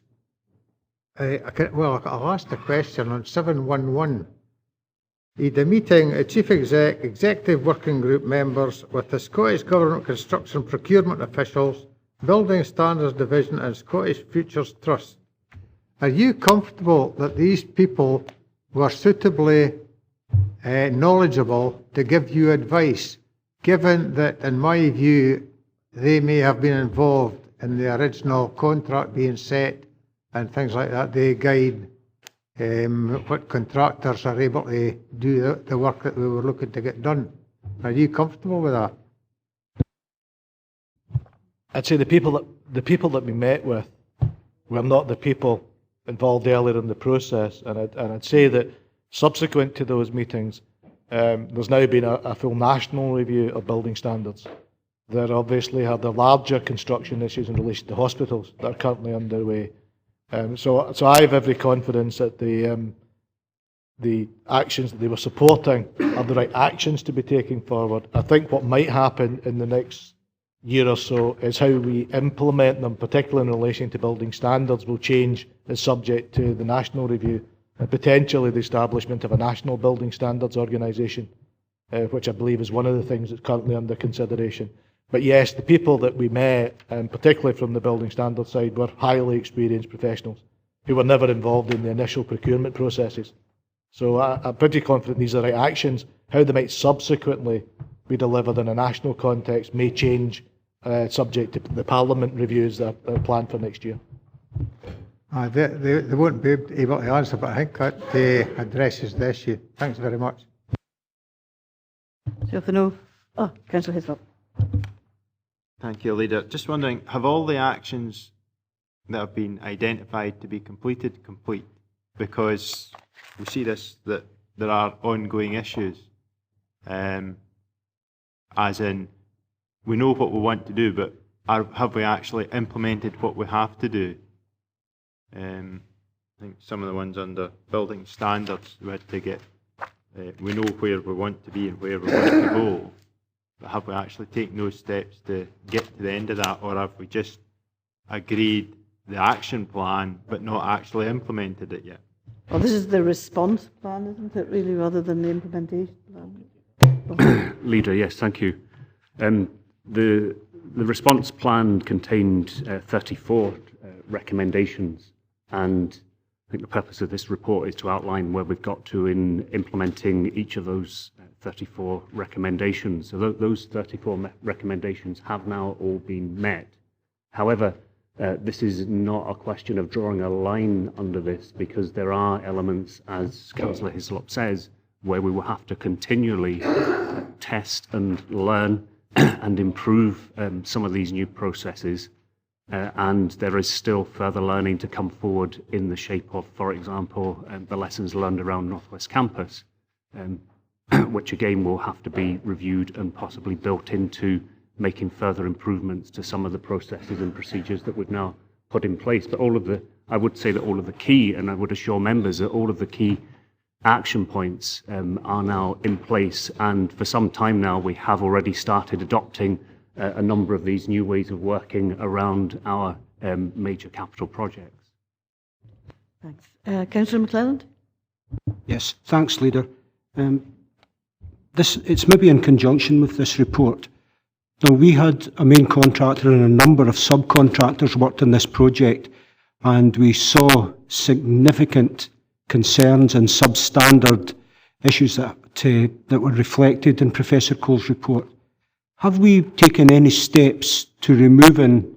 I'll ask the question on 711. The meeting, Chief Executive Working Group members with the Scottish Government Construction Procurement officials, Building Standards Division and Scottish Futures Trust. Are you comfortable that these people were suitably knowledgeable to give you advice, given that, in my view, they may have been involved in the original contract being set and things like that? They guide what contractors are able to do the work that we were looking to get done. Are you comfortable with that? I'd say the people that we met with were not the people involved earlier in the process, and I'd say that subsequent to those meetings, there's now been a full national review of building standards. There obviously are the larger construction issues in relation to hospitals that are currently underway. So I have every confidence that the actions that they were supporting are the right actions to be taken forward. I think what might happen in the next year or so is how we implement them, particularly in relation to building standards, will change as subject to the national review and potentially the establishment of a national building standards organisation, which I believe is one of the things that's currently under consideration. But yes, the people that we met, and particularly from the building standards side, were highly experienced professionals who were never involved in the initial procurement processes. So I'm pretty confident these are the right actions. How they might subsequently be delivered in a national context may change, subject to the Parliament reviews that are planned for next year. They won't be able to answer, but I think that addresses the issue. Thanks very much. So if there are no... Councillor Hislop. Thank you, Leader. Just wondering, have all the actions that have been identified to be completed complete? Because we see this, that there are ongoing issues. As in, we know what we want to do, but have we actually implemented what we have to do? I think some of the ones under building standards we had to get, we know where we want to be and where we want to go, but have we actually taken those steps to get to the end of that, or have we just agreed the action plan but not actually implemented it yet? Well, this is the response plan, isn't it, really, rather than the implementation plan? Leader, yes, thank you. The response plan contained 34 recommendations, and I think the purpose of this report is to outline where we've got to in implementing each of those 34 recommendations. So those 34 recommendations have now all been met. However, this is not a question of drawing a line under this, because there are elements, as Councillor Hislop says, where we will have to continually test and learn and improve some of these new processes. And there is still further learning to come forward in the shape of, for example, the lessons learned around North West Campus, which again will have to be reviewed and possibly built into making further improvements to some of the processes and procedures that we've now put in place. But I would say that all of the key, and I would assure members that all of the key action points are now in place, and for some time now we have already started adopting a number of these new ways of working around our major capital projects. Thanks. Councillor McClelland? Yes, thanks, Leader. It's maybe in conjunction with this report. Now, we had a main contractor and a number of subcontractors worked on this project, and we saw significant concerns and substandard issues that were reflected in Professor Cole's report. Have we taken any steps to removing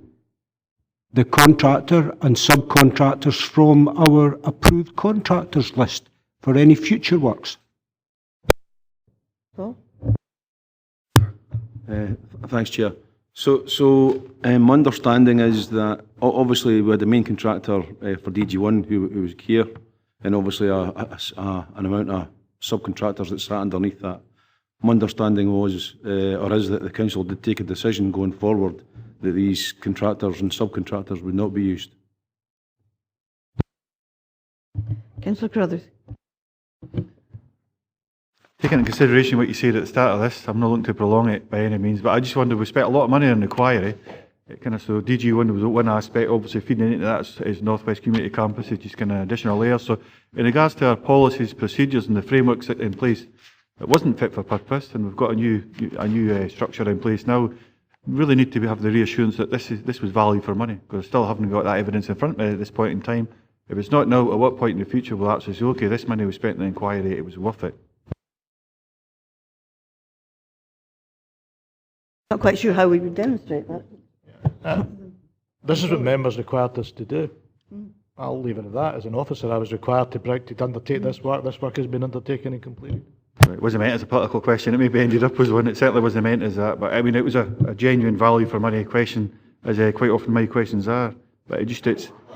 the contractor and subcontractors from our approved contractors list for any future works? Paul? Thanks, Chair. So my understanding is that obviously we had the main contractor for DG1 who was here, and obviously an amount of subcontractors that sat underneath that. My understanding was, or is, that the council did take a decision going forward that these contractors and subcontractors would not be used. Councillor Carruthers. Taking into consideration what you said at the start of this, I'm not looking to prolong it by any means, but I just wonder, we spent a lot of money on the inquiry. So DG1 was one aspect, obviously feeding into that is North West Community Campus, is just kind of additional layers. So in regards to our policies, procedures and the frameworks in place, it wasn't fit for purpose, and we've got a new structure in place now. We really need to have the reassurance that this was value for money, because I still haven't got that evidence in front of me at this point in time. If it's not now, at what point in the future will actually say, okay, this money we spent in the inquiry, it was worth it? Not quite sure how we would demonstrate that. This is what members required us to do. I'll leave it at that. As an officer, I was required to undertake this work. This work has been undertaken and completed. It wasn't meant as a political question. It maybe ended up as one. It certainly wasn't meant as that. But I mean, it was a genuine value for money question, as quite often my questions are. But we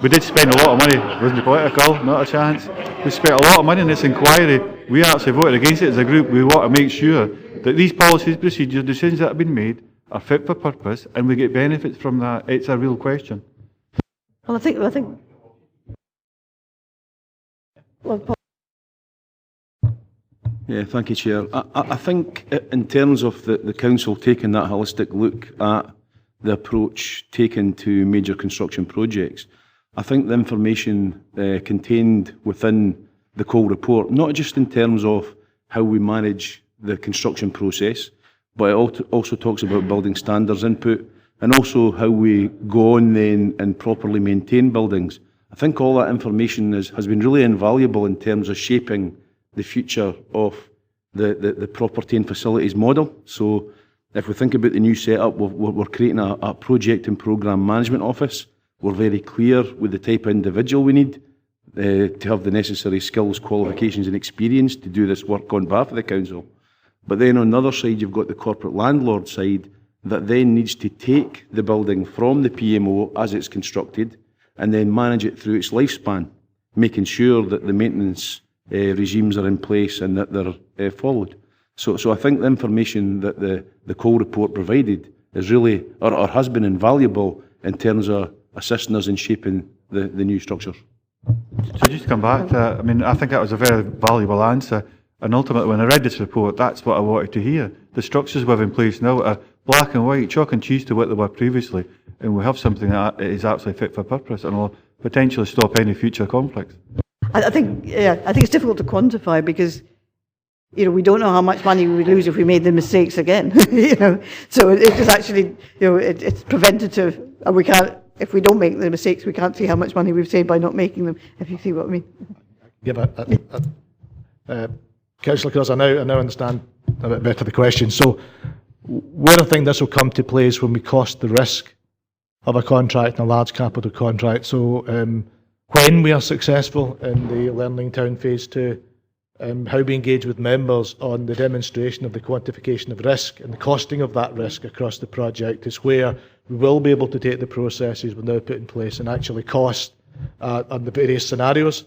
did spend a lot of money. It wasn't political, not a chance. We spent a lot of money in this inquiry. We actually voted against it as a group. We want to make sure that these policies, procedures, decisions that have been made are fit for purpose, and we get benefits from that. It's a real question. Well, I think. Well, Paul. Yeah, thank you, Chair. I think in terms of the council taking that holistic look at the approach taken to major construction projects, I think the information contained within the Cole report, not just in terms of how we manage the construction process, but it also talks about building standards input, and also how we go on then and properly maintain buildings. I think all that information has been really invaluable in terms of shaping the future of the property and facilities model. So if we think about the new setup, we're creating a project and programme management office We're very clear with the type of individual we need to have the necessary skills, qualifications and experience to do this work on behalf of the council. But then on the other side, you've got the corporate landlord side that then needs to take the building from the PMO as it's constructed and then manage it through its lifespan, making sure that the maintenance regimes are in place and that they're followed. So I think the information that the Cole report provided is really, or has been invaluable in terms of assisting us in shaping the new structures. So just to come back to that, I mean, I think that was a very valuable answer. And ultimately, when I read this report, that's what I wanted to hear. The structures we have in place now are black and white, chalk and cheese to what they were previously, and we have something that is absolutely fit for purpose and will potentially stop any future conflicts. I think it's difficult to quantify because, we don't know how much money we would lose if we made the mistakes again. So it is actually, it's preventative, and we can't. If we don't make the mistakes, we can't see how much money we've saved by not making them. If you see what I mean. Yeah, Councillor Curls, I now understand a bit better the question. So, where I think this will come to play is when we cost the risk of a contract and a large capital contract. So, when we are successful in the Learning Town Phase 2, how we engage with members on the demonstration of the quantification of risk and the costing of that risk across the project is where we will be able to take the processes we've now put in place and actually cost on the various scenarios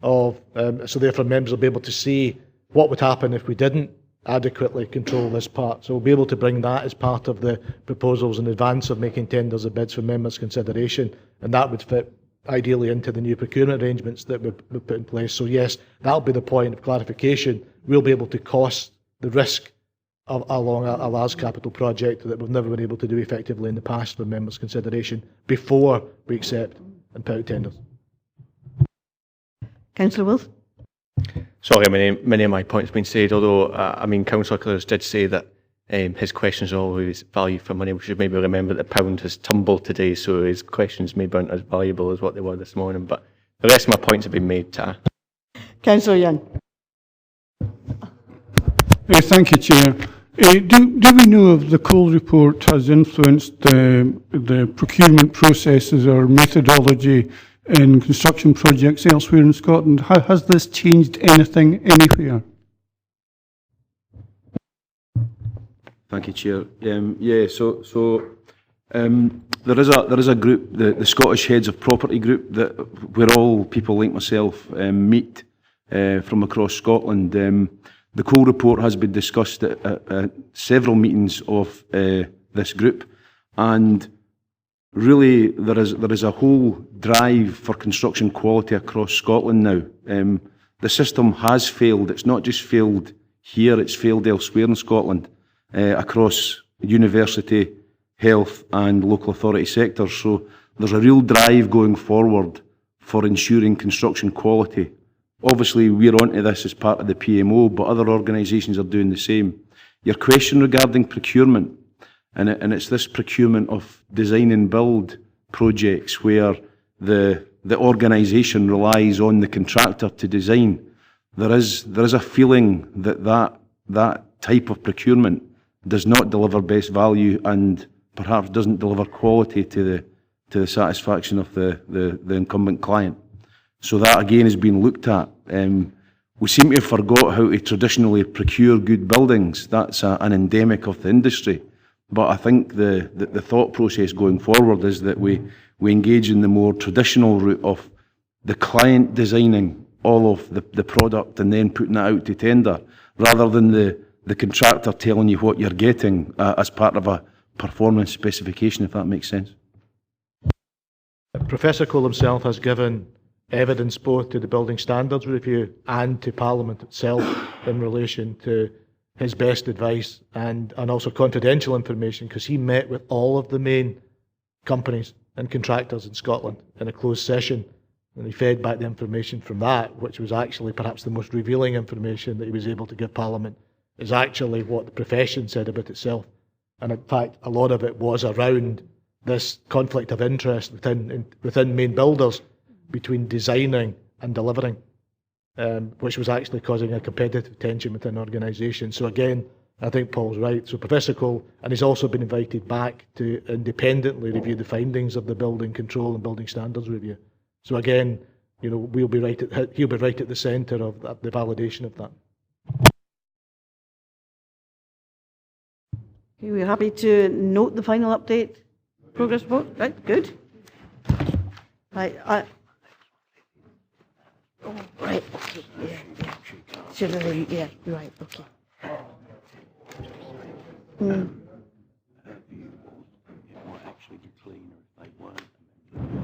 of, so therefore members will be able to see what would happen if we didn't adequately control this part. So we'll be able to bring that as part of the proposals in advance of making tenders or bids for members' consideration, and that would fit ideally into the new procurement arrangements that we've put in place. So yes, that'll be the point of clarification. We'll be able to cost the risk of along a large capital project that we've never been able to do effectively in the past for members' consideration before we accept and put out tenders. Councillor Wills? Sorry, many of my points have been said, although, Councillor Curls did say that his questions are always value for money. We should maybe remember that the pound has tumbled today, so his questions maybe aren't as valuable as what they were this morning, but the rest of my points have been made. Councillor Young. Thank you, Chair. Do we know if the Cole report has influenced the procurement processes or methodology in construction projects elsewhere in Scotland? Has this changed anything anywhere? Thank you, Chair. There is a group, the Scottish Heads of Property Group, where all people like myself meet from across Scotland. The Cole report has been discussed at several meetings of this group, and really there is a whole drive for construction quality across Scotland now. The system has failed. It's not just failed here, it's failed elsewhere in Scotland, across university, health and local authority sectors. So there's a real drive going forward for ensuring construction quality. Obviously, we're onto this as part of the PMO, but other organisations are doing the same. Your question regarding procurement, and it's this procurement of design and build projects where the organisation relies on the contractor to design. There is a feeling that type of procurement does not deliver best value and perhaps doesn't deliver quality to the satisfaction of the incumbent client. So that again is being looked at. We seem to have forgot how to traditionally procure good buildings. That's an endemic of the industry. But I think the thought process going forward is that we engage in the more traditional route of the client designing all of the product and then putting it out to tender, rather than the contractor telling you what you're getting as part of a performance specification, if that makes sense. Professor Cole himself has given evidence both to the Building Standards Review and to Parliament itself in relation to his best advice and also confidential information, because he met with all of the main companies and contractors in Scotland in a closed session, and he fed back the information from that, which was actually perhaps the most revealing information that he was able to give Parliament, is actually what the profession said about itself. And in fact, a lot of it was around this conflict of interest within main builders between designing and delivering, which was actually causing a competitive tension within organisations. So again, I think Paul's right. So Professor Cole, and he's also been invited back to independently review the findings of the building control and building standards review. So again, you know, he'll be right at the centre of the validation of that. Okay, we're happy to note the final update progress report. Right, good. Right, oh, right, okay, yeah. Should I, yeah, right, okay.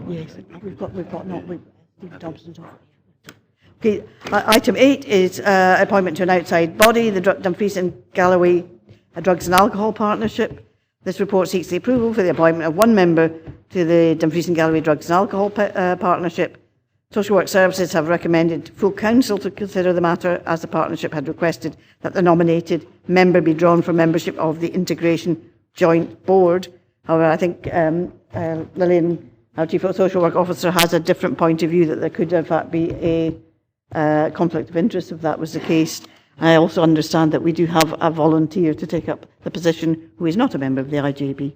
Yes, Stephen Thompson's on. Okay, item 8 is appointment to an outside body, the Dumfries and Galloway Drugs and Alcohol Partnership. This report seeks the approval for the appointment of one member to the Dumfries and Galloway Drugs and Alcohol Partnership. Social Work Services have recommended full council to consider the matter, as the partnership had requested that the nominated member be drawn for membership of the Integration Joint Board. However, I think Lillian, our Chief Social Work Officer, has a different point of view, that there could in fact be a conflict of interest if that was the case. I also understand that we do have a volunteer to take up the position who is not a member of the IJB.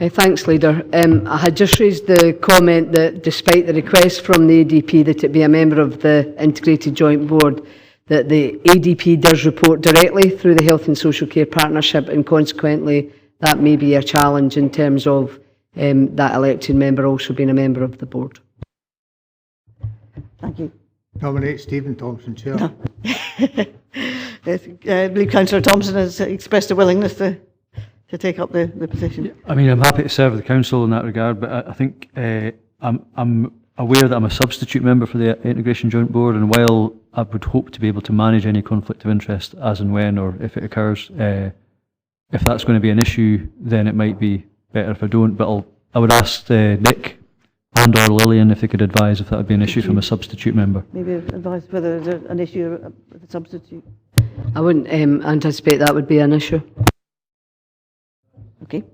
Thanks, Leader. I had just raised the comment that despite the request from the ADP that it be a member of the Integrated Joint Board, that the ADP does report directly through the Health and Social Care Partnership, and consequently that may be a challenge in terms of that elected member also being a member of the board. Thank you. Nominate Stephen Thompson, Chair. Yes, I believe Councillor Thompson has expressed a willingness to take up the position. I mean, I'm happy to serve the council in that regard, but I think I'm aware that I'm a substitute member for the Integration Joint Board, and while I would hope to be able to manage any conflict of interest as and when, or if it occurs, if that's going to be an issue, then it might be better if I don't. But I would ask Nick and or Lillian if they could advise if that would be an issue from a substitute member. Maybe advise whether there's an issue with a substitute. I wouldn't anticipate that would be an issue. Okay.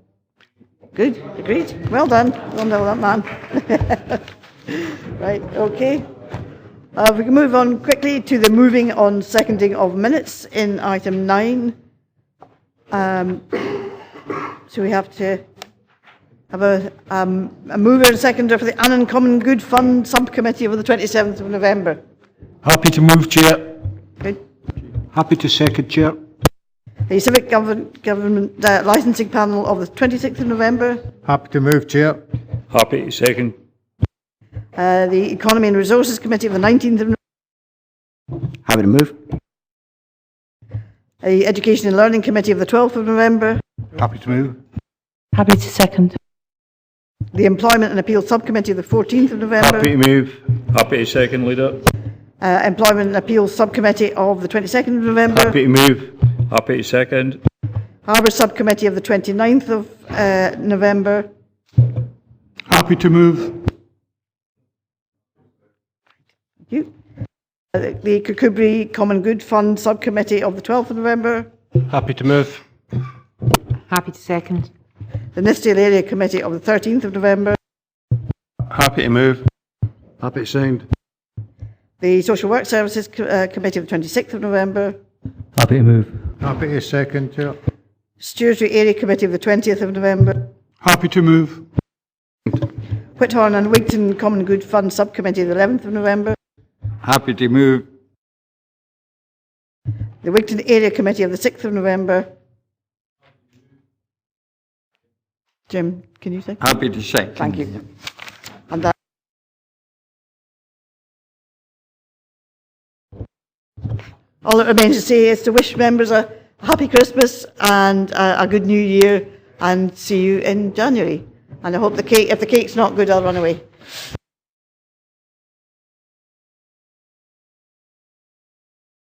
Good. Agreed. Well done. Well done, that man. Right. Okay. We can move on quickly to the moving on seconding of minutes in item 9. So we have to have a mover and seconder for the Uncommon Good Fund Subcommittee of the 27th of November. Happy to move, Chair. Good. Happy to second, Chair. The Civic Government Licensing Panel of the 26th of November. Happy to move, Chair. Happy to second. The Economy and Resources Committee of the 19th of November. Happy to move. The Education and Learning Committee of the 12th of November. Happy to move. Happy to second. The Employment and Appeal Subcommittee of the 14th of November. Happy to move. Happy to second, Leader. Employment and Appeal Subcommittee of the 22nd of November. Happy to move. Happy to second. Harbour Subcommittee of the 29th of November. Happy to move. Thank you. The Kirkcudbright Common Good Fund Subcommittee of the 12th of November. Happy to move. Happy to second. The Nithsdale Area Committee of the 13th of November. Happy to move. Happy to second. The Social Work Services Committee of the 26th of November. Happy to move. Happy to second, Chair. Stewartry Area Committee of the 20th of November. Happy to move. Whithorn and Wigton Common Good Fund Subcommittee of the 11th of November. Happy to move. The Wigton Area Committee of the 6th of November. Jim, can you say? Happy to second. Thank you. And that all that remains to say is to wish members a happy Christmas and a good New Year, and see you in January. And I hope if the cake's not good, I'll run away.